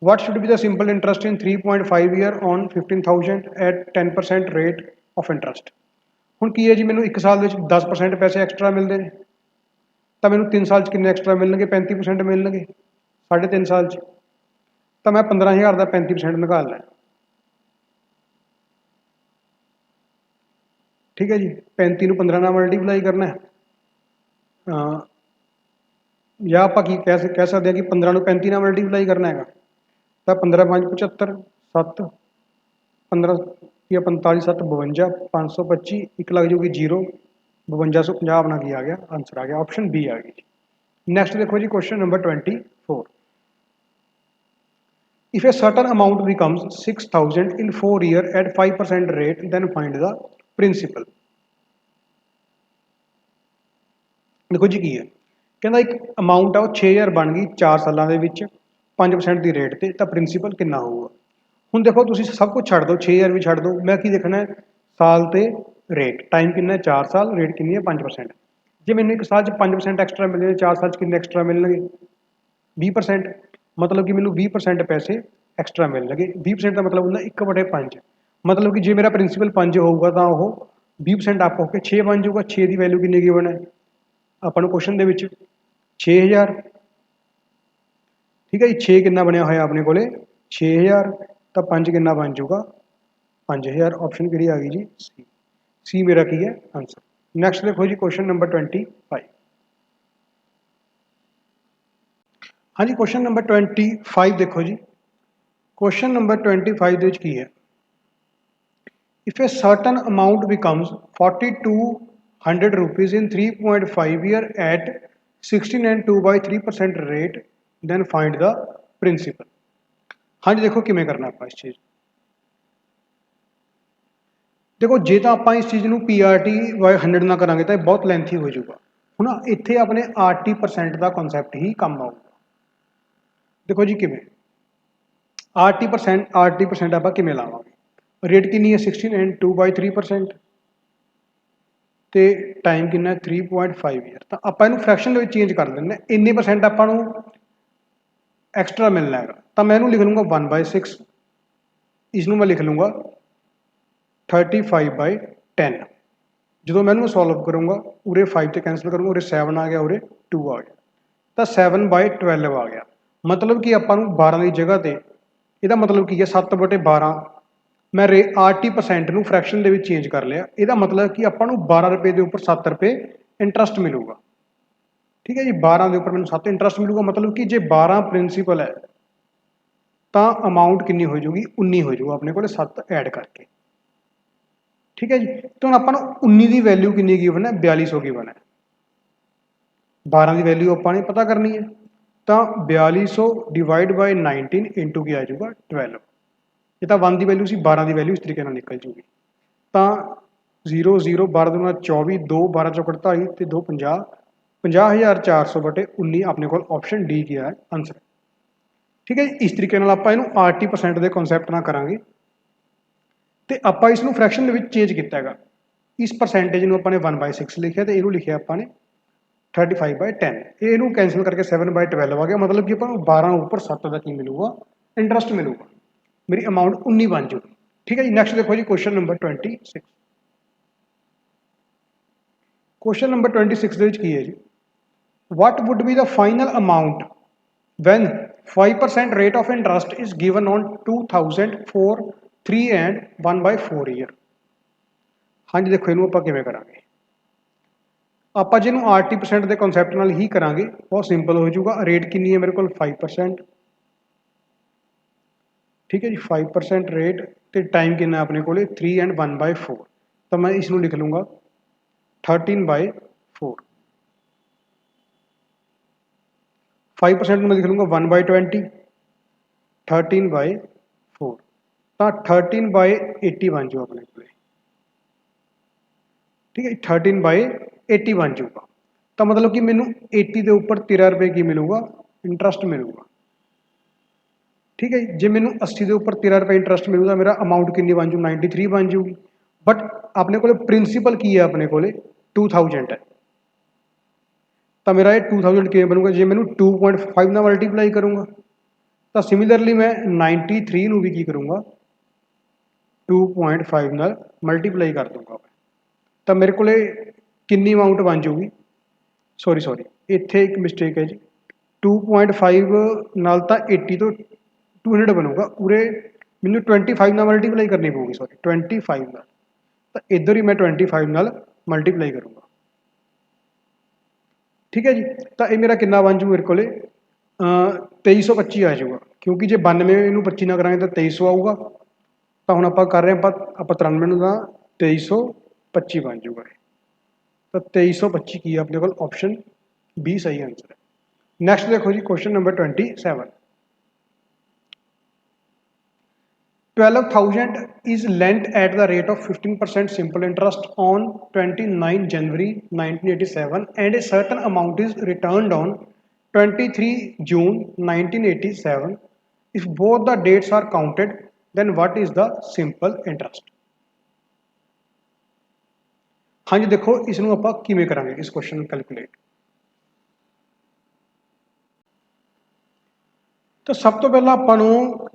What should be the simple interest in 3.5 year on 15,000 at 10% rate of interest। ਹੁਣ ਕੀ ਹੈ ਜੀ ਮੈਨੂੰ 1 ਸਾਲ ਦੇ ਵਿੱਚ 10% ਪੈਸੇ ਐਕਸਟਰਾ ਮਿਲਦੇ ਨੇ ਤਾਂ ਮੈਨੂੰ 3 ਸਾਲ 'ਚ ਕਿੰਨੇ ਐਕਸਟਰਾ ਮਿਲਣਗੇ 35% ਮਿਲਣਗੇ 3.5 ਸਾਲ 'ਚ। ਤਾਂ ਮੈਂ 15,000 ਦਾ 35% ਨਿਕਾਲਣਾ। ठीक है जी, 35 ਨੂੰ 15 ਨਾਲ ਮਲਟੀਪਲਾਈ ਕਰਨਾ ਜਾਂ ਆਪਾਂ ਕੀ ਕਹਿ ਸਕਦੇ ਹਾਂ ਕਿ 15 ਨੂੰ 35 ਨਾਲ ਮਲਟੀਪਲਾਈ ਕਰਨਾ ਹੈਗਾ। ਤਾਂ 15 5 75 7 15 या 45 7 52 525 1 लग जाऊगी 0 5250 अपना की आ गया आंसर आ गया। ऑप्शन बी आ गई। नैक्सट देखो जी question number 24। If a certain amount becomes 6,000 in 4 years at 5% rate, then find the principal. देखो जी की है कहता एक अमाउंट है वो 6000 बन गई 4 ਸਾਲਾਂ ਦੇ ਵਿੱਚ 5% ਦੀ ਰੇਟ ਤੇ ਤਾਂ ਪ੍ਰਿੰਸੀਪਲ ਕਿੰਨਾ ਹੋਊਗਾ ਹੁਣ ਦੇਖੋ ਤੁਸੀਂ ਸਭ ਕੁਝ ਛੱਡ ਦਿਓ 6000 ਵੀ ਛੱਡ ਦਿਓ ਮੈਂ ਕੀ ਦੇਖਣਾ ਹੈ ਸਾਲ ਤੇ ਰੇਟ ਟਾਈਮ ਕਿੰਨਾ ਹੈ 4 ਸਾਲ ਰੇਟ ਕਿੰਨੀ ਹੈ 5% ਜੇ ਮੈਨੂੰ ਇੱਕ ਸਾਲ 'ਚ 5% ਐਕਸਟਰਾ ਮਿਲਣੇ 4 ਸਾਲ 'ਚ ਕਿੰਨੇ ਐਕਸਟਰਾ ਮਿਲਣਗੇ 20% मतलब कि मैंने 20% पैसे एक्सट्रा मिल लगे 20% का मतलब होता 1/5 मतलब कि जो मेरा प्रिंसीपल 5 होगा तो वो 20% अप होकर 6 बन जाऊगा 6 की वैल्यू कितनी गिवन है अपन क्वेश्चन के 6000 ठीक है जी 6 कितना बनया होया अपने को 6000 तो 5 कितना बन जाऊगा 5000 ऑप्शन कि आ गई जी सी मेरा की है आंसर नैक्सट देखो जी क्वेश्चन नंबर 25 हाँ जी क्वेश्चन नंबर 25 देखो जी क्वेश्चन नंबर 25 की है if a certain amount becomes 4200 rupees in 3.5 year at 16 and 2/3% rate then find the principal हाँ जी देखो किमें करना आप इस चीज़ देखो जे तो आप इस चीज़ ਨੂੰ PRT बाय 100 ना करांगे तो बहुत लेंथी हो जाऊगा ਹੁਣ ਇੱਥੇ ਆਪਣੇ RT% ਦਾ ਕਨਸੈਪਟ ਹੀ ਕੰਮ ਆਊਗਾ देखो जी किमें RT% ਆਪਾਂ ਕਿਵੇਂ ਲਾਵਾਂਗੇ ਰੇਟ ਕਿੰਨੀ ਹੈ 16 and 2/3% ਤੇ ਟਾਈਮ ਕਿੰਨਾ ਹੈ 3.5 ਈਅਰ ਤਾਂ ਆਪਾਂ ਇਹਨੂੰ ਫ੍ਰੈਕਸ਼ਨ ਦੇ ਵਿੱਚ ਚੇਂਜ ਕਰ ਦਿੰਦੇ ਹਾਂ ਇੰਨੇ ਪਰਸੈਂਟ ਆਪਾਂ ਨੂੰ ਐਕਸਟਰਾ ਮਿਲਣਾ ਹੈਗਾ ਤਾਂ ਮੈਂ ਇਹਨੂੰ ਲਿਖ ਲੂੰਗਾ 1/6 ਇਸ ਨੂੰ ਮੈਂ ਲਿਖ ਲੂੰਗਾ 35/10 ਜਦੋਂ ਮੈਂ ਇਹਨੂੰ ਸੋਲਵ ਕਰੂੰਗਾ ਉਰੇ 5 ਤੇ ਕੈਂਸਲ ਕਰੂੰਗਾ ਉਰੇ 7 ਆ ਗਿਆ ਉਰੇ 2 ਆ ਗਿਆ ਤਾਂ 7/12 ਆ ਗਿਆ मतलब कि ਆਪਾਂ ਨੂੰ 12 ਦੀ ਜਗ੍ਹਾ ਤੇ ਇਹਦਾ ਮਤਲਬ ਕੀ ਹੈ 7/12 ਮੈਂ RT% ਨੂੰ ਫ੍ਰੈਕਸ਼ਨ ਦੇ ਵਿੱਚ ਚੇਂਜ ਕਰ ਲਿਆ ਇਹਦਾ ਮਤਲਬ ਕਿ ਆਪਾਂ ਨੂੰ 12 ਰੁਪਏ ਦੇ ਉੱਪਰ 7 ਰੁਪਏ ਇੰਟਰਸਟ ਮਿਲੂਗਾ ਠੀਕ ਹੈ ਜੀ 12 ਦੇ ਉੱਪਰ ਮੈਨੂੰ 7 ਇੰਟਰਸਟ ਮਿਲੂਗਾ मतलब कि ਜੇ 12 ਪ੍ਰਿੰਸੀਪਲ ਹੈ ਤਾਂ ਅਮਾਉਂਟ ਕਿੰਨੀ ਹੋ ਜਾਊਗੀ 19 ਹੋ ਜਾਊਗਾ ਆਪਣੇ ਕੋਲੇ 7 ਐਡ ਕਰਕੇ ਠੀਕ ਹੈ ਜੀ ਤੇ ਹੁਣ ਆਪਾਂ ਨੂੰ 19 ਦੀ ਵੈਲਿਊ ਕਿੰਨੀ ਗਿਵਨ ਹੈ 4200 ਗਿਵਨ ਹੈ 12 ਦੀ ਵੈਲਿਊ ਆਪਾਂ ਨੇ ਪਤਾ ਕਰਨੀ ਹੈ ਤਾਂ 4200 डिवाइड बाय 19 इंटू की आ जाऊगा 12 ये तो 1 की वैल्यू सी 12 की वैल्यू इस तरीके निकल जूगी तो 0 0 12 दूना 24 2 12 चौक 48 तो 2 50 50,400/19 अपने को ऑप्शन डी किया है आंसर ठीक है इस तरीके आप RT% के कॉन्सैप्ट ना करा तो आप इसनों फ्रैक्शन चेंज किया है इस परसेंटेज में अपने 1/6 लिखा तो यू लिखा अपने 35/10 ਇਹਨੂੰ ਕੈਂਸਲ ਕਰਕੇ 7/12 ਆ ਗਿਆ मतलब कि ਆਪਾਂ ਨੂੰ 12 ਉੱਪਰ 7 ਦਾ ਕੀ ਮਿਲੂਗਾ ਇੰਟਰਸਟ ਮਿਲੂਗਾ ਮੇਰੀ ਅਮਾਉਂਟ 19 ਬਣ ਜੂਗੀ ਠੀਕ ਹੈ ਜੀ ਨੈਕਸਟ ਦੇਖੋ ਜੀ ਕੁਐਸਚਨ ਨੰਬਰ 26 ਕੁਐਸਚਨ ਨੰਬਰ 26 ਦੇ ਵਿੱਚ ਕੀ ਹੈ ਜੀ what would be the final amount when 5% rate of interest is given on 2000 for 3 and 1/4 year ਹਾਂਜੀ ਦੇਖੋ ਇਹਨੂੰ ਆਪਾਂ ਕਿਵੇਂ ਕਰਾਂਗੇ ਆਪਾਂ ਜਿਹਨੂੰ RT% ਦੇ ਕਨਸੈਪਟ ਨਾਲ ਹੀ ਕਰਾਂਗੇ ਬਹੁਤ ਸਿੰਪਲ ਹੋ ਜਾਊਗਾ ਰੇਟ ਕਿੰਨੀ ਹੈ ਮੇਰੇ ਕੋਲ 5% ਠੀਕ ਹੈ ਜੀ 5% ਰੇਟ ਤੇ ਟਾਈਮ ਕਿੰਨਾ ਆਪਣੇ ਕੋਲੇ 3 and 1/4 ਤਾਂ ਮੈਂ ਇਸ ਨੂੰ ਲਿਖ ਲੂੰਗਾ 13/4 5% ਨੂੰ ਮੈਂ ਲਿਖ ਲੂੰਗਾ 1/20 13/4 ਤਾਂ 13/80 ਬਣ ਜਾਊ ਆਪਣੇ ਕੋਲੇ ठीक है 13/80 बन जाऊगा तो मतलब कि मैनू 80 के उपर 13 रुपए की मिलूगा इंटरस्ट मिलूगा ठीक है जे मैनू 80 के उपर 13 रुपए इंटरस्ट मिलूगा मेरा अमाउंट कितनी बन जू 93 बन जूगी बट अपने को प्रिंसीपल की है अपने को 2000 है तो मेरा ये 2000 किमें बनूगा जे मैनू 2.5 ना मल्टीप्लाई करूँगा तो सिमिलरली मैं 93 नू भी की करूँगा 2.5 नाल मल्टीप्लाई कर दूँगा तो मेरे को कितनी अमाउंट बन जाऊगी सॉरी इत्थे एक मिसटेक है जी 2.5 नाल तो 80 तो 200 बनूगा पूरे मैनू 25 नाल मल्टीप्लाई करनी पऊगी सॉरी 25 नाल तो इधर ही मैं 25 नाल मल्टीप्लाई करूँगा ठीक है जी तो ये मेरा कितना बन जू मेरे को 2325 आ जाऊगा क्योंकि जो 92 इनू 25 ना करांगे तो 2300 आऊगा तो हम आप कर रहे हैं आप 93 का 2325 बन जूगा तो 2325 की है अपने को ऑप्शन बी सही आंसर है नैक्सट देखो जी question number 27 12,000 is lent at the rate of 15% simple interest on 29 January 1987 and a certain amount is returned on 23 June 1987. If both the dates are counted, then what is the simple interest? हाँ जी देखो इसनों ਆਪਾਂ ਕਿਵੇਂ ਕਰਾਂਗੇ ਇਸ question ਨੂੰ calculate. तो सब तो पहला ਆਪਾਂ ਨੂੰ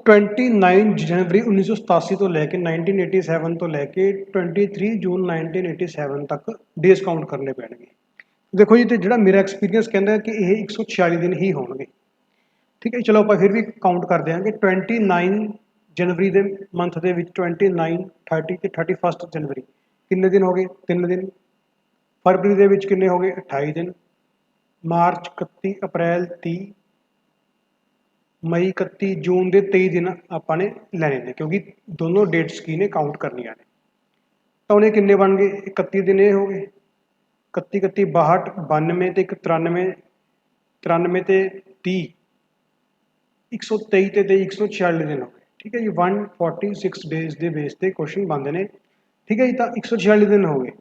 29 ਜਨਵਰੀ 1987 ਤੋਂ ਲੈ ਕੇ 1987 ਤੋਂ ਲੈ ਕੇ 23 ਜੂਨ 1987 ਤੱਕ ਡੇਜ਼ ਕਾਊਂਟ ਕਰਨੇ ਪੈਣਗੇ। ਦੇਖੋ ਜੀ ਤੇ ਜਿਹੜਾ ਮੇਰਾ ਐਕਸਪੀਰੀਅੰਸ ਕਹਿੰਦਾ ਕਿ ਇਹ 146 ਦਿਨ ਹੀ ਹੋਣਗੇ। ਠੀਕ ਹੈ ਚਲੋ ਆਪਾਂ ਫਿਰ ਵੀ ਕਾਊਂਟ ਕਰ ਦਿਆਂਗੇ 29 ਜਨਵਰੀ ਦੇ ਮੰਥ ਦੇ ਵਿੱਚ 29 30 ਤੇ 31 ਜਨਵਰੀ ਕਿੰਨੇ ਦਿਨ ਹੋ ਗਏ 3 ਦਿਨ। ਫਰਵਰੀ ਦੇ ਵਿੱਚ ਕਿੰਨੇ ਹੋ ਗਏ 28 ਦਿਨ। ਮਾਰਚ 31 ਅਪ੍ਰੈਲ 30 ਮਈ 31 ਜੂਨ ਦੇ 23 ਦਿਨ ਆਪਾਂ ਨੇ ਲੈਣੇ ਨੇ ਕਿਉਂਕਿ ਦੋਨੋਂ ਡੇਟਸ ਕੀ ਨੇ ਕਾਊਂਟ ਕਰਨੀਆਂ ਨੇ। ਤਾਂ ਉਹਨੇ ਕਿੰਨੇ ਬਣ ਗਏ 31 ਦਿਨ ਇਹ ਹੋ ਗਏ 31 31 62 92 ਤੇ 93 93 ਤੇ 30 123 ਤੇ 146 ਦਿਨ ਹੋ ਗਏ। ਠੀਕ ਹੈ ਜੀ 146 ਡੇਜ਼ ਦੇ ਬੇਸ ਤੇ ਕੁਐਸਚਨ ਬਣਦੇ ਨੇ। ਠੀਕ ਹੈ ਜੀ ਤਾਂ 146 ਦਿਨ ਹੋ ਗਏ।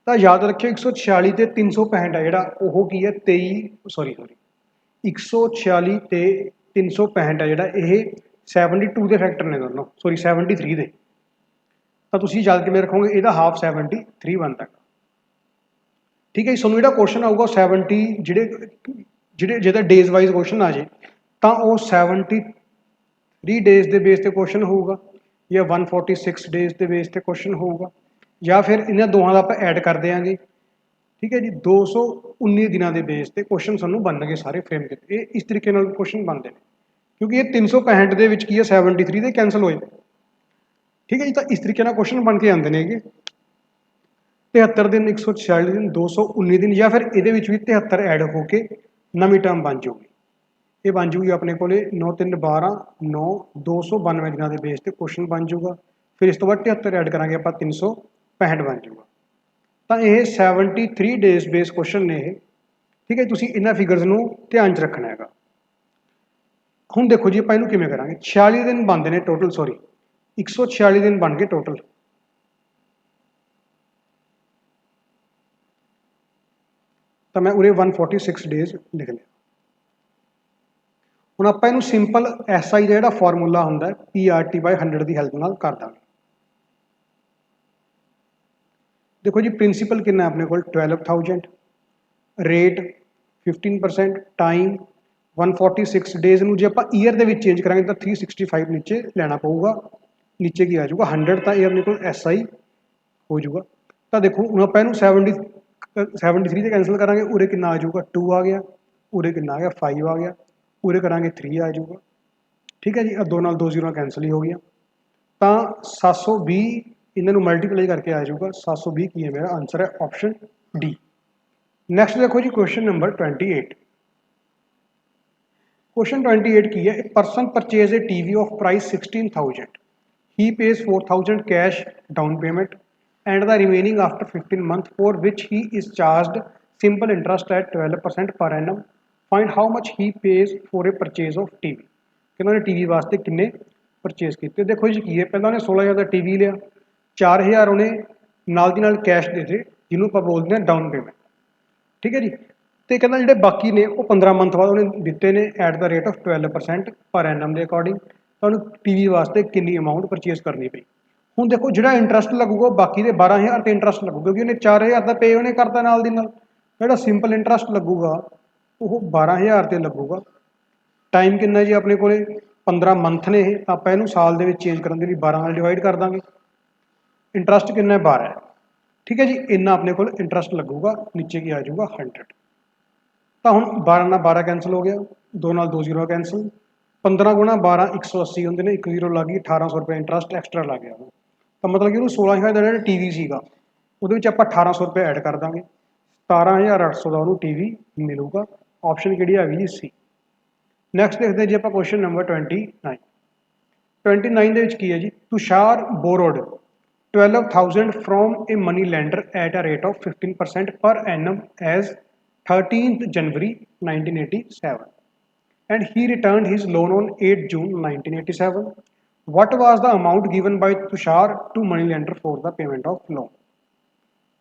ਤਾਂ ਯਾਦ ਰੱਖਿਓ 146 ਤੇ 365 ਆ ਜਿਹੜਾ ਉਹ ਕੀ ਹੈ 146 ਤੇ 365 ਆ ਜਿਹੜਾ ਇਹ 72 ਦੇ ਫੈਕਟਰ ਨੇ ਦੋਨੋਂ 73 ਦੇ। ਤਾਂ ਤੁਸੀਂ ਯਾਦ ਕਿਵੇਂ ਰੱਖੋਗੇ ਇਹਦਾ ਹਾਫ 73 ਬਣਦਾ। ਠੀਕ ਹੈ ਜੀ ਤੁਹਾਨੂੰ ਜਿਹੜਾ ਕੁਐਸਚਨ ਆਊਗਾ 70 ਜਿਹਦਾ ਡੇਜ਼ ਵਾਈਜ਼ ਕੁਐਸਚਨ ਆ ਜੇ ਤਾਂ ਉਹ 73 ਡੇਜ਼ ਦੇ ਬੇਸ ਤੇ ਕੁਐਸਚਨ ਹੋਊਗਾ ਜਾਂ 146 ਡੇਜ਼ ਦੇ ਬੇਸ ਤੇ ਕੁਐਸਚਨ ਹੋਊਗਾ ਜਾਂ ਫਿਰ ਇਹਨਾਂ ਦੋਹਾਂ ਦਾ ਆਪਾਂ ਐਡ ਕਰ ਦਿਆਂਗੇ। ਠੀਕ ਹੈ ਜੀ 219 ਦਿਨਾਂ ਦੇ ਬੇਸ ਤੇ ਕੁਐਸਚਨ ਸਾਨੂੰ ਬਣਨਗੇ ਸਾਰੇ ਫਰੇਮ ਦੇ। ਇਹ ਇਸ ਤਰੀਕੇ ਨਾਲ ਕੁਐਸਚਨ ਬਣਦੇ ਨੇ ਕਿਉਂਕਿ ਇਹ 365 ਦੇ ਵਿੱਚ ਕੀ ਹੈ 73 ਦੇ ਕੈਂਸਲ ਹੋਏ। ਠੀਕ ਹੈ ਜੀ ਤਾਂ ਇਸ ਤਰੀਕੇ ਨਾਲ ਕੁਐਸਚਨ ਬਣ ਕੇ ਆਉਂਦੇ ਨੇ ਹੈਗੇ 73 ਦਿਨ 146 ਦਿਨ 219 ਦਿਨ ਜਾਂ ਫਿਰ ਇਹਦੇ ਵਿੱਚ ਵੀ 73 ਐਡ ਹੋ ਕੇ ਨਵੀਂ ਟਰਮ ਬਣ ਜਾਊਗੀ। ਇਹ ਬਣ ਜੂਗੀ ਆਪਣੇ ਕੋਲੇ 9 3 12 9 292 ਦਿਨਾਂ ਦੇ ਬੇਸ ਤੇ ਕੁਐਸਚਨ ਬਣ ਜਾਊਗਾ। ਫਿਰ ਇਸ ਤੋਂ ਬਾਅਦ 73 ਐਡ ਕਰਾਂਗੇ ਆਪਾਂ 365 ਬਣ ਜਾਊਗਾ। ਤਾਂ ਇਹ 73 ਡੇਜ਼ ਬੇਸ ਕੁਐਸਚਨ ਨੇ ਇਹ। ਠੀਕ ਹੈ ਤੁਸੀਂ ਇਹਨਾਂ ਫਿਗਰਸ ਨੂੰ ਧਿਆਨ 'ਚ ਰੱਖਣਾ ਹੈਗਾ। ਹੁਣ ਦੇਖੋ ਜੀ ਆਪਾਂ ਇਹਨੂੰ ਕਿਵੇਂ ਕਰਾਂਗੇ 46 ਦਿਨ ਬਣਦੇ ਨੇ ਟੋਟਲ 146 ਦਿਨ ਬਣ ਗਏ ਟੋਟਲ। ਤਾਂ ਮੈਂ ਉਰੇ 146 ਡੇਜ਼ ਲਿਖ ਲਿਆ। ਹੁਣ ਆਪਾਂ ਇਹਨੂੰ ਸਿੰਪਲ SI ਦਾ ਜਿਹੜਾ ਫਾਰਮੂਲਾ ਹੁੰਦਾ PRT/100 ਦੀ ਹੈਲਪ ਨਾਲ ਕਰ ਦਾਂਗੇ। देखो जी प्रिंसीपल कितना अपने को 12,000 रेट 15% टाइम 146 डेज ਨੂੰ ਜੇ ਆਪਾਂ ईयर ਦੇ ਵਿੱਚ ਚੇਂਜ ਕਰਾਂਗੇ ਤਾਂ 365 ਨੀਚੇ ਲੈਣਾ ਪਊਗਾ। ਨੀਚੇ ਕੀ ਆ ਜਾਊਗਾ 100 ਤਾਂ ईयर ਨਿਕਲ SI ਹੋ ਜਾਊਗਾ। ਤਾਂ ਦੇਖੋ ਹੁਣ ਆਪਾਂ ਇਹਨੂੰ 73 ਤੇ ਕੈਂਸਲ ਕਰਾਂਗੇ ਉਰੇ ਕਿੰਨਾ ਆ ਜਾਊਗਾ 2 ਆ ਗਿਆ ਉਰੇ ਕਿੰਨਾ ਆ ਗਿਆ 5 ਆ ਗਿਆ ਉਰੇ ਕਰਾਂਗੇ 3 ਆ ਜਾਊਗਾ। ਠੀਕ ਹੈ ਜੀ ਆ 2 ਨਾਲ 2 ਜ਼ੀਰੋ ਕੈਂਸਲ ਹੀ ਹੋ ਗਿਆ ਤਾਂ 720 ਇਹਨਾਂ ਨੂੰ ਮਲਟੀਪਲਾਈ ਕਰਕੇ ਆ ਜਾਊਗਾ 720 ਕੀ ਹੈ ਮੇਰਾ ਆंसर है ऑप्शन डी। नेक्स्ट देखो जी क्वेश्चन नंबर 28। क्वेश्चन 28 की है a person purchase a TV off price 16,000 he page 4,000 cash down payment and the remaining after 15 month for which he is charged simple interest eight 12% per annum find how much he page for a purchase of TV कि उन्होंने TV वास्ते किन्ने purchase किए। देखो जी की है पहले उन्हें 16,000 का टीवी लिया 4,000 ਉਹਨੇ ਨਾਲ ਦੀ ਨਾਲ ਕੈਸ਼ ਦੇ ਦੇ ਜਿਹਨੂੰ ਆਪਾਂ ਬੋਲਦੇ ਹਾਂ ਡਾਊਨ ਪੇਮੈਂਟ। ਠੀਕ ਹੈ ਜੀ ਤੇ ਕਹਿੰਦਾ ਜਿਹੜੇ ਬਾਕੀ ਨੇ ਉਹ 15 ਮੰਥ ਬਾਅਦ ਉਹਨੇ ਦਿੱਤੇ ਨੇ at the rate of 12% per Ennum ਦੇ ਅਕੋਰਡਿੰਗ ਤੁਹਾਨੂੰ ਟੀਵੀ ਵਾਸਤੇ ਕਿੰਨੀ ਅਮਾਊਂਟ ਪਰਚੇਸ ਕਰਨੀ ਪਈ। ਹੁਣ ਦੇਖੋ ਜਿਹੜਾ ਇੰਟਰਸਟ ਲੱਗੂਗਾ ਬਾਕੀ ਦੇ 12,000 ਤੇ ਇੰਟਰਸਟ ਲੱਗੂਗਾ ਕਿਉਂਕਿ ਉਹਨੇ 4,000 ਦਾ ਪੇ ਉਹਨੇ ਕਰਤਾ ਨਾਲ ਦੀ ਨਾਲ। ਜਿਹੜਾ ਸਿੰਪਲ ਇੰਟਰਸਟ ਲੱਗੂਗਾ ਉਹ 12,000 ਤੇ ਲੱਗੂਗਾ। ਟਾਈਮ ਕਿੰਨਾ ਜੀ ਆਪਣੇ ਕੋਲੇ 15 ਮੰਥ ਨੇ ਇਹ ਆਪਾਂ ਇਹਨੂੰ ਸਾਲ ਦੇ ਵਿੱਚ ਚੇਂਜ ਕਰਨ ਦੇ ਲਈ 12 ਨਾਲ ਡਿਵਾਈਡ ਕਰ ਦਾਂਗੇ। इंटरस्ट कितना 12 है। ठीक है जी इन्ना अपने को इंटरस्ट लगूगा नीचे की आ जाऊगा 100। तो हम 12 ना 12 कैंसिल हो गया 2 नाल 2 जीरो कैंसिल 15 गुणा 12 180 होंगे ने 1 जीरो लग गई 1800 रुपये इंटरस्ट एक्सट्रा लग गया। तो मतलब कि उन्होंने 16,000 का जो टी वी सीगा वो 1800 रुपये ऐड कर देंगे 17,800 का उन्होंने टी वी मिलूगा। ऑप्शन कि है जी सी। नैक्सट देखते हैं जी आप क्वेश्चन नंबर 29 की है जी Tushar borrowed 12,000 from a money lender at a rate of 15% per annum as 13th January 1987 and he returned his loan on 8 June 1987 what was the amount given by Tushar to money lender for the payment of loan.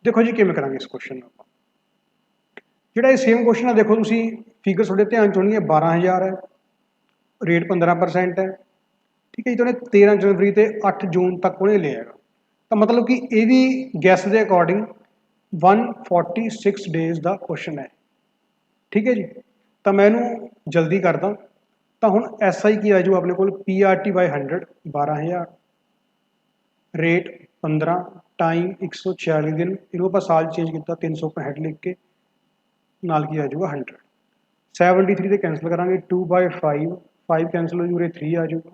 देखो जी किवें करांगे इस question ਨੂੰ ਆਪਾਂ ਜਿਹੜਾ ਇਹ same question ਆ ਦੇਖੋ ਤੁਸੀਂ ਫਿਗਰ ਤੁਹਾਡੇ ਧਿਆਨ ਚ ਹੋਣੀ ਹੈ 12000 ਹੈ ਰੇਟ 15% ਹੈ ਠੀਕ ਹੈ ਜੀ। ਉਹਨੇ 13 ਜਨਵਰੀ ਤੇ 8 ਜੂਨ ਤੱਕ ਉਹਨੇ ਲਿਆ ਹੈਗਾ ਤਾਂ ਮਤਲਬ ਕਿ ਇਹਦੀ ਗੈਸ ਦੇ ਅਕੋਰਡਿੰਗ 146 ਡੇਜ਼ ਦਾ ਕੁਐਸਚਨ ਹੈ ਠੀਕ ਹੈ ਜੀ। ਤਾਂ ਮੈਂ ਇਹਨੂੰ ਜਲਦੀ ਕਰਦਾ ਤਾਂ ਹੁਣ ਐਸ ਆਈ ਕੀ ਆ ਜੂ ਆਪਣੇ ਕੋਲ PRT ਬਾਈ 100 12000 ਰੇਟ 15 टाइम 146 दिन इन्हों पर साल चेंज किया 365 लिख के नाल की आ जाऊगा 100 73 से कैंसल करा 2/5 5 कैंसल हो जूरे 3 आ जाऊगा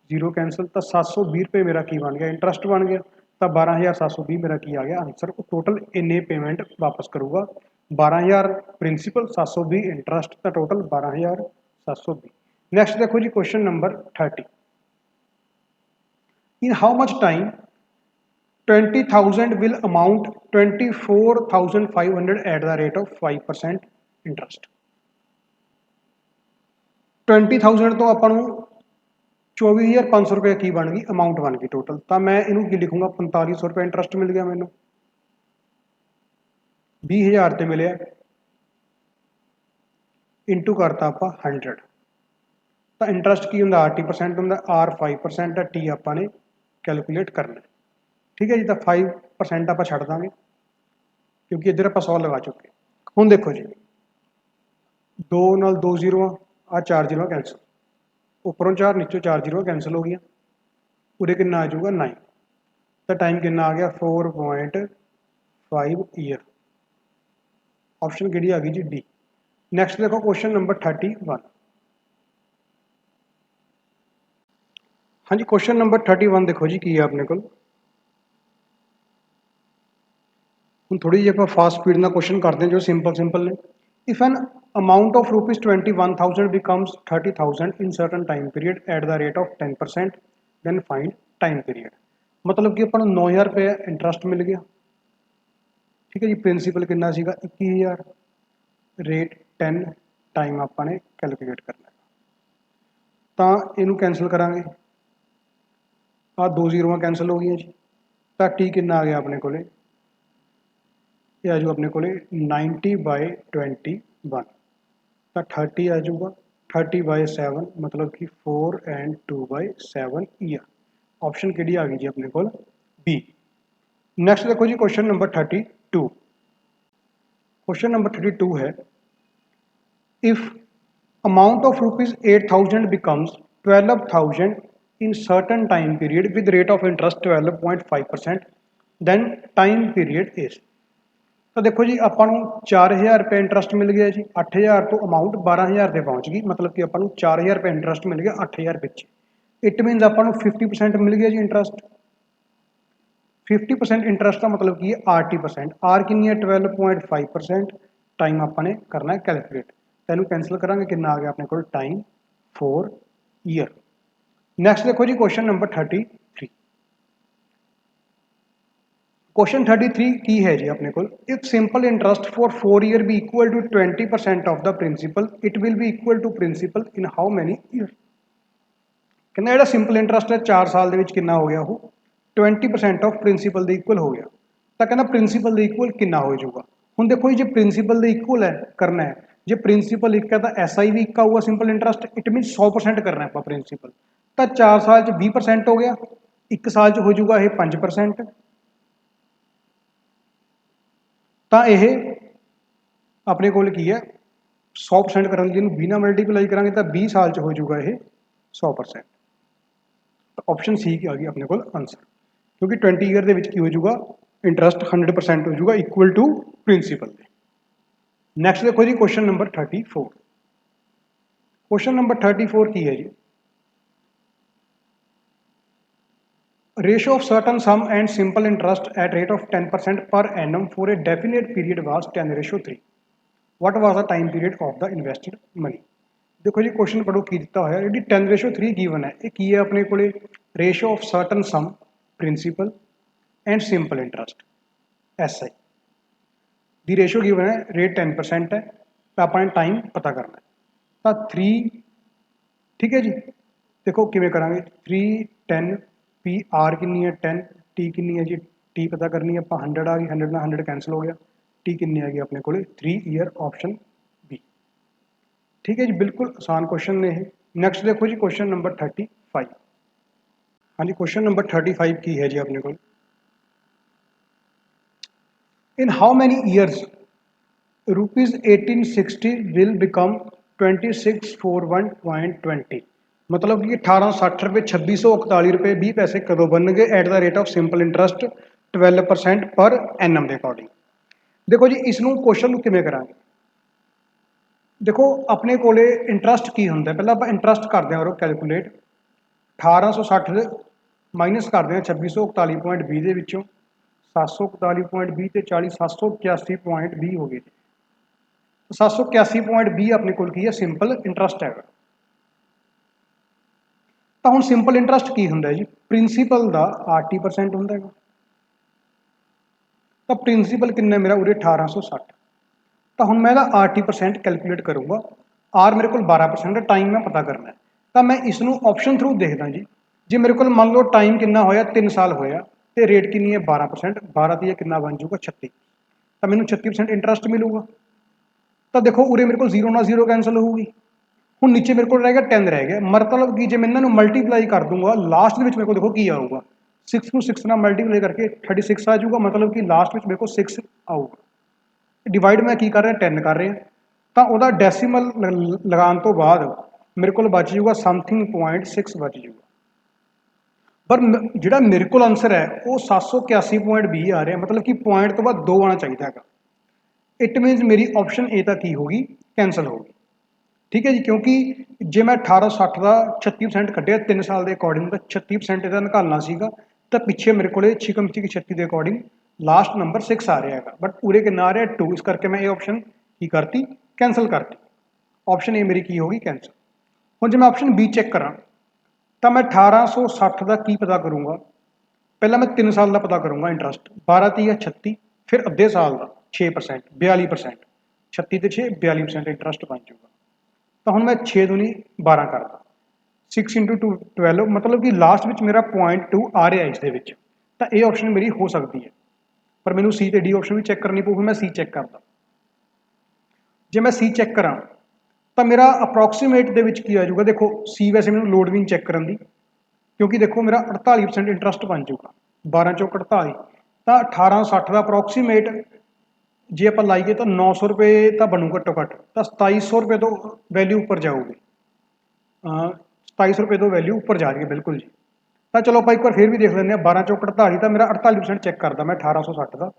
0 कैंसल तो 720 रुपये मेरा की बन गया इंटरस्ट बन गया तो 12720 मेरा की आ गया आंसर टोटल इन्ने पेमेंट वापस करूँगा 12000 प्रिंसीपल 720 इंटरस्ट तो टोटल 12720। नैक्सट देखो जी question number 30 in how much time 20,000 will amount 24,500 at the rate of 5% interest। 20,000 तो अपन 24,500 रुपये की बन गई अमाउंट बन गई टोटल तो मैं इनू की लिखूंगा 4500 रुपये इंटरस्ट मिल गया मैनू 20,000 तो मिले इंटू करता आप 100 तो इंटरस्ट की होंगे RT% होंगे R 5% है T आपने कैलकुलेट करना ठीक है जी। तो 5% आप छड़ देंगे क्योंकि इधर आप 100 लगा चुके हूँ। देखो जी 2 नाल 2 जीरो आ 4 जीरो कैंसल उपरों 4 नीचों 4 जीरो कैंसल हो गया पूरे कितना आ जाऊगा 9 तो टाइम कितना आ गया 4.5 ईयर ऑप्शन कि आ गई जी डी। नैक्सट देखो क्वेश्चन नंबर 31 हाँ जी क्वेश्चन नंबर 31 देखो जी की है अपने को हम थोड़ी जी आप फास्ट स्पीड ना क्वेश्चन करते हैं जो सिंपल ने if an amount of ₹21,000 becomes 30,000 in certain time period at the rate of 10% then find time period. मतलब कि अपन 9,000 रुपये इंटरस्ट मिल गया ठीक है जी। प्रिंसीपल कितना सीगा 21,000 रेट 10 टाइम आपने कैलकुलेट करना तो इनू कैंसल करांगे आ 2 जीरो कैंसल हो गई जी तो टी कितना आ गया अपने को आ जाऊ अपने को 90/21 तो 30 आ जाऊगा 30/7 मतलब कि 4 and 2/7 ईयर ऑप्शन कि आ गई जी अपने को बी। नैक्सट देखो जी क्वेश्चन नंबर 32 क्वेश्चन नंबर 32 है if amount of ₹8,000 becomes 12,000 in certain time period with rate of interest 12.5% then time period is। तो देखो जी अपन 4,000 रुपये इंटरस्ट मिल गया जी 8,000 तो अमाउंट 12,000 पे पहुँच गई मतलब कि अपन 4,000 रुपये इंटरस्ट मिल गया 8,000 पिछे इट मीनस अपन 50% मिल गया जी इंटरस्ट 50% इंटरस्ट का मतलब कि RT% आर कि 12.5% टाइम आपने करना है कैलकुलेट तेन कैंसल करा कि आ गया अपने को टाइम 4 ईयर। नैक्सट देखो जी क्वेश्चन नंबर 33 क्वेश्चन 33 की है जी अपने को if simple interest for 4 year भी equal to 20% of the principal it will be equal to principal in how many year. कहना जो सिंपल इंटरस्ट है 4 साल के हो गया वो 20% ऑफ प्रिंसिपल के इक्वल हो गया तो कहना प्रिंसिपल के इक्वल कि हो जाऊगा। हूँ देखो जी जो प्रिंसिपल के इक्वल है करना है जो प्रिंसिपल एक है तो SI भी एक होगा सिंपल इंटरस्ट इट मीन 100% करना है आप प्रिंसिपल तो 4 साल 20% हो गया 1 साल हो जाऊगा ये 5% तो यह अपने को है 100% करने जिन्होंने 20 मल्टीप्लाई करा तो 20 साल हो जाऊगा ये 100%। तो ऑप्शन सी की आ गई अपने को आंसर क्योंकि 20 ईयर के हो जाऊगा इंटरस्ट 100% हो जाऊगा इक्वल टू प्रिंसीपल। नैक्सट देखो जी क्वेश्चन नंबर 34 क्वेश्चन नंबर 34 की है जी ratio of certain some and simple interest at rate of 10% per annum for a definite period was 10:3 what was the time period of the invested money. देखो जी question पढ़ो की दिता है जी 10:3 given है ये की है अपने को ratio of certain some principal and simple interest SI the ratio given है रेट 10% है तो अपने टाइम पता करना है तो 3 ठीक है जी देखो किवें करांगे 3 10 पी आर कितनी है 10 टी कितनी है जी टी पता करनी है आप 100 आ गई 100 ਨਾਲ 100 कैंसिल हो गया टी कितनी आ गई अपने को 3 ईयर ऑप्शन बी। ठीक है जी बिल्कुल आसान क्वेश्चन ने ये। नेक्स्ट देखो जी क्वेश्चन नंबर 35। हाँ जी क्वेश्चन नंबर 35 की है जी अपने को इन how many years rupees 1860 will become 2641.20 मतलब कि 1860 रुपये 2641 रुपये 20 पैसे कदों बनने eight the rate of simple interest 12% per annum के अकॉर्डिंग। देखो जी इसनों क्वेश्चन किवें करांगे देखो अपने कोले इंटरस्ट की हुंदा पहला आप इंटरस्ट करते हैं और कैलकुलेट 1860 माइनस करते हैं 2641.20 ਦੇ ਵਿੱਚੋਂ 741.20 ਤੇ 40 781.20 ਹੋ ਗਏ 781.20 ਆਪਣੇ ਕੋਲ ਕੀ ਹੈ ਸਿੰਪਲ ਇੰਟਰਸਟ ਹੈਗਾ। ਤਾਂ ਹੁਣ ਸਿੰਪਲ ਇੰਟਰਸਟ ਕੀ ਹੁੰਦਾ ਜੀ ਪ੍ਰਿੰਸੀਪਲ ਦਾ 80% ਹੁੰਦਾ ਹੈਗਾ ਤਾਂ ਪ੍ਰਿੰਸੀਪਲ ਕਿੰਨਾ ਮੇਰਾ ਉਰੇ 1860 ਤਾਂ ਹੁਣ ਮੈਂ ਇਹਦਾ 80% ਕੈਲਕੂਲੇਟ ਕਰੂੰਗਾ ਆਰ ਮੇਰੇ ਕੋਲ 12% ਹੈ ਟਾਈਮ ਮੈਂ ਪਤਾ ਕਰਨਾ ਤਾਂ ਮੈਂ ਇਸ ਨੂੰ ਆਪਸ਼ਨ ਥਰੂ ਦੇਖਦਾ ਜੀ ਜੇ ਮੇਰੇ ਕੋਲ ਮੰਨ ਲਓ ਟਾਈਮ ਕਿੰਨਾ ਹੋਇਆ 3 ਸਾਲ ਹੋਇਆ ਤੇ ਰੇਟ ਕਿੰਨੀ ਹੈ 12% 12 ਦੀ ਕਿੰਨਾ ਬਣ ਜਾਊਗਾ 36 ਤਾਂ ਮੈਨੂੰ 36% ਇੰਟਰਸਟ ਮਿਲੂਗਾ। ਤਾਂ ਦੇਖੋ ਉਰੇ ਮੇਰੇ ਕੋਲ 0 ਨਾਲ 0 ਕੈਂਸਲ ਹੋਊਗੀ ਹੁਣ ਨੀਚੇ ਮੇਰੇ ਕੋਲ ਰਹਿ ਗਿਆ 10 ਰਹਿ ਗਿਆ ਮਤਲਬ ਕਿ ਜੇ ਮੈਂ ਇਹਨਾਂ ਨੂੰ ਮਲਟੀਪਲਾਈ ਕਰ ਦੂੰਗਾ ਲਾਸਟ ਦੇ ਵਿੱਚ ਮੇਰੇ ਕੋਲ ਦੇਖੋ ਕੀ ਆਊਗਾ 6 ਨੂੰ 6 ਨਾਲ ਮਲਟੀਪਲਾਈ ਕਰਕੇ 36 ਆ ਜਾਊਗਾ ਮਤਲਬ ਕਿ ਲਾਸਟ ਵਿੱਚ ਮੇਰੇ ਕੋਲ 6 ਆਊਗਾ ਡਿਵਾਈਡ ਮੈਂ ਕੀ ਕਰ ਰਿਹਾ 10 ਕਰ ਰਿਹਾ ਤਾਂ ਉਹਦਾ ਡੈਸੀਮਲ ਲਗਾਉਣ ਤੋਂ ਬਾਅਦ ਮੇਰੇ ਕੋਲ ਬਚ ਜਾਊਗਾ ਸਮਥਿੰਗ 0.6 ਬਚ ਜਾਊਗਾ ਪਰ ਜਿਹੜਾ ਮੇਰੇ ਕੋਲ ਆਨਸਰ ਹੈ ਉਹ 781.20 ਆ ਰਿਹਾ ਮਤਲਬ ਕਿ ਪੁਆਇੰਟ ਤੋਂ ਬਾਅਦ 2 ਆਉਣਾ ਚਾਹੀਦਾ ਹੈਗਾ ਇਟ ਮੀਨਸ ਮੇਰੀ ਆਪਸ਼ਨ ਏ ਤਾਂ ਕੀ ਹੋਗੀ ਕੈਂਸਲ ਹੋਗੀ। ठीक है जी क्योंकि जे मैं 1860 का 36% कटिया 3 साल के अकॉर्डिंग तो 36% ਇਹਦਾ ਨਿਕਾਲਣਾ ਸੀਗਾ ਤਾਂ ਪਿੱਛੇ ਮੇਰੇ ਕੋਲੇ 6 36 ਦੇ ਅਕॉर्डिंग ਲਾਸਟ ਨੰਬਰ 6 ਆ ਰਿਹਾ ਹੈਗਾ ਬਟ ਉਰੇ ਕਿੰਨਾ ਆ ਰਿਹਾ 2 ਇਸ ਕਰਕੇ ਮੈਂ ਇਹ ਆਪਸ਼ਨ ਕੀ ਕਰਤੀ ਕੈਂਸਲ ਕਰਤੀ ਆਪਸ਼ਨ ਏ ਮੇਰੀ ਕੀ ਹੋਗੀ ਕੈਂਸਲ। ਹੁਣ ਜੇ ਮੈਂ ਆਪਸ਼ਨ ਬੀ ਚੈੱਕ ਕਰਾਂ ਤਾਂ ਮੈਂ 1860 ਦਾ ਕੀ ਪਤਾ ਕਰੂੰਗਾ ਪਹਿਲਾਂ ਮੈਂ 3 ਸਾਲ ਦਾ ਪਤਾ ਕਰੂੰਗਾ ਇੰਟਰਸਟ 12 30 36 ਫਿਰ ਅੱਧੇ ਸਾਲ ਦਾ 6% 42% 36 ਤੇ 6 42% ਇੰਟਰਸਟ ਬਣ ਜਾਊਗਾ ਤਾਂ ਹੁਣ ਮੈਂ 6 ਦੂਣੀ 12 ਕਰਦਾ 6 into 2 12 मतलब कि ਲਾਸਟ ਵਿੱਚ ਮੇਰਾ 0.2 ਆ ਰਿਹਾ ਇਸ ਦੇ ਵਿੱਚ ਤਾਂ ਇਹ ਆਪਸ਼ਨ ਮੇਰੀ ਹੋ ਸਕਦੀ ਹੈ ਪਰ ਮੈਨੂੰ ਸੀ ਤੇ ਡੀ ਆਪਸ਼ਨ ਵੀ ਚੈੱਕ ਕਰਨੀ ਪਊਗੀ ਮੈਂ ਸੀ ਚੈੱਕ ਕਰਦਾ ਜੇ ਮੈਂ ਸੀ ਚੈੱਕ ਕਰਾਂ ਤਾਂ ਮੇਰਾ ਅਪਰੋਕਸੀਮੇਟ ਦੇ ਵਿੱਚ ਕੀ ਆ ਜਾਊਗਾ ਦੇਖੋ ਸੀ ਵੈਸੇ ਮੈਨੂੰ ਲੋਡ ਵੀ ਨਹੀਂ ਚੈੱਕ ਕਰਨ ਦੀ ਕਿਉਂਕਿ ਦੇਖੋ ਮੇਰਾ 48% ਇੰਟਰਸਟ ਬਣ ਜਾਊਗਾ 12 ਚੋਂ 48 ਤਾਂ 1860 ਦਾ ਅਪਰੋਕਸੀਮੇਟ ਜੇ ਆਪਾਂ ਲਾਈਏ ਤਾਂ 900 रुपये ਤਾਂ ਬਣੂ ਘੱਟੋ ਘੱਟ ਤਾਂ 2700 रुपये ਤੋਂ ਵੈਲਿਊ ਉੱਪਰ ਜਾਊਗੀ 2700 रुपये ਤੋਂ ਵੈਲਿਊ ਉੱਪਰ ਜਾ ਰਹੀ ਹੈ ਬਿਲਕੁਲ ਜੀ। ਤਾਂ ਚਲੋ ਆਪਾਂ ਇੱਕ ਵਾਰ ਫਿਰ ਵੀ ਦੇਖ ਲੈਂਦੇ ਹਾਂ 12 ਚੋਂ 48 ਤਾਂ ਮੇਰਾ 48% ਚੈੱਕ ਕਰਦਾ ਮੈਂ 1860 ਦਾ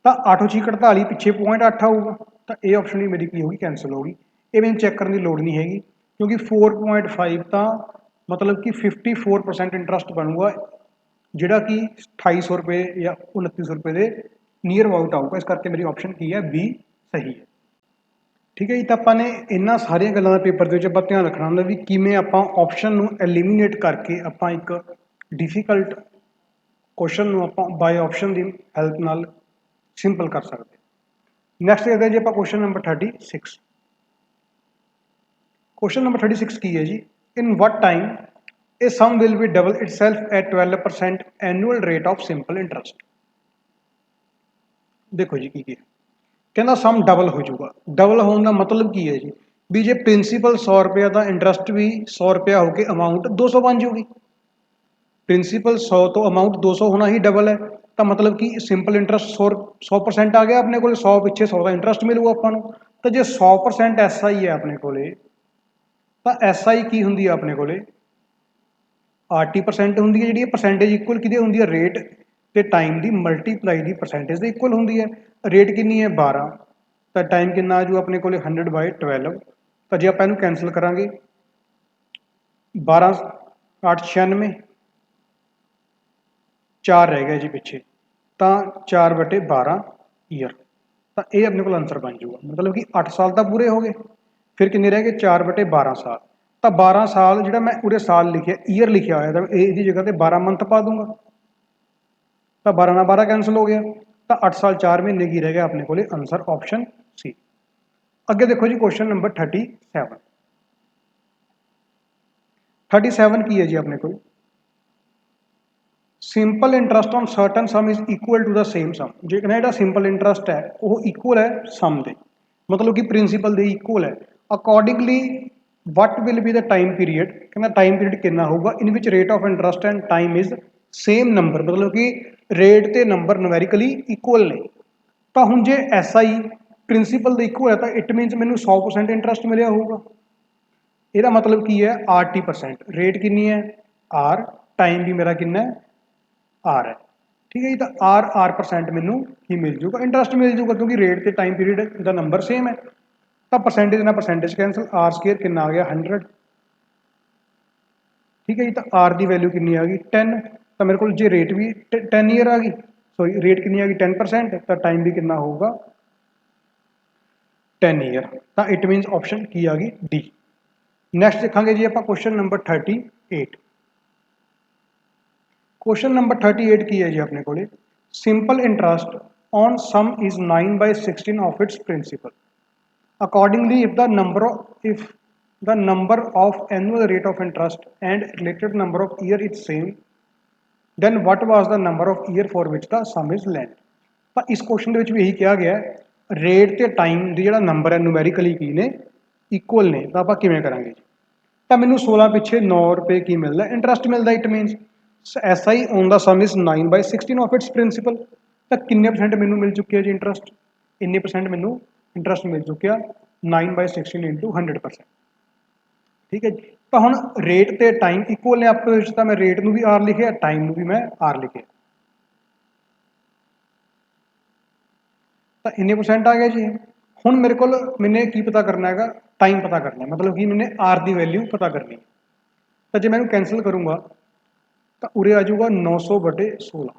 ਤਾਂ 8 6 48 ਪਿੱਛੇ 0.8 ਆਊਗਾ ਤਾਂ ਇਹ ਆਪਸ਼ਨ ਵੀ ਮੇਰੀ ਕੀ ਹੋਗੀ ਕੈਂਸਲ ਹੋਗੀ ਇਹ ਮੈਨੂੰ ਚੈੱਕ ਕਰਨ ਦੀ ਲੋੜ ਨਹੀਂ ਹੈਗੀ ਕਿਉਂਕਿ 4.5 ਤਾਂ मतलब कि 54% इंटरस्ट बनूगा ਜਿਹੜਾ कि 2800 रुपये या 2900 रुपये ਦੇ ਨੀਅਰ ਅਬਾਊਟ ਆਊਗਾ ਇਸ ਕਰਕੇ ਮੇਰੀ ਆਪਸ਼ਨ ਕੀ ਹੈ ਬੀ ਸਹੀ ਹੈ। ਠੀਕ ਹੈ ਜੀ ਤਾਂ ਆਪਾਂ ਨੇ ਇਹਨਾਂ ਸਾਰੀਆਂ ਗੱਲਾਂ ਦਾ ਪੇਪਰ ਦੇ ਵਿੱਚ ਆਪਾਂ ਧਿਆਨ ਰੱਖਣਾ ਹੁੰਦਾ ਵੀ ਕਿਵੇਂ ਆਪਾਂ ਆਪਸ਼ਨ ਨੂੰ ਐਲੀਮੀਨੇਟ ਕਰਕੇ ਆਪਾਂ ਇੱਕ ਡਿਫਿਕਲਟ ਕੁਐਸਚਨ ਨੂੰ ਆਪਾਂ ਬਾਈ ਆਪਸ਼ਨ ਦੀ ਹੈਲਪ ਨਾਲ ਸਿੰਪਲ ਕਰ ਸਕਦੇ। ਨੈਕਸਟ ਦੇਖਦੇ ਹਾਂ ਜੀ ਆਪਾਂ ਕੁਐਸਚਨ ਨੰਬਰ 36 ਕੁਐਸਚਨ ਨੰਬਰ 36 ਕੀ ਹੈ ਜੀ in what time a sum will be double itself at 12% annual rate of simple interest। देखो जी की कहना सम डबल हो जाऊगा डबल होने का मतलब की है जी भी जे प्रिंसीपल 100 रुपया का इंटरस्ट भी 100 रुपया होकर अमाउंट 200 बन जाऊगी प्रिंसीपल 100 तो अमाउंट 200 होना ही डबल है तो मतलब कि सिंपल इंटरस्ट 100% आ गया अपने को 100 पिछे 100 का इंटरस्ट मिलूगा अपन तो जो 100% एस आई है अपने को ਤਾਂ ਐਸ ਆਈ ਕੀ ਹੁੰਦੀ ਆ ਆਪਣੇ ਕੋਲੇ 80% ਹੁੰਦੀ ਹੈ ਜਿਹੜੀ ਪਰਸੈਂਟੇਜ ਇਕੁਅਲ ਕਿਹਦੇ ਹੁੰਦੀ ਹੈ ਰੇਟ ਤੇ ਟਾਈਮ ਦੀ ਮਲਟੀਪਲਾਈ ਦੀ ਪਰਸੈਂਟੇਜ ਦੇ ਇਕੁਅਲ ਹੁੰਦੀ ਹੈ ਰੇਟ ਕਿੰਨੀ ਹੈ 12 ਤਾਂ ਟਾਈਮ ਕਿੰਨਾ ਆ ਜੂ ਆਪਣੇ ਕੋਲੇ 100/12 ਤਾਂ ਜੇ ਆਪਾਂ ਇਹਨੂੰ ਕੈਂਸਲ ਕਰਾਂਗੇ 12 8 96 4 ਰਹਿ ਗਿਆ ਜੀ ਪਿੱਛੇ ਤਾਂ 4/12 ਈਅਰ ਤਾਂ ਇਹ ਆਪਣੇ ਕੋਲ ਆਨਸਰ ਬਣ ਜੂਗਾ ਮਤਲਬ ਕਿ 8 ਸਾਲ ਤਾਂ ਪੂਰੇ ਹੋ ਗਏ फिर कितने रह गए 4/12 साल तो 12 साल जो मैं पूरे साल लिखे ईयर लिखा हुआ तो ये जगह पर 12 मंथ पा दूंगा तो 12 ਨਾਲ 12 कैंसिल हो गया तो 8 साल 4 महीने की रह गया अपने को आंसर ऑप्शन सी अगे देखो जी क्वेश्चन नंबर 37 की है जी अपने को, simple interest on certain sum is equal to the same sum. ਜੇ ਕਹਿੰਦਾ ਜਿਹੜਾ ਸਿੰਪਲ ਇੰਟਰਸਟ ਹੈ ਉਹ ਇਕੁਅਲ ਹੈ ਸਮ ਦੇ, ਮਤਲਬ ਕਿ ਪ੍ਰਿੰਸੀਪਲ ਦੇ ਇਕੁਅਲ ਹੈ। Accordingly what will be the time period, ਕਹਿੰਦਾ ਟਾਈਮ ਪੀਰੀਅਡ ਕਿੰਨਾ ਹੋਊਗਾ ਇਨ ਵਿਚ rate of interest and time is same number, ਮਤਲਬ ਕਿ ਰੇਟ ਤੇ ਨੰਬਰ ਨੂਮੈਰੀਕਲੀ ਇਕੁਅਲ ਨੇ। ਤਾਂ ਹੁਣ ਜੇ ਐਸ ਆਈ ਪ੍ਰਿੰਸੀਪਲ ਦੇ ਇਕੁਅਲ ਹੈ ਤਾਂ ਇਟ ਮੀਨਸ ਮੈਨੂੰ 100% ਇੰਟਰਸਟ ਮਿਲਿਆ ਹੋਊਗਾ। ਇਹਦਾ ਮਤਲਬ ਕੀ ਹੈ RT%, ਰੇਟ ਕਿੰਨੀ ਹੈ R, ਟਾਈਮ ਵੀ ਮੇਰਾ ਕਿੰਨਾ ਹੈ R है, ठीक है जी। तो R% मैनू की मिल जूगा, इंटरस्ट मिल जूगा क्योंकि रेट ते टाइम पीरियड का नंबर सेम है। तो परसेंटेज ना परसेंटेज कैंसल, R² कितना आ गया 100, ठीक है जी। तो R की वैल्यू कितनी आ गई 10, तो मेरे को जो रेट भी 10 ईयर आ गई, सॉरी रेट कितनी आ गई 10%, तो टाइम भी कितना होगा 10 ईयर। तो इट मीनस ऑप्शन की आ गई डी। नैक्सट देखांगे जी आप क्वेश्चन नंबर 38। क्वेश्चन नंबर 38 की है जी अपने को, simple interest on sum is 9/16 of its principal. Accordingly if the number of annual rate of interest and related number of year is same, then what was the number of year for which the sum is lent. तो इस question के भी यही कहा गया है, rate ते time दी जिहड़ा नंबर है न्यूमेरिकली की ने इक्वल ने, तो आप किवें करांगे जी। तो मैनू 16 पिछे 9 रुपए की मिलता है इंटरस्ट मिलता, it means S I on the sum is 9/16 of its principal. तो किन्ने परसेंट मैनू मिल चुके हैं जी इंटरस्ट, इन्ने परसेंट मैनू इंटरस्ट मिल चुका 9/16 इंटू 100%, ठीक है जी। तो हुण रेट ते टाइम इक्वल ने आपस विच, मैं रेट नू भी आर लिखिया, टाइम नू भी मैं आर लिखिया, तो इन्ने परसेंट आ गया जी। हुण मेरे को मैंने की पता करना है, टाइम पता करना है, मतलब कि मैंने आर की वैल्यू पता करनी है। तो जो मैं कैंसल करूँगा तो उरे आ जाऊगा 900/16,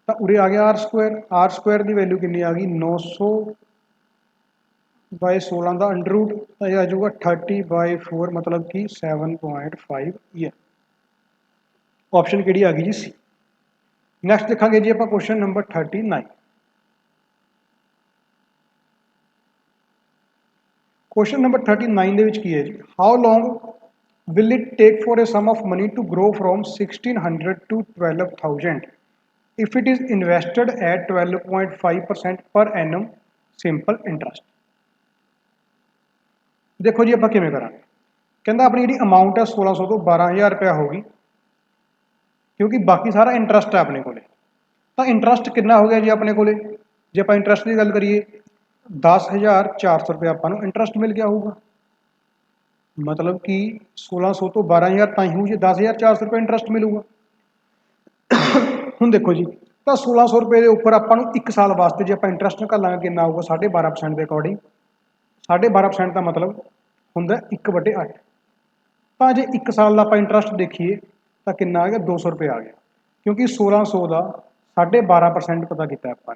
तो उरे आ गया R² की वैल्यू कितनी आ गई 900/16 का अंडर रूट, तो यह आ जाऊगा 30/4, मतलब कि 7.5 ईयर। ऑप्शन कि आ गई जी सी। नैक्सट देखा जी आप क्वेश्चन नंबर 39। क्वेश्चन नंबर 39 की है जी, how long will it take for a sum of money to grow from 1600 to 12,000 if it is invested at 12.5% per annum simple interest। देखो जी आप किमें करा, कहता अपनी जी अमाउंट है 1600 तो 12,000 रुपया होगी, क्योंकि बाकी सारा इंटरस्ट है अपने को। तो इंटरस्ट कितना हो गया जी अपने को, जे आप इंटरस्ट की गल करिए 10,400 रुपया आपको इंटरस्ट मिल गया होगा, मतलब कि 1600 तो 12,000 ताई हूँ जी 10,400 रुपये इंटरस्ट मिलूगा। हुण देखो जी, तो 1600 रुपये के उपर आपको 1 साल वास्ते जो आप इंटरस्ट घालांगे कितना आऊगा 12.5% के अकॉर्डिंग, 12.5% का मतलब होंगे 1/8। तो जे 1 साल का आप इंटरस्ट देखिए तो कितना आ गया 200 रुपये आ गया, क्योंकि 1600 का 12.5% पता किया आपने,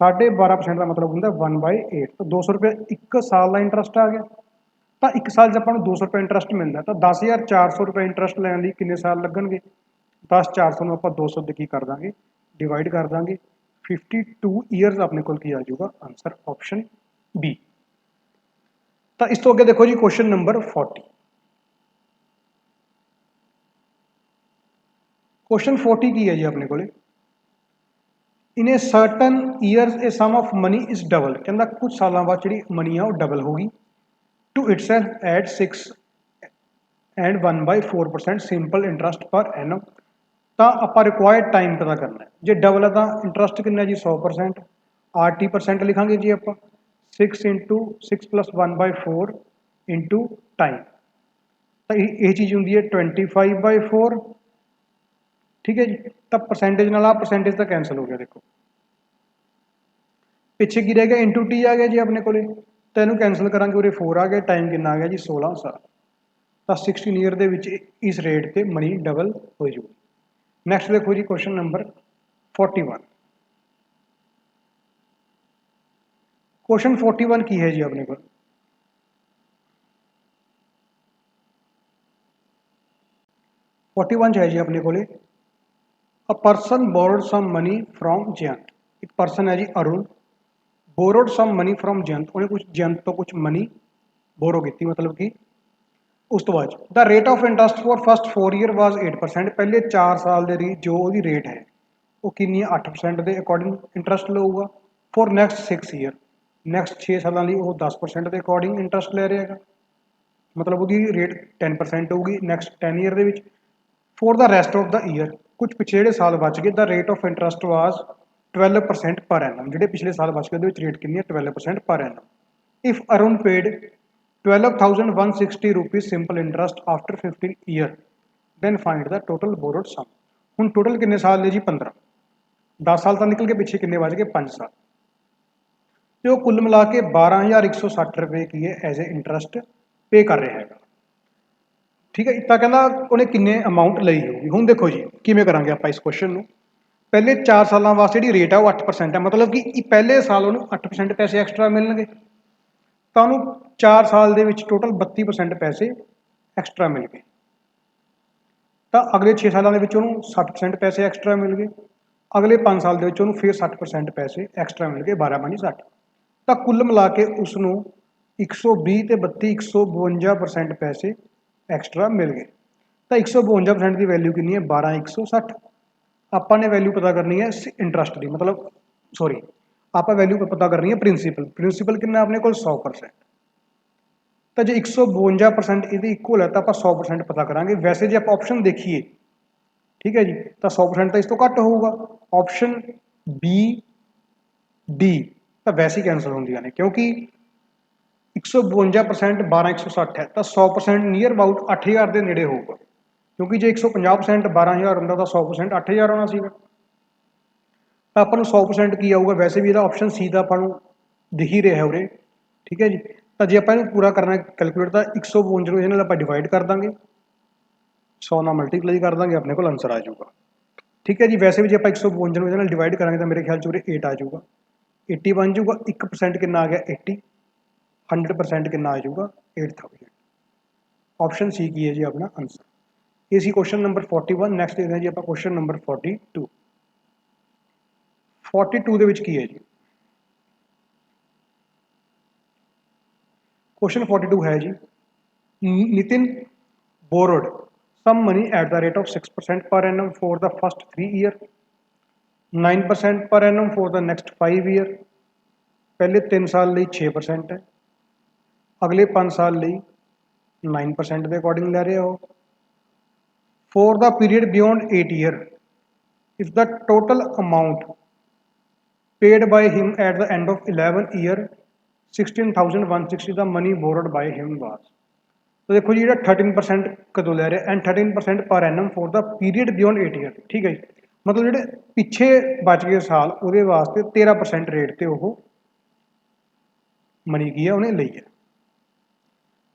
12.5% का मतलब होंगे 1/8, तो 200 रुपये 1 साल का इंटरस्ट आ गया। तो 1 साल जब आपको 200 रुपये इंटरस्ट मिलता, तो 10,400 रुपये इंटरस्ट लैन लिए कितने साल लगनगे, 10,400 आप 200 की कर देंगे डिवाइड कर देंगे 52 ईयरस अपने को आ जाऊगा आंसर ऑप्शन बी। तो इस तो अगे देखो जी क्वेश्चन नंबर 40। क्वेश्चन 40 की है जी अपने को, in a certain years a sum of money is double, कहता कुछ सालों बाद जी मनी है वो डबल होगी to itself at 6 and 1/4% simple interest per annum. तो आप रिक्वायर्ड टाइम पता करना है, जो डबल है तो इंटरस्ट कितना जी 100%, RT% लिखांगे जी आप 6 इंटू 6 + 1/4 इंटू टाइम, तो ये चीज़ होंगी है 25/4, ठीक है जी। तो परसेंटेज नाल आ परसेंटेज तो कैंसल हो गया, देखो पिछे की रह गया इंटू टी आ गया जी अपने को, तो इनू कैंसल करा उरे 4 आ गया, टाइम कितना आ गया जी 16 साल। तो 16 ईयर के इस रेट पर मनी डबल हो जाएगी। नैक्सट देखो जी क्वेश्चन नंबर 41। क्वेश्चन 41 की है जी अपने को, है जी अपने को, a person borrowed some money from Jayant. एक पर्सन है जी Arun, borrowed some money from Jayant, ਉਹਨੇ ਕੁਝ ਜਯੰਤ ਤੋਂ ਕੁਝ ਮਨੀ ਬੋਰੋ ਕੀਤੀ, ਮਤਲਬ ਕਿ ਉਸ ਤੋਂ ਬਾਅਦ ਦਾ rate of interest for first 4 year was 8%, ਪਹਿਲੇ 4 ਸਾਲ ਦੇ ਲਈ ਜੋ ਉਹਦੀ ਰੇਟ ਹੈ ਉਹ ਕਿੰਨੀ ਹੈ 8% ਦੇ ਅਕੋਰਡਿੰਗ ਇੰਟਰਸਟ ਲਊਗਾ। ਫॉर ਨੈਕਸਟ 6 ਈਅਰ, ਨੈਕਸਟ 6 ਸਾਲਾਂ ਲਈ ਉਹ 10% ਦੇ ਅਕੋਰਡਿੰਗ ਇੰਟਰਸਟ ਲੈ ਰਿਹਾ ਹੈਗਾ, ਮਤਲਬ ਉਹਦੀ ਰੇਟ 10% ਹੋਊਗੀ ਨੈਕਸਟ 10 ਈਅਰ ਦੇ ਵਿੱਚ। For the rest of the year, ਕੁਝ ਪਿਛਲੇ ਜਿਹੜੇ ਸਾਲ ਬਚ ਗਏ, ਦਾ rate of interest was 12% per Ennum, ਜਿਹੜੇ ਪਿਛਲੇ ਸਾਲ ਬਚ ਗਏ ਉਹਦੇ ਵਿੱਚ ਰੇਟ ਕਿੰਨੀ ਹੈ 12% per annum. If Arun paid 12,160 rupees simple interest after 15 year, then find the total borrowed sum। ਹੁਣ ਟੋਟਲ ਕਿੰਨੇ ਸਾਲ ਨੇ ਜੀ 15, 10 ਸਾਲ ਤਾਂ ਨਿਕਲ ਕੇ ਪਿੱਛੇ ਕਿੰਨੇ ਬਚ ਗਏ 5 ਸਾਲ, ਤੇ ਉਹ ਕੁੱਲ ਮਿਲਾ ਕੇ 12,160 ਰੁਪਏ ਕੀ ਹੈ ਐਜ਼ ए ਇੰਟਰਸਟ ਪੇ ਕਰ ਰਿਹਾ ਹੈਗਾ। ਠੀਕ ਹੈ, ਤਾਂ ਕਹਿੰਦਾ ਉਹਨੇ ਕਿੰਨੇ ਅਮਾਊਂਟ ਲਈ ਹੋਊਗੀ। ਹੁਣ ਦੇਖੋ ਜੀ ਕਿਵੇਂ ਕਰਾਂਗੇ ਆਪਾਂ ਇਸ ਕੁਐਸਚਨ ਨੂੰ। ਪਹਿਲੇ 4 ਸਾਲਾਂ ਵਾਸਤੇ ਜਿਹੜੀ ਰੇਟ ਹੈ ਉਹ 8% ਹੈ, ਮਤਲਬ ਕਿ ਪਹਿਲੇ ਸਾਲ ਉਹਨੂੰ 8% ਪੈਸੇ ਐਕਸਟਰਾ ਮਿਲਣਗੇ, ਤਾਂ ਉਹਨੂੰ 4 ਸਾਲ ਦੇ ਵਿੱਚ ਟੋਟਲ 32% ਪੈਸੇ ਐਕਸਟਰਾ ਮਿਲ ਗਏ। ਤਾਂ ਅਗਲੇ 6 ਸਾਲਾਂ ਦੇ ਵਿੱਚ ਉਹਨੂੰ 60% ਪੈਸੇ ਐਕਸਟਰਾ ਮਿਲ ਗਏ, ਅਗਲੇ 5 ਸਾਲ ਦੇ ਵਿੱਚ ਉਹਨੂੰ ਫਿਰ 60% ਪੈਸੇ ਐਕਸਟਰਾ ਮਿਲ ਗਏ, 12 ਪੰਜ 60। ਤਾਂ ਕੁੱਲ ਮਿਲਾ ਕੇ ਉਸ ਨੂੰ 120 ਤੇ 32 152% ਪੈਸੇ ਐਕਸਟਰਾ ਮਿਲ ਗਏ। ਤਾਂ 152% ਦੀ ਵੈਲਿਊ ਕਿੰਨੀ ਹੈ 12,160। ਆਪਾਂ ਨੇ ਵੈਲਿਊ ਪਤਾ ਕਰਨੀ ਹੈ ਇੰਟਰਸਟ ਦੀ, ਮਤਲਬ ਸੌਰੀ ਆਪਾਂ ਵੈਲਿਊ ਪਤਾ ਕਰਨੀ ਹੈ ਪ੍ਰਿੰਸੀਪਲ, ਪ੍ਰਿੰਸੀਪਲ ਕਿੰਨਾ ਆਪਣੇ ਕੋਲ 100%। ਤਾਂ ਜੇ 152% ਇਹਦੇ ਇਕੁਅਲ ਹੈ ਤਾਂ ਆਪਾਂ 100% ਪਤਾ ਕਰਾਂਗੇ। ਵੈਸੇ ਜੇ ਆਪਾਂ ਆਪਸ਼ਨ ਦੇਖੀਏ, ਠੀਕ ਹੈ ਜੀ, ਤਾਂ 100% ਤਾਂ ਇਸ ਤੋਂ ਘੱਟ ਹੋਊਗਾ। ਆਪਸ਼ਨ ਬੀ ਡੀ ਤਾਂ ਵੈਸੇ ਹੀ ਕੈਂਸਲ ਹੁੰਦੀਆਂ ਨੇ, ਕਿਉਂਕਿ 152% 12,160 ਹੈ, ਤਾਂ 100% ਨੀਅਰ ਅਬਾਊਟ 8,000 ਦੇ ਨੇੜੇ ਹੋਊਗਾ, ਕਿਉਂਕਿ ਜੇ 150% 12,000 ਹੁੰਦਾ ਤਾਂ 100% 8,000 ਆਉਣਾ ਸੀਗਾ। ਤਾਂ ਆਪਾਂ ਨੂੰ 100% ਕੀ ਆਊਗਾ, ਵੈਸੇ ਵੀ ਇਹਦਾ ਆਪਸ਼ਨ ਸੀ ਦਾ ਆਪਾਂ ਨੂੰ ਦਿਖ ਹੀ ਰਿਹਾ ਉਰੇ, ਠੀਕ ਹੈ ਜੀ। ਤਾਂ ਜੇ ਆਪਾਂ ਇਹਨੂੰ ਪੂਰਾ ਕਰਨਾ ਕੈਲਕੂਲੇਟ, ਤਾਂ 152 ਨੂੰ ਇਹਦੇ ਨਾਲ ਆਪਾਂ ਡਿਵਾਈਡ ਕਰ ਦਾਂਗੇ, 100 ਨਾਲ ਮਲਟੀਪਲਾਈ ਕਰ ਦਾਂਗੇ, ਆਪਣੇ ਕੋਲ ਆਂਸਰ ਆ ਜਾਊਗਾ। ਠੀਕ ਹੈ ਜੀ, ਵੈਸੇ ਵੀ ਜੇ ਆਪਾਂ 152 ਨੂੰ ਇਹਦੇ ਨਾਲ ਡਿਵਾਈਡ ਕਰਾਂਗੇ ਤਾਂ ਮੇਰੇ ਖਿਆਲ 'ਚ ਉਰੇ 8 ਆ ਜਾਊਗਾ, 80 ਬਣ ਜਾਊਗਾ। 1% ਕਿੰਨਾ ਆ ਗਿਆ 80, 100% ਕਿੰਨਾ ਆ ਜਾਊਗਾ 8,000। ਆਪਸ਼ਨ ਸੀ ਕੀ ਹੈ ਜੀ ਆਪਣਾ ਆਂਸਰ। ਇਹ ਸੀ ਕੁਐਸਚਨ ਨੰਬਰ 41। ਨੈਕਸਟ ਦੇਖਦੇ ਹਾਂ ਜੀ ਆਪਾਂ ਕੁਐਸਚਨ ਨੰਬਰ 42। 42 ਦੇ ਵਿੱਚ ਕੀ ਹੈ ਜੀ, क्वेश्चन 42 है जी, Nitin borrowed some money at the rate of 6% per annum for the first 3 year, 9% per annum for the next 5 year। पहले 3 साल ਲਈ 6% है, अगले 5 साल ਲਈ 9% ਦੇ ਅਕੋਰਡਿੰਗ ਲੈ ਰਹੇ ਹੋ। for the period beyond 8 year, if the total amount paid by him at the end of 11 year 16,160 the money borrowed by him was. ਤਾਂ ਦੇਖੋ ਜੀ ਜਿਹੜਾ 13% ਕਦੋਂ ਲੈ ਰਿਹਾ, ਐਂਡ 13% ਪਰ ਐਨਮ ਫੋਰ ਦਾ ਪੀਰੀਅਡ ਬਿਯੋਂਡ 8 ਈਅਰ। ਠੀਕ ਹੈ ਜੀ, ਮਤਲਬ ਜਿਹੜੇ ਪਿੱਛੇ ਬਚ ਗਏ ਸਾਲ ਉਹਦੇ ਵਾਸਤੇ 13% ਰੇਟ ਤੇ ਉਹ ਮਨੀ ਕੀ ਹੈ ਉਹਨੇ ਲਈ ਹੈ।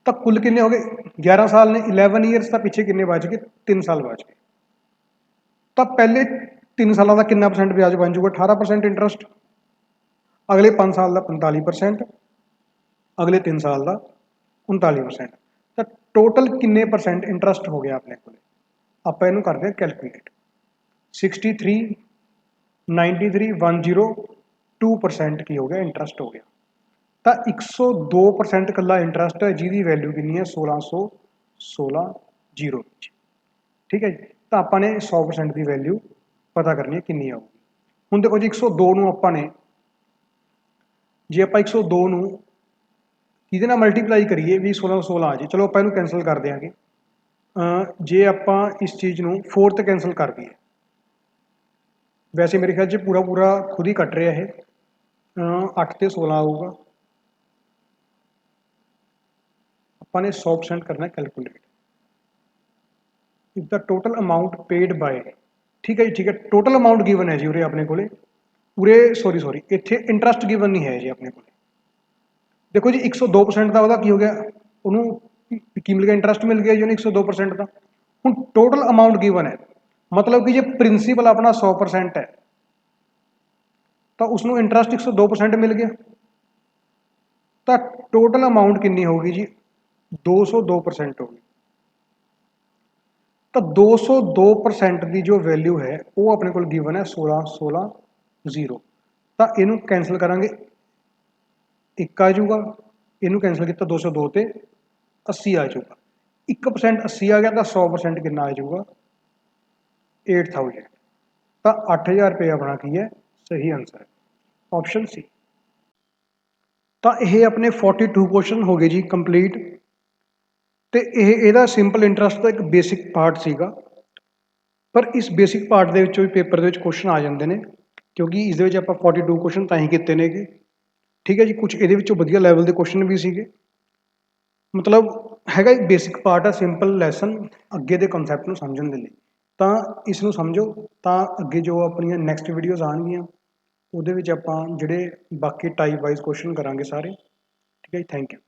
ਤਾਂ ਕੁੱਲ ਕਿੰਨੇ ਹੋ ਗਏ 11 ਸਾਲ ਨੇ, 11 ਈਅਰਸ ਤਾਂ ਪਿੱਛੇ ਕਿੰਨੇ ਬਚ ਗਏ 3 ਸਾਲ ਬਚ ਗਏ। ਤਾਂ ਪਹਿਲੇ 3 ਸਾਲਾਂ ਦਾ ਕਿੰਨਾ ਪਰਸੈਂਟ ਵਿਆਜ ਬਣ ਜਾਊਗਾ 18% ਇੰਟਰਸਟ, ਅਗਲੇ 5 ਸਾਲ ਦਾ 45%, ਅਗਲੇ 3 ਸਾਲ ਦਾ 39%। ਤਾਂ ਟੋਟਲ ਕਿੰਨੇ ਪਰਸੈਂਟ ਇੰਟਰਸਟ ਹੋ ਗਿਆ ਆਪਣੇ ਕੋਲ, ਆਪਾਂ ਇਹਨੂੰ ਕਰਦੇ ਹਾਂ ਕੈਲਕੂਲੇਟ। 63 93 102% ਕੀ ਹੋ ਗਿਆ ਇੰਟਰਸਟ ਹੋ ਗਿਆ। ਤਾਂ 102% ਇਕੱਲਾ ਇੰਟਰਸਟ ਹੈ, ਜਿਹਦੀ ਵੈਲਿਊ ਕਿੰਨੀ ਹੈ 1616 ਜ਼ੀਰੋ ਵਿੱਚ। ਠੀਕ ਹੈ ਜੀ, ਤਾਂ ਆਪਾਂ ਨੇ 100% ਦੀ ਵੈਲਿਊ ਪਤਾ ਕਰਨੀ ਹੈ ਕਿੰਨੀ ਆਊਗੀ। ਹੁਣ ਦੇਖੋ ਜੀ 102 ਨੂੰ ਆਪਾਂ ਨੇ, ਜੇ ਆਪਾਂ 102 ਨੂੰ ਕਿਹਦੇ ਨਾਲ ਮਲਟੀਪਲਾਈ ਕਰੀਏ ਵੀ 1616 ਆ ਜੀ, ਚਲੋ ਆਪਾਂ ਇਹਨੂੰ ਕੈਂਸਲ ਕਰ ਦਿਆਂਗੇ। ਜੇ ਆਪਾਂ ਇਸ ਚੀਜ਼ ਨੂੰ 4 ਤੇ ਕੈਂਸਲ ਕਰ ਦਈਏ, ਵੈਸੇ ਮੇਰੇ ਖਿਆਲ 'ਚ ਪੂਰਾ ਪੂਰਾ ਖੁਦ ਹੀ ਕੱਟ ਰਿਹਾ ਇਹ, 8 ਤੇ 16 ਆਊਗਾ। ਆਪਾਂ ਨੇ 100% ਕਰਨਾ calculate. If the total amount paid by, ਠੀਕ ਹੈ ਜੀ, ਠੀਕ ਹੈ, ਟੋਟਲ ਅਮਾਊਂਟ ਗਿਵਨ ਹੈ ਜੀ ਉਰੇ ਆਪਣੇ ਕੋਲੇ, ਉਰੇ ਸੌਰੀ ਇੱਥੇ ਇੰਟਰਸਟ ਗਿਵਨ ਨਹੀਂ ਹੈ ਜੀ ਆਪਣੇ ਕੋਲੇ। ਦੇਖੋ ਜੀ 102% ਦਾ ਉਹਦਾ ਕੀ ਹੋ ਗਿਆ, ਉਹਨੂੰ ਕੀ ਮਿਲ ਗਿਆ ਇੰਟਰਸਟ ਮਿਲ ਗਿਆ ਜੀ ਉਹਨੂੰ 102% ਦਾ। ਹੁਣ ਟੋਟਲ ਅਮਾਊਂਟ ਗਿਵਨ ਹੈ, ਮਤਲਬ ਕਿ ਜੇ ਪ੍ਰਿੰਸੀਪਲ ਆਪਣਾ 100% ਹੈ ਤਾਂ ਉਸਨੂੰ ਇੰਟਰਸਟ 102% ਮਿਲ ਗਿਆ। ਤਾਂ ਟੋਟਲ ਅਮਾਊਂਟ ਕਿੰਨੀ ਹੋਗੀ ਜੀ 202% ਹੋਗੀ। ਤਾਂ 202% ਦੀ ਜੋ ਵੈਲਿਊ ਹੈ ਉਹ ਆਪਣੇ ਕੋਲ ਗਿਵਨ ਹੈ 1616 ਜ਼ੀਰੋ। ਤਾਂ ਇਹਨੂੰ ਕੈਂਸਲ ਕਰਾਂਗੇ 1 ਆ ਜਾਊਗਾ, ਇਹਨੂੰ ਕੈਂਸਲ ਕੀਤਾ 202 ਤੇ 80 ਆ ਜਾਊਗਾ। 1% 80 ਆ ਗਿਆ ਤਾਂ 100% ਕਿੰਨਾ ਆ ਜਾਊਗਾ 8000। ਤਾਂ 8000 ਰੁਪਏ ਆਪਣਾ ਕੀ ਹੈ, ਸਹੀ ਆਂਸਰ ਹੈ ਆਪਸ਼ਨ ਸੀ। ਤਾਂ ਇਹ ਆਪਣੇ 42 ਕੁਐਸਚਨ ਹੋ ਗਏ ਜੀ ਕੰਪਲੀਟ। ਤੇ ਇਹਦਾ ਸਿੰਪਲ ਇੰਟਰਸਟ ਦਾ ਇੱਕ ਬੇਸਿਕ ਪਾਰਟ ਸੀਗਾ, ਪਰ ਇਸ ਬੇਸਿਕ ਪਾਰਟ ਦੇ ਵਿੱਚੋਂ ਵੀ ਪੇਪਰ ਦੇ ਵਿੱਚ ਕੁਐਸਚਨ ਆ ਜਾਂਦੇ ਨੇ, ਕਿਉਂਕਿ ਇਸ ਦੇ ਵਿੱਚ ਆਪਾਂ 42 ਕੁਐਸਚਨ ਤਾਂ ਹੀ ਕੀਤੇ ਨੇਗੇ। ਠੀਕ ਹੈ ਜੀ, ਕੁਝ ਇਹਦੇ ਵਿੱਚੋਂ ਵਧੀਆ ਲੈਵਲ ਦੇ ਕੁਐਸਚਨ ਵੀ ਸੀਗੇ, ਮਤਲਬ ਹੈਗਾ ਇੱਕ ਬੇਸਿਕ ਪਾਰਟ ਆ, ਸਿੰਪਲ ਲੈਸਨ ਅੱਗੇ ਦੇ ਕਨਸੈਪਟ ਨੂੰ ਸਮਝਣ ਦੇ ਲਈ। ਤਾਂ ਇਸ ਨੂੰ ਸਮਝੋ, ਤਾਂ ਅੱਗੇ ਜੋ ਆਪਣੀਆਂ ਨੈਕਸਟ ਵੀਡੀਓਜ਼ ਆਉਣਗੀਆਂ ਉਹਦੇ ਵਿੱਚ ਆਪਾਂ ਜਿਹੜੇ ਬਾਕੀ ਟਾਈਪ ਵਾਈਜ਼ ਕੁਐਸਚਨ ਕਰਾਂਗੇ ਸਾਰੇ। ਠੀਕ ਹੈ ਜੀ, ਥੈਂਕ ਯੂ।